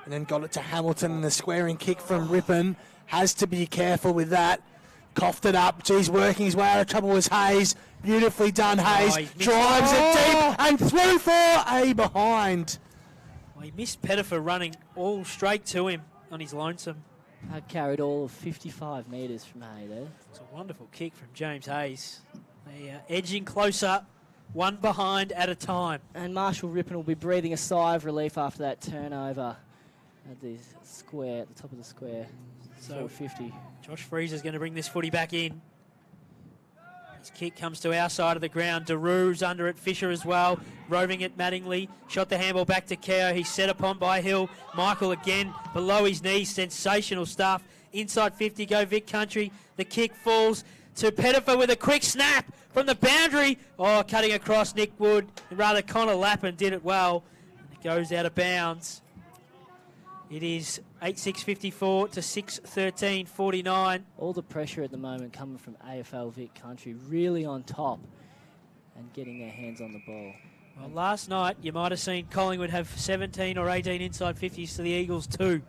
And then got it to Hamilton, and the squaring kick from Rippon. Has to be careful with that. Coughed it up. Geez, working his way out of trouble was Hayes. Beautifully done, Hayes. Drives it deep and through for a behind. Well, he missed Pettifer running all straight to him on his lonesome. That carried all of 55 metres from Hay there. It's a wonderful kick from James Hayes. They are edging closer, one behind at a time. And Marshall Rippon will be breathing a sigh of relief after that turnover at the square, at the top of the square. So 50. Josh Freezer's going to bring this footy back in. His kick comes to our side of the ground. Daru's under it. Fisher as well. Roving it, Mattingly. Shot the handball back to Keogh. He's set upon by Hill. Michael again below his knees. Sensational stuff. Inside 50 go Vic Country. The kick falls to Pettifer with a quick snap from the boundary. Oh, cutting across Nick Wood. Rather Connor Lappin did it well. And the goes out of bounds. It is 8:6:54 to 6:13:49. All the pressure at the moment coming from AFL Vic Country, really on top and getting their hands on the ball. Well, last night you might have seen Collingwood have 17 or 18 inside 50s to the Eagles 2.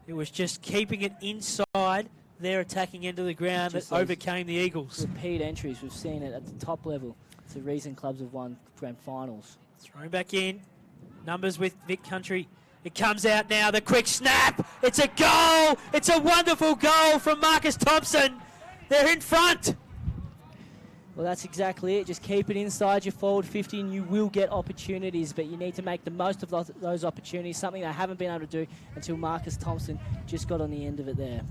It was just keeping it inside their attacking end of the ground that overcame the Eagles. Repeat entries, we've seen it at the top level. It's the reason clubs have won grand finals. Thrown back in. Numbers with Vic Country. It comes out now, the quick snap. It's a goal. It's a wonderful goal from Marcus Thompson. They're in front. Well, that's exactly it. Just keep it inside your forward 50 and you will get opportunities, but you need to make the most of those opportunities, something they haven't been able to do until Marcus Thompson just got on the end of it there.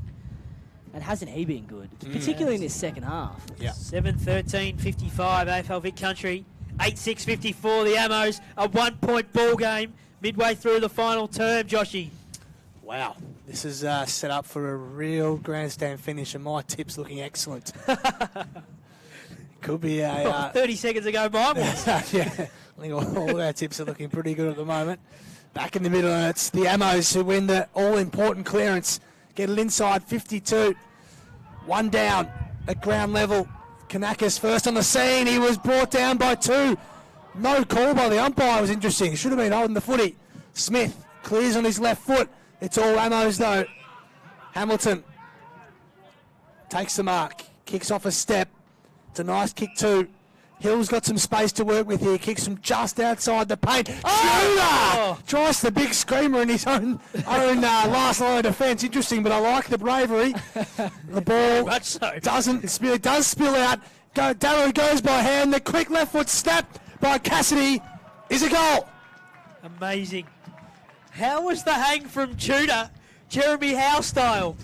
And hasn't he been good, particularly in this second half? Yeah. 7:13:55, AFL Vic Country. 8:6:54, the Ammos. A 1-point ball game midway through the final term, Joshy. Wow. This is set up for a real grandstand finish, and my tip's looking excellent. Could be a... 30 seconds ago, mine was. Yeah, I think all our tips are looking pretty good at the moment. Back in the middle, and it's the Ammos who win the all-important clearance. Get it inside 52. One down at ground level. Kanakis first on the scene. He was brought down by 2. No call by the umpire. It was interesting. Should have been holding the footy. Smith clears on his left foot. It's all Ammos though. Hamilton takes the mark. Kicks off a step. It's a nice kick too. Hill's got some space to work with here. Kicks from just outside the paint. Shooter! Tries the big screamer in his own last line of defence. Interesting, but I like the bravery. The ball doesn't spill. It does spill out. Darrow goes by hand. The quick left foot snap by Cassidy is a goal. Amazing. How was the hang from Tudor? Jeremy Howe style.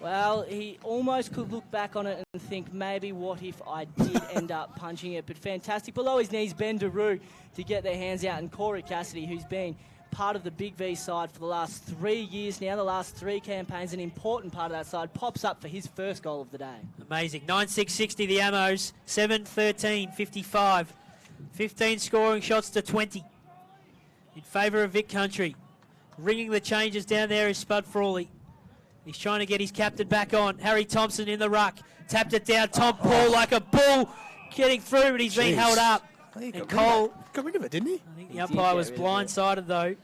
Well, he almost could look back on it and think, maybe what if I did end up punching it. But fantastic. Below his knees, Ben Daru to get their hands out. And Corey Cassidy, who's been part of the Big V side for the last 3 years now, the last 3 campaigns, an important part of that side, pops up for his first goal of the day. Amazing. 9:6:60 the Ammos. 7:13:55. 15 scoring shots to 20 in favour of Vic Country. Ringing the changes down there is Spud Frawley. He's trying to get his captain back on. Harry Thompson in the ruck. Tapped it down. Tom Paul like a bull getting through, but he's been held up. And Cole got rid of it, didn't he? I think the umpire was blindsided, though.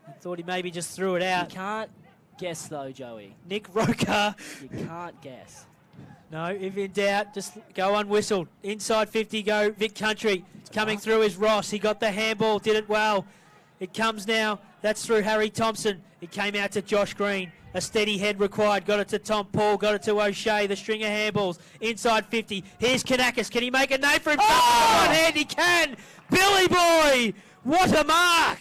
I thought he maybe just threw it out. You can't guess, though, Joey. Nick Roker. You can't guess. No, if in doubt, just go unwhistled. Inside 50 go Vic Country. Coming through is Ross. He got the handball, did it well. It comes now. That's through Harry Thompson. It came out to Josh Green. A steady head required. Got it to Tom Paul. Got it to O'Shea. The string of handballs. Inside 50. Here's Kanakis. Can he make a name for himself? On one hand, he can. Billy Boy. What a mark.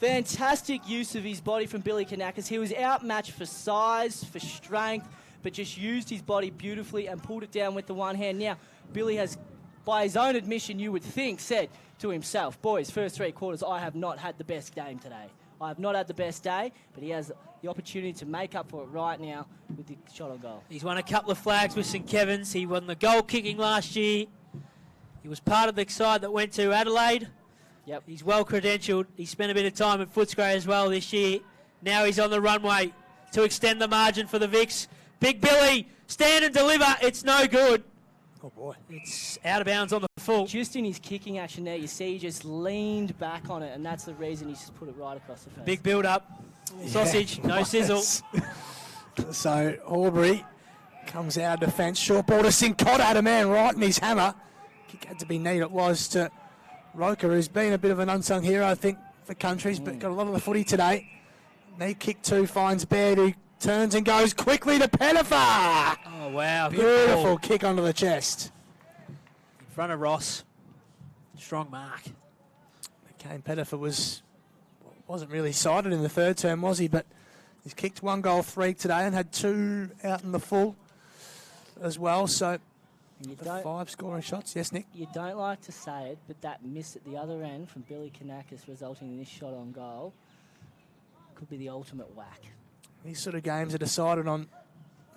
Fantastic use of his body from Billy Kanakis. He was outmatched for size, for strength, but just used his body beautifully and pulled it down with the one hand. Now, Billy has, by his own admission, you would think, said to himself, boys, first 3 quarters, I have not had the best game today. I have not had the best day, but he has the opportunity to make up for it right now with the shot on goal. He's won a couple of flags with St Kevin's. He won the goal kicking last year. He was part of the side that went to Adelaide. Yep. He's well credentialed. He spent a bit of time at Footscray as well this year. Now he's on the runway to extend the margin for the Vics. Big Billy, stand and deliver. It's no good. Oh, boy. It's out of bounds on the full. Just in his kicking action there, you see he just leaned back on it, and that's the reason he's just put it right across the face. Big build-up. Sausage, no sizzle. So Aubrey comes out of defence. Short ball to Sincotta, had a man right in his hammer. Kick had to be neat. It was to Roker, who's been a bit of an unsung hero, I think, for countries, but got a lot of the footy today. Knee kick 2 finds Baird, who turns and goes quickly to Pettifer. Oh, wow. Beautiful kick onto the chest. In front of Ross. Strong mark. Kane Pettifer wasn't really sighted in the third term, was he? But he's kicked 1 goal 3 today and had 2 out in the full as well. So 5 scoring shots. Yes, Nick? You don't like to say it, but that miss at the other end from Billy Kanakis resulting in this shot on goal could be the ultimate whack. These sort of games are decided on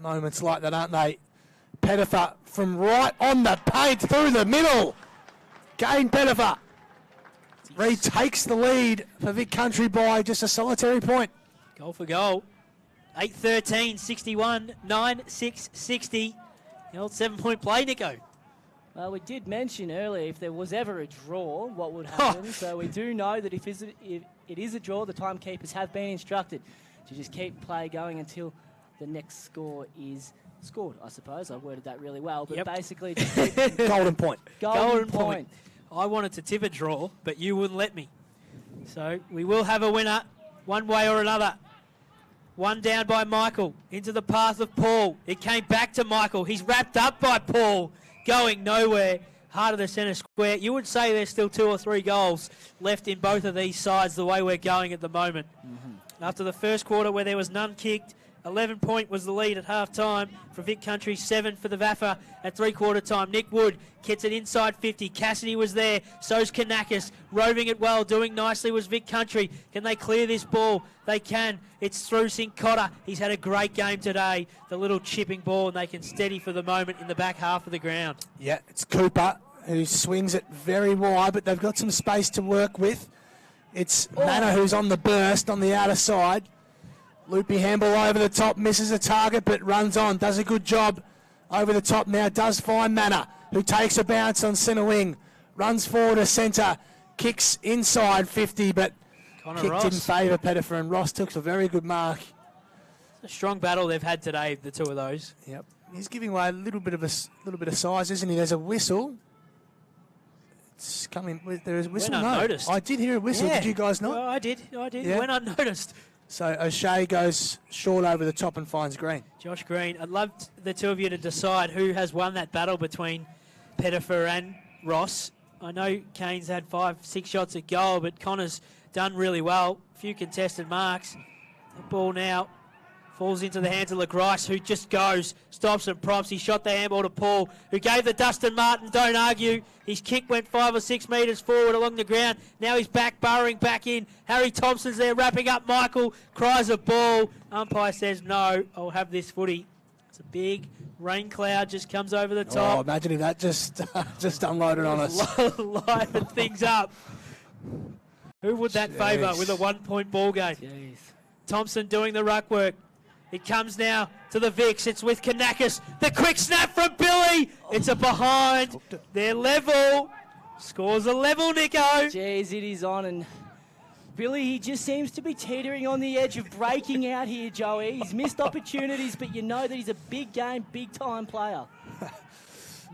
moments like that, aren't they? Pettifer from right on the paint through the middle. Kane Pettifer. retakes the lead for Vic Country by just a solitary point. Goal for goal. 8-13, 61, 9-6, 60. The old 7-point play, Nico. Well, we did mention earlier if there was ever a draw, what would happen. So we do know that if it is a draw, the timekeepers have been instructed to just keep play going until the next score is scored, I suppose. I worded that really well, but basically just keep Golden point. Golden point. I wanted to tip a draw, but you wouldn't let me. So we will have a winner one way or another. One down by Michael, into the path of Paul. It came back to Michael. He's wrapped up by Paul, going nowhere. Heart of the centre square. You would say there's still 2 or 3 goals left in both of these sides the way we're going at the moment. After the first quarter where there was none kicked, 11 point was the lead at half time for Vic Country, 7 for the VAFA at 3/4 time. Nick Wood gets it inside 50. Cassidy was there, so's Kanakis, roving it well, doing nicely was Vic Country. Can they clear this ball? They can. It's through St Cotter. He's had a great game today. The little chipping ball, and they can steady for the moment in the back half of the ground. Yeah, it's Cooper who swings it very wide, but they've got some space to work with. It's Manor who's on the burst on the outer side. Loopy handball over the top, misses a target, but runs on, does a good job over the top now, does find Manor, who takes a bounce on centre wing, runs forward to centre, kicks inside 50, but kicked in favour Pettifer, and Ross took a very good mark. It's a strong battle they've had today, the two of those. Yep, he's giving away a little bit of size, isn't he? There's a whistle. It's coming. There is a whistle. Went unnoticed. No, I did hear a whistle. Yeah. Did you guys not? Well, I did. Yeah. Went unnoticed. So O'Shea goes short over the top and finds Green. Josh Green, I'd love the two of you to decide who has won that battle between Pettifer and Ross. I know Kane's had 5-6 shots at goal, but Connor's done really well. A few contested marks. The ball now falls into the hands of LaGrice, who just goes, stops and props. He shot the handball to Paul, who gave the Dustin Martin, don't argue. His kick went 5 or 6 metres forward along the ground. Now he's back, burrowing back in. Harry Thompson's there, wrapping up Michael. Cries a ball. Umpire says, no, I'll have this footy. It's a big rain cloud, just comes over the top. Oh, imagine if that just unloaded on us. Liven things up. Who would that favour with a 1-point ball game? Jeez. Thompson doing the ruck work. It comes now to the Vicks. It's with Kanakis. The quick snap from Billy. It's a behind. They're level. Scores a level, Nico. Jeez, it is on. And Billy, he just seems to be teetering on the edge of breaking out here, Joey. He's missed opportunities, but you know that he's a big game, big-time player.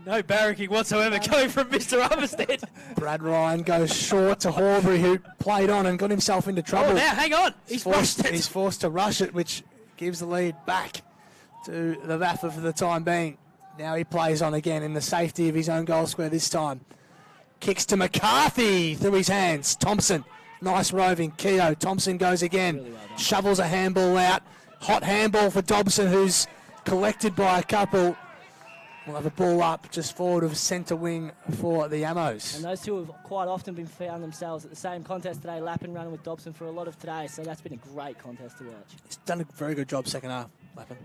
No barracking whatsoever coming from Mr. Armistead. Brad Ryan goes short to Horbury, who played on and got himself into trouble. Oh, now, hang on. He's forced to rush it, which gives the lead back to the VAFA for the time being. Now he plays on again in the safety of his own goal square this time. Kicks to McCarthy through his hands. Thompson, nice roving. Keogh, Thompson goes again. Really well, shovels a handball out. Hot handball for Dobson, who's collected by a couple. We'll have a ball up just forward of centre wing for the Ammos. And those two have quite often been found themselves at the same contest today, lapping running with Dobson for a lot of today, so that's been a great contest to watch. He's done a very good job second half, lapping.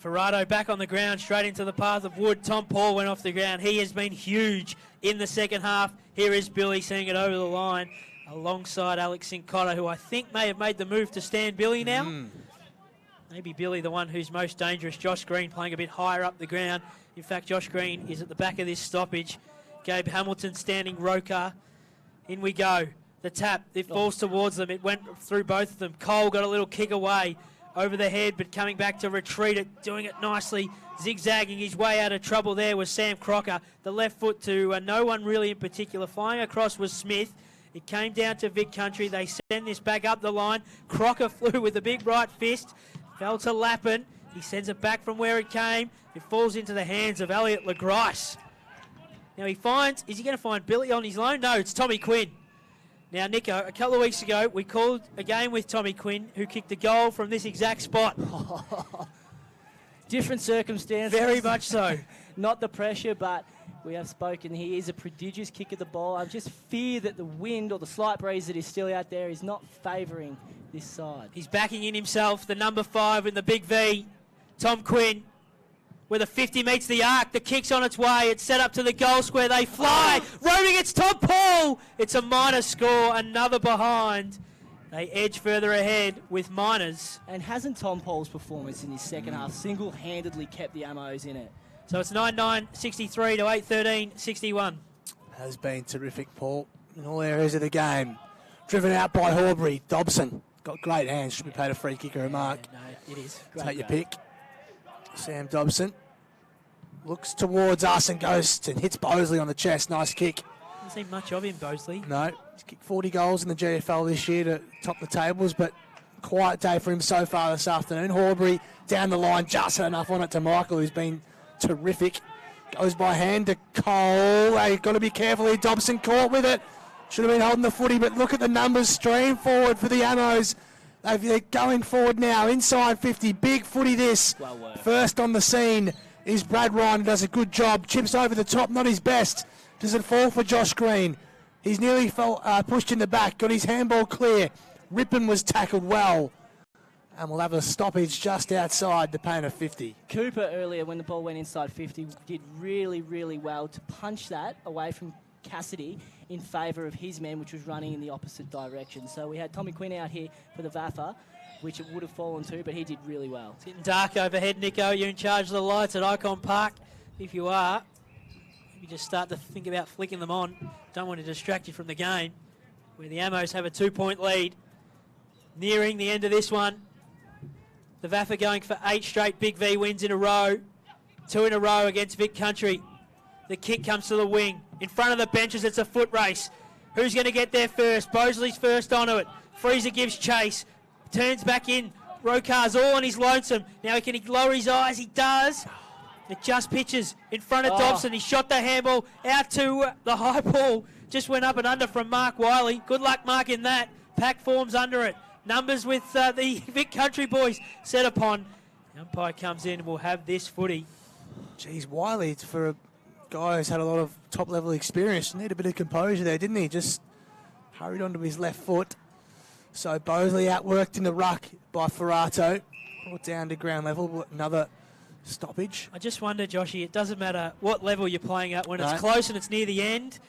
Ferrado back on the ground, straight into the path of Wood. Tom Paul went off the ground. He has been huge in the second half. Here is Billy seeing it over the line alongside Alex St Cotter, who I think may have made the move to stand Billy now. Maybe Billy, the one who's most dangerous. Josh Green playing a bit higher up the ground. In fact, Josh Green is at the back of this stoppage. Gabe Hamilton standing Roker. In we go. The tap, it falls towards them. It went through both of them. Cole got a little kick away over the head, but coming back to retreat it, doing it nicely. Zigzagging his way out of trouble there was Sam Crocker. The left foot to no one really in particular. Flying across was Smith. It came down to Vic Country. They send this back up the line. Crocker flew with a big right fist. Fell to Lappin. He sends it back from where it came. It falls into the hands of Elliot LaGrice. Now he finds, is he going to find Billy on his loan? No, it's Tommy Quinn. Now, Nico, a couple of weeks ago, we called a game with Tommy Quinn, who kicked a goal from this exact spot. Different circumstances. Very much so. Not the pressure, but we have spoken. He is a prodigious kick of the ball. I just fear that the wind or the slight breeze that is still out there is not favouring this side. He's backing in himself, the number 5 in the big V, Tom Quinn. where the 50 meets the arc. The kick's on its way. It's set up to the goal square. They fly. Roaming, it's Tom Paul. It's a minor score. Another behind. They edge further ahead with minors. And hasn't Tom Paul's performance in his second half single-handedly kept the Ammos in it? So it's 9-9-63 to 8-13-61. Has been terrific, Paul, in all areas of the game. Driven out by Horbury. Dobson got great hands. Should be paid a free kick or a mark. Yeah, no, it is. Take your pick. Sam Dobson looks towards us and goes and hits Bosley on the chest. Nice kick. Hasn't seen much of him, Bosley. No, he's kicked 40 goals in the GFL this year to top the tables, but quiet day for him so far this afternoon. Horbury down the line, just had enough on it to Michael, who's been terrific. Goes by hand to Cole. They've got to be careful here. Dobson caught with it. Should have been holding the footy, but look at the numbers stream forward for the Ammos. They're going forward now, inside 50. Big footy this. Well worked. First on the scene is Brad Ryan, who does a good job. Chips over the top, not his best. Does it fall for Josh Green? He's nearly pushed in the back, got his handball clear. Rippon was tackled well. And we'll have a stoppage just outside the paint of 50. Cooper earlier, when the ball went inside 50, did really, really well to punch that away from Cassidy in favour of his man, which was running in the opposite direction. So we had Tommy Quinn out here for the VAFA, which it would have fallen to, but he did really well. It's getting dark overhead, Nico. You're in charge of the lights at Icon Park. If you are, maybe just start to think about flicking them on. Don't want to distract you from the game, where the Ammos have a 2-point lead. Nearing the end of this one. The VAFA going for 8 straight Big V wins in a row. 2 in a row against Vic Country. The kick comes to the wing. In front of the benches, it's a foot race. Who's going to get there first? Bosley's first onto it. Freezer gives chase. Turns back in. Rokar's all on his lonesome. Now can he lower his eyes? He does. It just pitches in front of Dobson. He shot the handball out to the high ball. Just went up and under from Mark Wiley. Good luck, Mark, in that. Pack forms under it. Numbers with the Vic Country boys set upon. The umpire comes in and will have this footy. Geez, Wiley, for a guy who's had a lot of top-level experience, need a bit of composure there, didn't he? Just hurried onto his left foot. So Bosley outworked in the ruck by Ferrato. Brought down to ground level, but another stoppage. I just wonder, Joshy, it doesn't matter what level you're playing at. When it's close and it's near the end,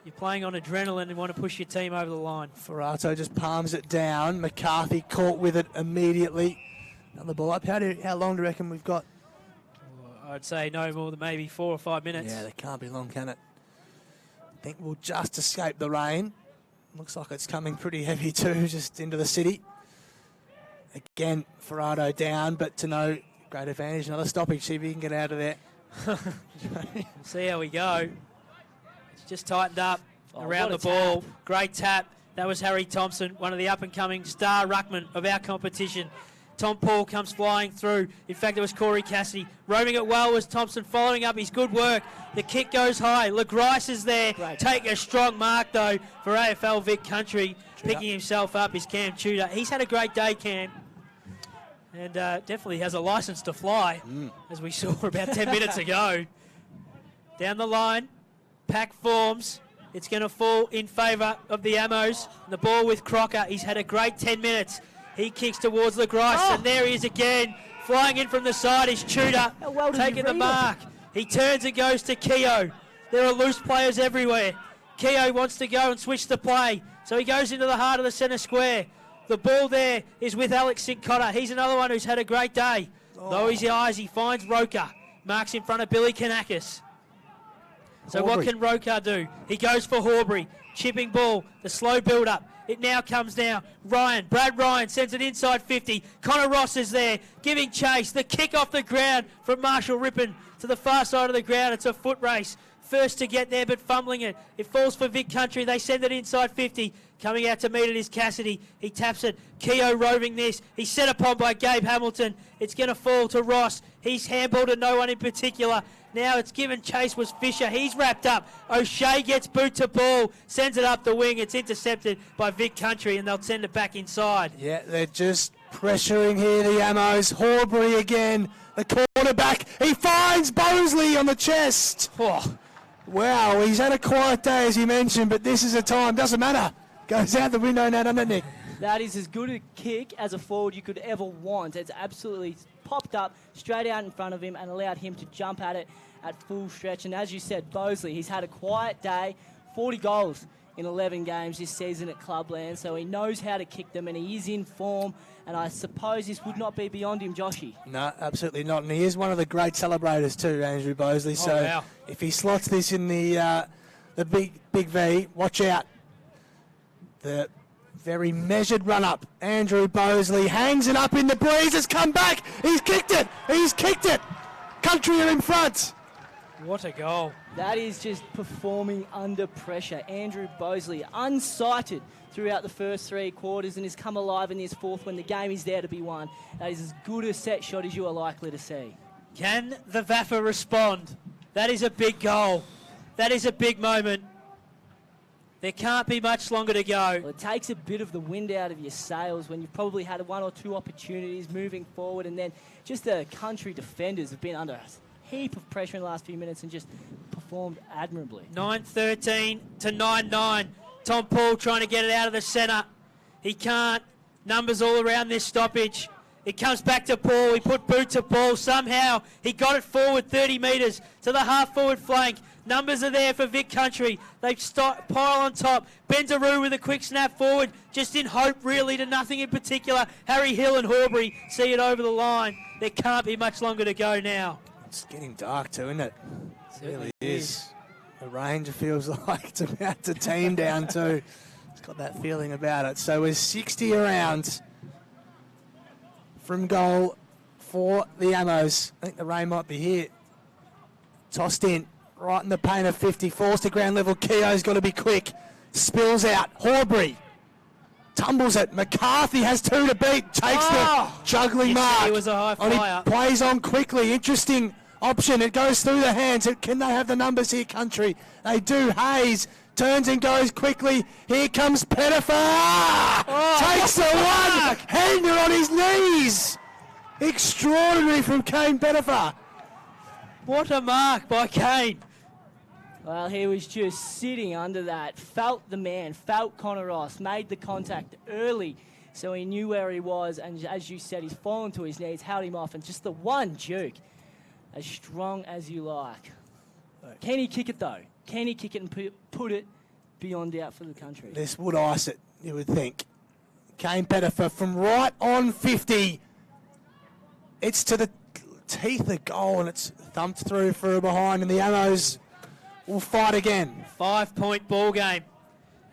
you're playing on adrenaline and want to push your team over the line. Ferrato just palms it down. McCarthy caught with it immediately. Another ball up. How long do you reckon we've got? I'd say no more than maybe 4 or 5 minutes. Yeah, that can't be long, can it? I think we'll just escape the rain. Looks like it's coming pretty heavy too, just into the city. Again, Ferrato down, but to no great advantage. Another stoppage. See if he can get out of there. We'll see how we go. It's just tightened up around the what a ball. tap. Great tap. That was Harry Thompson, one of the up-and-coming star ruckmen of our competition. Tom Paul comes flying through. In fact, it was Corey Cassidy. Roaming it well was Thompson, following up his good work. The kick goes high. LeGrice is there. Great. Take a strong mark, though, for AFL Vic Country. Picking himself up is Cam Tudor. He's had a great day, Cam. And definitely has a license to fly, as we saw about 10 minutes ago. Down the line, pack forms. It's going to fall in favour of the Ammos. The ball with Crocker. He's had a great 10 minutes. He kicks towards LeGrice, and there he is again. Flying in from the side is Tudor, taking the mark. He turns and goes to Keogh. There are loose players everywhere. Keogh wants to go and switch the play, so he goes into the heart of the centre square. The ball there is with Alex St. Cotter. He's another one who's had a great day. Low his eyes, he finds Roker. Marks in front of Billy Kanakis. So what can Roker do? He goes for Horbury. Chipping ball, the slow build-up. It now comes down. Brad Ryan sends it inside 50. Connor Ross is there, giving chase. The kick off the ground from Marshall Rippon to the far side of the ground. It's a foot race. First to get there, but fumbling it. It falls for Vic Country. They send it inside 50. Coming out to meet it is Cassidy. He taps it. Keogh roving this. He's set upon by Gabe Hamilton. It's going to fall to Ross. He's handballed to no one in particular. Now it's given chase was Fisher. He's wrapped up. O'Shea gets boot to ball. Sends it up the wing. It's intercepted by Vic Country, and they'll send it back inside. Yeah, they're just pressuring here, the Ammos. Horbury again, the quarterback. He finds Bosley on the chest. Oh. Wow, he's had a quiet day, as you mentioned, but this is a time. Doesn't matter. Goes out the window now, doesn't it, Nick? That is as good a kick as a forward you could ever want. It's absolutely popped up straight out in front of him and allowed him to jump at it at full stretch. And as you said, Bosley, he's had a quiet day, 40 goals in 11 games this season at Clubland, so he knows how to kick them and he is in form, and I suppose this would not be beyond him, Joshy. No, absolutely not, and he is one of the great celebrators too, Andrew Bosley, so wow. if he slots this in the big V, watch out. The very measured run-up, Andrew Bosley hangs it up in the breeze, it's come back, he's kicked it, Country are in front. What a goal. That is just performing under pressure. Andrew Bosley, unsighted throughout the first 3 quarters and has come alive in this fourth when the game is there to be won. That is as good a set shot as you are likely to see. Can the VAFA respond? That is a big goal. That is a big moment. There can't be much longer to go. Well, it takes a bit of the wind out of your sails when you've probably had 1 or 2 opportunities moving forward, and then just the Country defenders have been under a heap of pressure in the last few minutes and just performed admirably. 9-13 to 9-9. Tom Paul trying to get it out of the centre. He can't. Numbers all around this stoppage. It comes back to Paul. He put boot to Paul. Somehow he got it forward 30 metres to the half-forward flank. Numbers are there for Vic Country. They pile on top. Bendaroo with a quick snap forward, just in hope really to nothing in particular. Harry Hill and Horbury see it over the line. There can't be much longer to go now. It's getting dark too, isn't it? It really Certainly is. The range feels like it's about to team down too. It's got that feeling about it. So we're 60 around from goal for the Ammos. I think the rain might be here. Tossed in, right in the paint of 50. Falls to ground level. Keogh's got to be quick. Spills out. Horbury tumbles it. McCarthy has 2 to beat. Takes the juggling mark. It was a high And flyer. he plays on quickly. Interesting option. It goes through the hands. Can they have the numbers here, Country? They do. Hayes turns and goes quickly. Here comes Pettifer. Takes the one. Hanger on his knees. Extraordinary from Kane Pettifer. What a mark by Kane. Well, he was just sitting under that, felt the man, felt Connor Ross, made the contact early, so he knew where he was, and as you said, he's fallen to his knees, held him off, and just the one juke, as strong as you like. Can he kick it, though? Can he kick it and put it beyond doubt for the Country? This would ice it, you would think. Kane Pettifer from right on 50. It's to the teeth of goal, and it's thumped through for a behind, and the Ammos will fight again. 5-point ball game.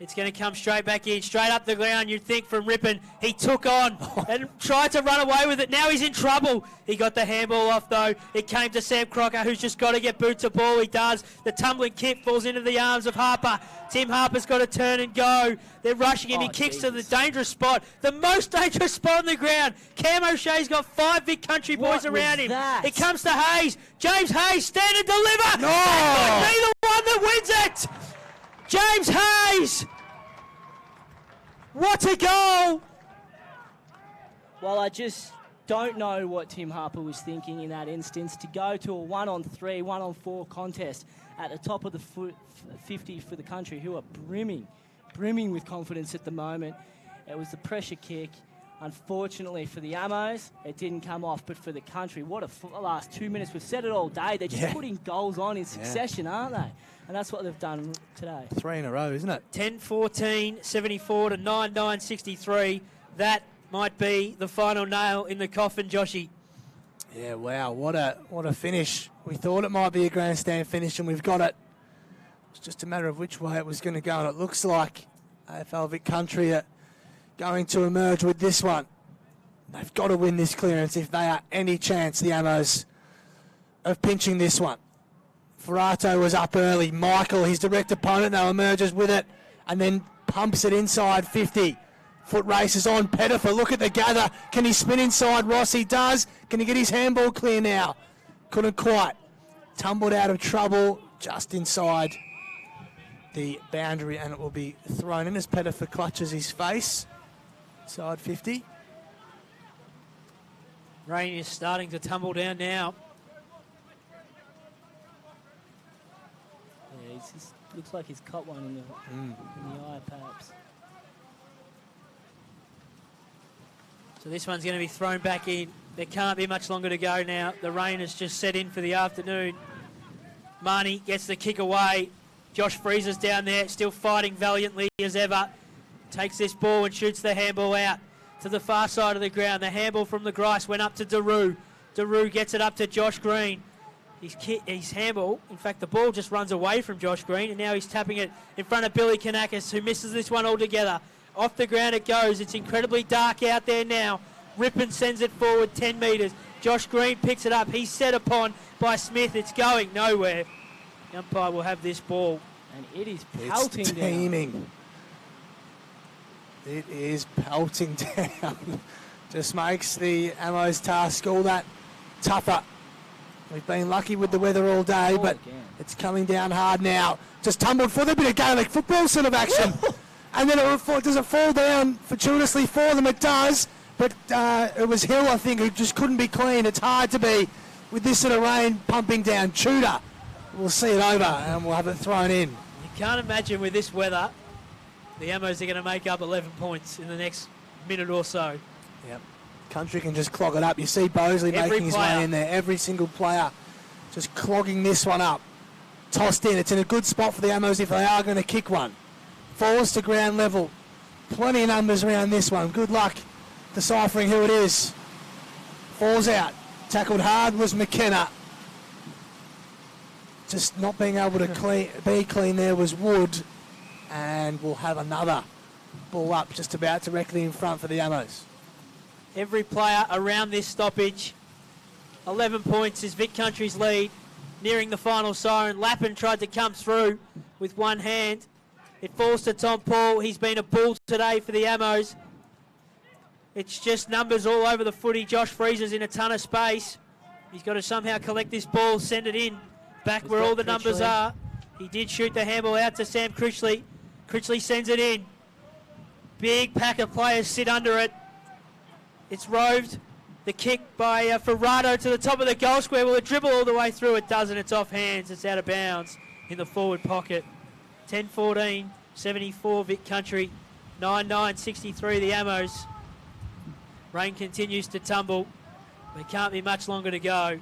It's going to come straight back in, straight up the ground, you'd think, from Rippon. He took on and tried to run away with it. Now he's in trouble. He got the handball off, though. It came to Sam Crocker, who's just got to get boot to ball. He does. The tumbling kick falls into the arms of Harper. Tim Harper's got to turn and go. They're rushing him. He kicks to the dangerous spot, the most dangerous spot on the ground. Cam O'Shea's got 5 Vic Country boys around him. That? It comes to Hayes. James Hayes, stand and deliver. No! That might be the one that wins it. James Hayes. What a goal. Well, I just don't know what Tim Harper was thinking in that instance, to go to a 1-on-3, 1-on-4 contest at the top of the 50 for the Country, who are brimming with confidence at the moment. It was the pressure kick. Unfortunately for the Ammos, it didn't come off, but for the Country, what a last 2 minutes. We've said it all day. They're just putting goals on in succession, aren't they? And that's what they've done today. 3 in a row, isn't it? 10-14, 74 to 9-9, 63. That might be the final nail in the coffin, Joshy. Yeah, wow, what a finish. We thought it might be a grandstand finish, and we've got it. It's just a matter of which way it was going to go, and it looks like AFL Vic Country are going to emerge with this one. They've got to win this clearance if they are any chance, the Ammos, of pinching this one. Ferrato was up early. Michael, his direct opponent, now emerges with it and then pumps it inside 50. Foot races on. Pettifer, look at the gather. Can he spin inside Ross? He does. Can he get his handball clear now? Couldn't quite. Tumbled out of trouble just inside the boundary, and it will be thrown in as Pettifer clutches his face. Side 50. Rain is starting to tumble down now. Yeah, he just looks like he's caught one in the eye, perhaps. So this one's going to be thrown back in. There can't be much longer to go now. The rain has just set in for the afternoon. Marnie gets the kick away. Josh Freezer's down there, still fighting valiantly as ever. Takes this ball and shoots the handball out to the far side of the ground. The handball from the Grice went up to Daru. Daru gets it up to Josh Green. His handball, in fact, the ball just runs away from Josh Green, and now he's tapping it in front of Billy Kanakis, who misses this one altogether. Off the ground it goes. It's incredibly dark out there now. Rippon sends it forward 10 metres. Josh Green picks it up. He's set upon by Smith. It's going nowhere. The umpire will have this ball. And it is pelting it's teeming. down. It is pelting down. Just makes the Ammo's task all that tougher. We've been lucky with the weather all day, but it's coming down hard now. Just tumbled for the bit of Gaelic football sort of action. And then does it fall down fortuitously for them? It does, but it was Hill, I think, who just couldn't be clean. It's hard to be with this sort of rain pumping down. Tudor, we'll see it over and we'll have it thrown in. You can't imagine with this weather, the Ammos are going to make up 11 points in the next minute or so. Yep. Country can just clog it up. You see Bosley making his way in there. Every single player just clogging this one up. Tossed in. It's in a good spot for the Ammos if they are going to kick one. Falls to ground level. Plenty of numbers around this one. Good luck deciphering who it is. Falls out. Tackled hard was McKenna. Just not being able to be clean there was Wood. And we'll have another ball up just about directly in front for the Ammos. Every player around this stoppage. 11 points is Vic Country's lead. Nearing the final siren. Lappin tried to come through with one hand. It falls to Tom Paul. He's been a bull today for the Ammos. It's just numbers all over the footy. Josh Freezer's in a ton of space. He's got to somehow collect this ball, send it in, back where all the numbers are. He did shoot the handball out to Sam Critchley. Critchley sends it in. Big pack of players sit under it. It's roved. The kick by Ferrado to the top of the goal square. Will it dribble all the way through? It doesn't. It's off hands. It's out of bounds in the forward pocket. 10-14, 74 Vic Country. 9-9, 63 the Ammos. Rain continues to tumble. There can't be much longer to go.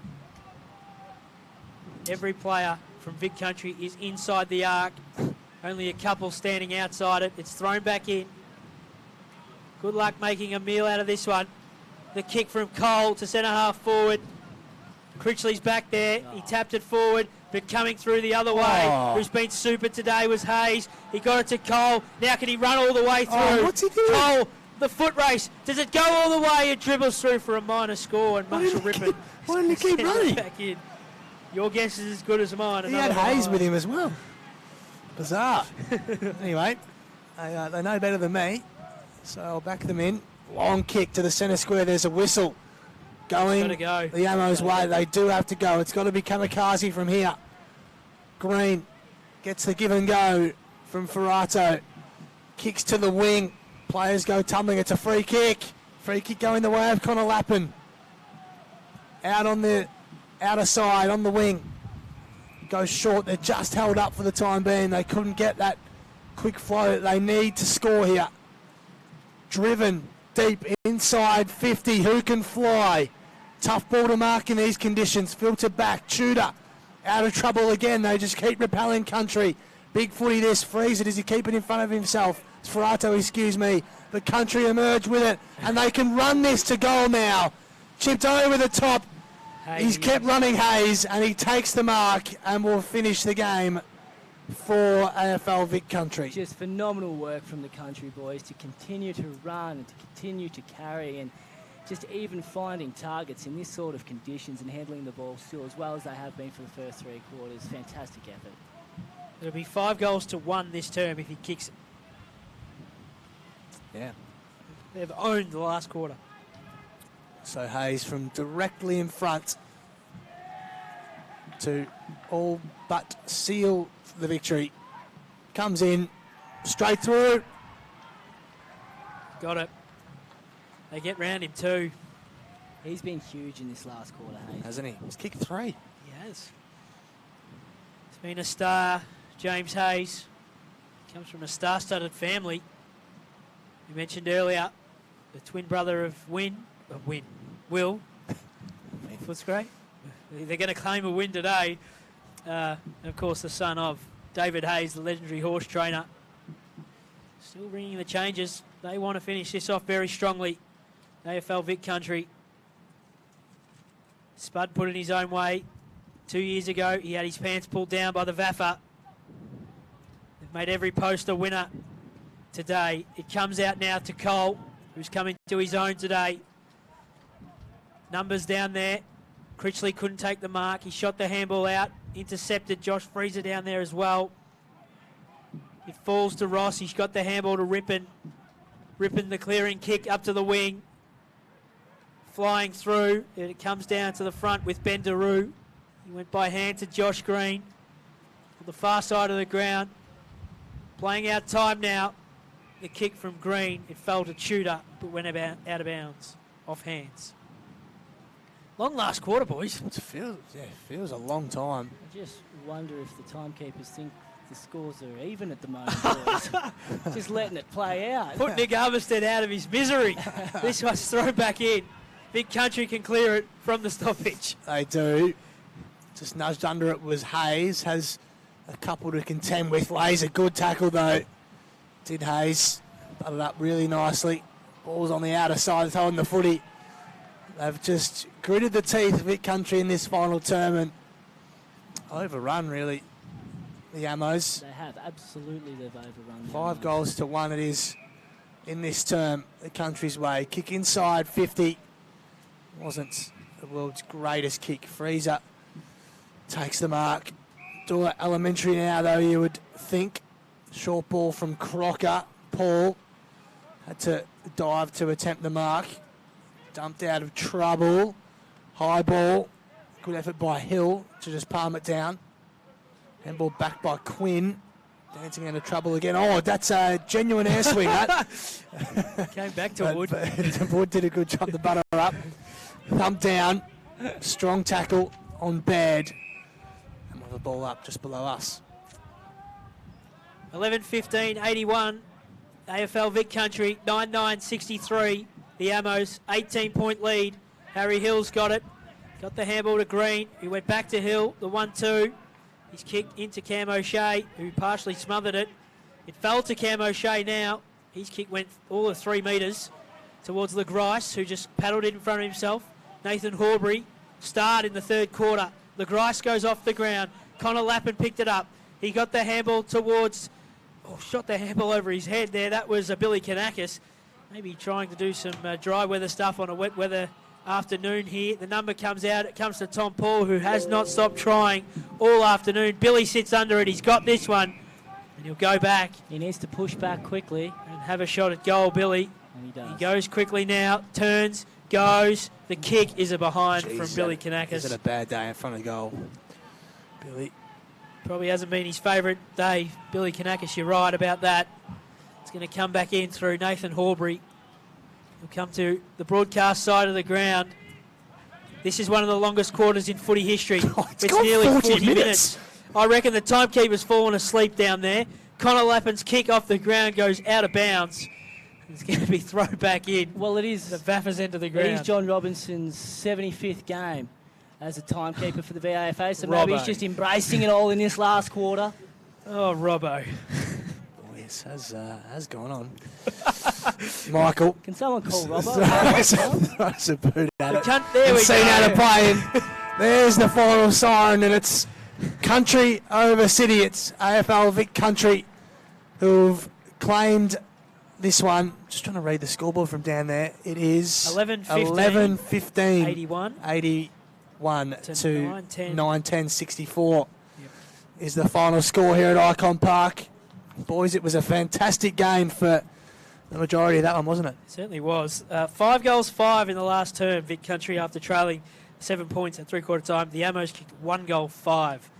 Every player from Vic Country is inside the arc. Only a couple standing outside it. It's thrown back in. Good luck making a meal out of this one. The kick from Cole to centre half forward. Critchley's back there. He tapped it forward, but coming through the other way, who's been super today, was Hayes. He got it to Cole. Now can he run all the way through? What's he doing? Cole, the foot race. Does it go all the way? It dribbles through for a minor score, and Marshall Rippon. Why didn't he keep running? Back in. Your guess is as good as mine. He had Hayes with him as well. Bizarre. Anyway, they know better than me, so I'll back them in. Long kick to the centre square. There's a whistle going the Ammos' way. They do have to go. It's got to be kamikaze from here. Green gets the give and go from Ferrato. Kicks to the wing. Players go tumbling. It's a free kick. Free kick going the way of Connor Lappin. Out on the outer side, on the wing. Goes short. They're just held up for the time being. They couldn't get that quick flow that they need to score here. Driven deep inside 50. Who can fly? Tough ball to mark in these conditions. Filter back. Tudor out of trouble again. They just keep repelling Country. Big footy this. Freezer. Does he keep it in front of himself? It's Ferrato, excuse me. But Country emerge with it. And they can run this to goal now. Chipped over the top. He's kept running Hayes, and he takes the mark and will finish the game for AFL Vic Country. Just phenomenal work from the Country boys to continue to run and to continue to carry, and just even finding targets in this sort of conditions and handling the ball still as well as they have been for the first 3 quarters. Fantastic effort. It'll be 5-1 this term if he kicks it. Yeah. They've owned the last quarter. So Hayes from directly in front to all but seal the victory. Comes in, straight through. Got it. They get round him too. He's been huge in this last quarter, Hayes. Hasn't he? He's kicked 3. He has. He's been a star, James Hayes. Comes from a star-studded family. You mentioned earlier, the twin brother of Will. Footscray. They're going to claim a win today. And of course, the son of David Hayes, the legendary horse trainer. Still bringing the changes. They want to finish this off very strongly. AFL Vic Country. Spud put it his own way 2 years ago. He had his pants pulled down by the VAFA. They've made every post a winner today. It comes out now to Cole, who's coming to his own today. Numbers down there. Critchley couldn't take the mark. He shot the handball out. Intercepted Josh Freezer down there as well. It falls to Ross. He's got the handball to Rippon. Rippon the clearing kick up to the wing. Flying through. It comes down to the front with Ben Daru. He went by hand to Josh Green. On the far side of the ground. Playing out time now. The kick from Green. It fell to Tudor, but went out of bounds. Off hands. Long last quarter, boys. It feels a long time. I just wonder if the timekeepers think the scores are even at the moment, boys. Just letting it play out. Put Nick Armistead out of his misery. This one's thrown back in. Big Country can clear it from the stoppage. They do. Just nudged under it was Hayes. Has a couple to contend with. Lays a good tackle, though. Did Hayes. Butted up really nicely. Ball's on the outer side, holding the footy. They've just gritted the teeth of Vic Country in this final term and overrun, really, the Ammos. They have, absolutely they've overrun. 5 goals to 1 it is in this term, the Country's way. Kick inside, 50. Wasn't the world's greatest kick. Freezer takes the mark. Dora Elementary now, though, you would think. Short ball from Crocker. Paul had to dive to attempt the mark. Dumped out of trouble. High ball. Good effort by Hill to just palm it down. Handball back by Quinn. Dancing into trouble again. Oh, that's a genuine air swing, that. Came back to Wood. Wood did a good job to butter up. Thump down. Strong tackle on Baird. And with the ball up just below us. 11-15, 81. AFL Vic Country, 9-9-63. The Ammos, 18-point lead. Harry Hill's got it. Got the handball to Green. He went back to Hill, the 1-2. He's kicked into Cam O'Shea, who partially smothered it. It fell to Cam O'Shea now. His kick went all of 3 metres towards LeGrice, who just paddled it in front of himself. Nathan Horbury starred in the third quarter. LeGrice goes off the ground. Connor Lappin picked it up. He got the handball towards... Oh, shot the handball over his head there. That was Billy Kanakis. Maybe trying to do some dry weather stuff on a wet weather afternoon here. The number comes out. It comes to Tom Paul, who has not stopped trying all afternoon. Billy sits under it. He's got this one. And he'll go back. He needs to push back quickly. And have a shot at goal, Billy. And he does. He goes quickly now. Turns. Goes. The kick is a behind from Billy Kanakis. Is it a bad day in front of goal? Billy. Probably hasn't been his favourite day. Billy Kanakis, you're right about that. It's going to come back in through Nathan Horbury. He'll come to the broadcast side of the ground. This is one of the longest quarters in footy history. It's nearly 40 minutes. I reckon the timekeeper's fallen asleep down there. Connor Lappin's kick off the ground goes out of bounds. It's going to be thrown back in. Well, it is the VAFA's end of the ground. It is John Robinson's 75th game as a timekeeper for the VAFA, so Robbo. maybe he's just embracing it all in this last quarter. Oh, Robbo. Boys, has gone on. Michael. Can someone call Robbo? Throws a boot at it. There we seen go. how to play in. There's the final siren, and it's Country over City. It's AFL Vic Country who've claimed this one. Just trying to read the scoreboard from down there. It is 11-15. 81 to 9-10-64 is the final score here at Icon Park. Boys, it was a fantastic game for the majority of that one, wasn't it? It certainly was. 5 goals, 5 in the last term, Vic Country, after trailing 7 points at three-quarter time. The Ammos kicked 1 goal, 5,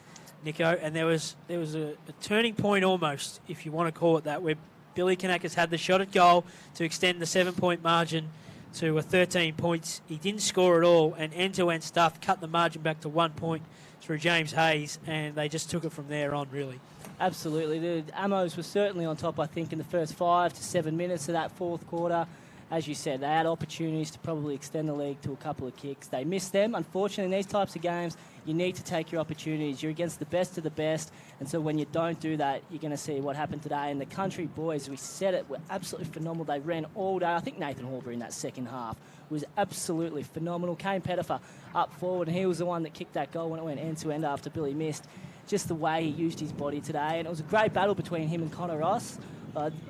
Nico, and there was a turning point almost, if you want to call it that, where Billy Kanakis had the shot at goal to extend the 7-point margin to 13 points. He didn't score at all, and end-to-end stuff cut the margin back to 1 point through James Hayes, and they just took it from there on, really. Absolutely. The Ammos were certainly on top, I think, in the first 5 to 7 minutes of that fourth quarter. as you said, they had opportunities to probably extend the lead to a couple of kicks. They missed them. Unfortunately, in these types of games, you need to take your opportunities. You're against the best of the best, and so when you don't do that, you're going to see what happened today. And the Country boys, we said it, were absolutely phenomenal. They ran all day. I think Nathan Horbury in that second half was absolutely phenomenal. Kane Pettifer up forward, and he was the one that kicked that goal when it went end-to-end after Billy missed. Just the way he used his body today, and it was a great battle between him and Connor Ross.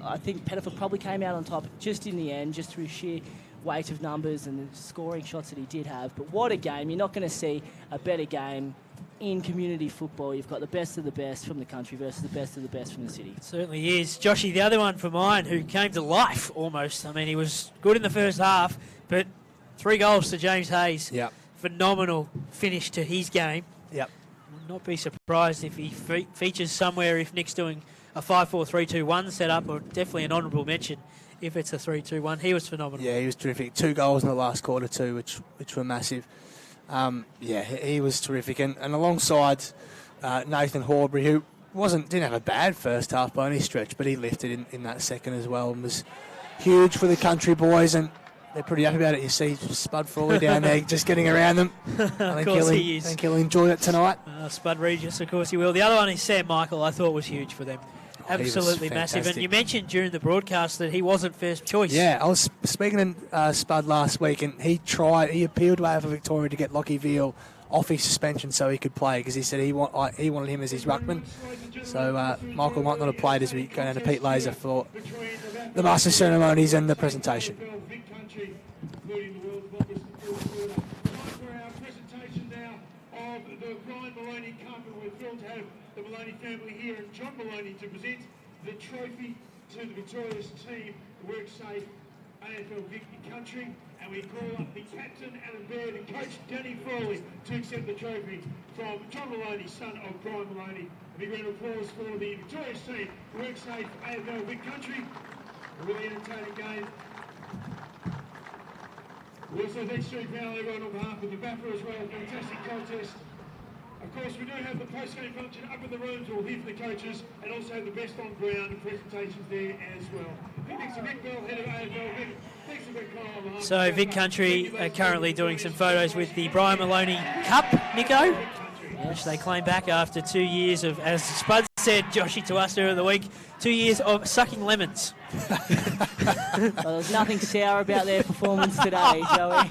I think Pettifer probably came out on top just in the end, just through sheer weight of numbers and the scoring shots that he did have. But what a game. You're not going to see a better game in community football. You've got the best of the best from the country versus the best of the best from the city. It certainly is. Joshy, the other one for mine, who came to life almost. I mean, he was good in the first half, but 3 goals to James Hayes. Yep. Phenomenal finish to his game. Yep. Would not be surprised if he features somewhere if Nick's doing a 5-4-3-2-1 setup, or definitely an honourable mention if it's a 3-2-1. He was phenomenal. Yeah, he was terrific. 2 goals in the last quarter too, which were massive. Yeah, he was terrific. And alongside Nathan Horbury, who didn't have a bad first half by any stretch, but he lifted in that second as well and was huge for the Country boys, and they're pretty happy about it. You see Spud Frawley down there just getting around them. Of course he is. I think he'll enjoy it tonight. Spud Regis, of course he will. The other one is Sam Michael. I thought was huge for them. Absolutely massive. And you mentioned during the broadcast that he wasn't first choice. Yeah, I was speaking to Spud last week, and he appealed to VAFA Victoria to get Lockie Veal off his suspension so he could play, because he said he wanted him as his ruckman. So Michael might not have played as we go down to Pete Laser for the master ceremonies and the presentation. Family here and John Maloney to present the trophy to the victorious team, WorkSafe AFL Vic Country, and we call up the captain Alan Baird and coach Danny Frawley to accept the trophy from John Maloney, son of Brian Maloney. A big round of applause for the victorious team, WorkSafe AFL Vic Country. A really entertaining game. We also thank Street Panel everyone on behalf of the VAFA as well. Fantastic contest. Of course, we do have the post-game function up in the rooms. We'll hear from the coaches and also have the best on ground and presentations there as well. Thanks to Vic Bell, head of AFL Vic. Thanks to Vic Kyle. So Vic Country are currently doing some photos with the Brian Maloney Cup, Nico, which they claim back after 2 years of, as Spud said, Joshy, to us earlier in the week, 2 years of sucking lemons. Well, there's nothing sour about their performance today, Joey.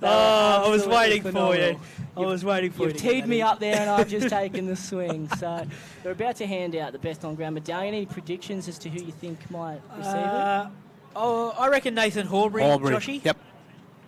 I was waiting for you. I was waiting for you. You've teed me up there and I've just taken the swing. So we're about to hand out the best on ground medallion. Any predictions as to who you think might receive it? I reckon Nathan Horbury. Joshy. Yep.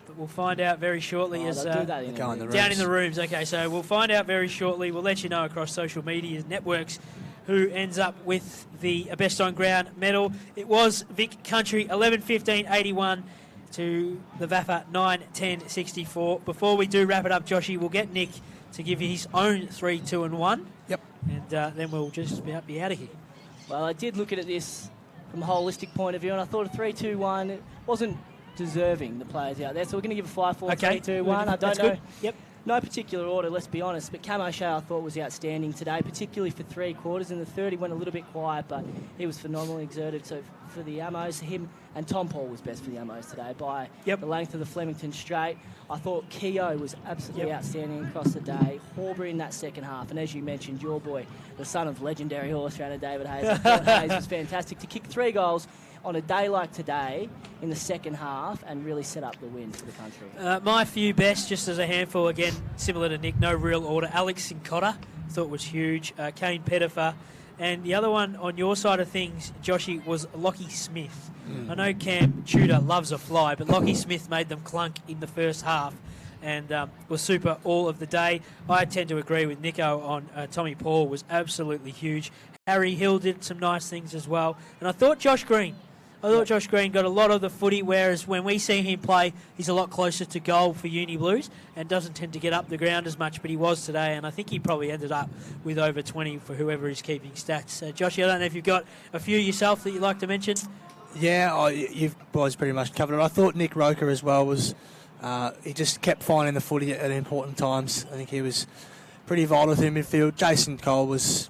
But we'll find out very shortly. They'll do that down in the rooms. Okay, so we'll find out very shortly. We'll let you know across social media networks who ends up with the best on ground medal. It was Vic Country 11-15-81 to the VAFA 9-10-64. Before we do wrap it up, Joshy, we'll get Nick to give his own 3, 2 and 1. Yep. And then we'll just be out of here. Well, I did look at this from a holistic point of view, and I thought a 3-2-1 wasn't deserving, the players out there. So we're going to give a 5-4-3-2-1. I don't know. Good. Yep. No particular order, let's be honest, but Camo Shea I thought was outstanding today, particularly for 3 quarters. In the third, he went a little bit quiet, but he was phenomenally exerted. So for the Ammos, him and Tom Paul was best for the Ammos today by the length of the Flemington straight. I thought Keogh was absolutely outstanding across the day. Horbury in that second half, and as you mentioned, your boy, the son of legendary horse runner David Hayes. I thought Hayes was fantastic to kick 3 goals on a day like today in the second half and really set up the win for the country. My few best, just as a handful, again, similar to Nick, no real order. Alex Sincotta, thought was huge. Kane Pettifer. And the other one on your side of things, Joshy, was Lockie Smith. I know Cam Tudor loves a fly, but Lockie Smith made them clunk in the first half and was super all of the day. I tend to agree with Nico on Tommy Paul was absolutely huge. Harry Hill did some nice things as well. And I thought Josh Green got a lot of the footy, whereas when we see him play, he's a lot closer to goal for Uni Blues and doesn't tend to get up the ground as much, but he was today, and I think he probably ended up with over 20 for whoever is keeping stats. Joshy, I don't know if you've got a few yourself that you'd like to mention? Yeah, you've boys pretty much covered it. I thought Nick Roker as well was, he just kept finding the footy at important times. I think he was pretty vital to the midfield. Jason Cole was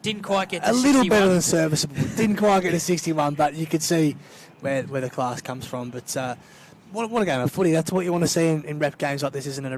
Didn't quite get to a little 61. better than serviceable. Didn't quite get to 61, but you could see where the class comes from. But what a game of footy. That's what you want to see in rep games like this, isn't it?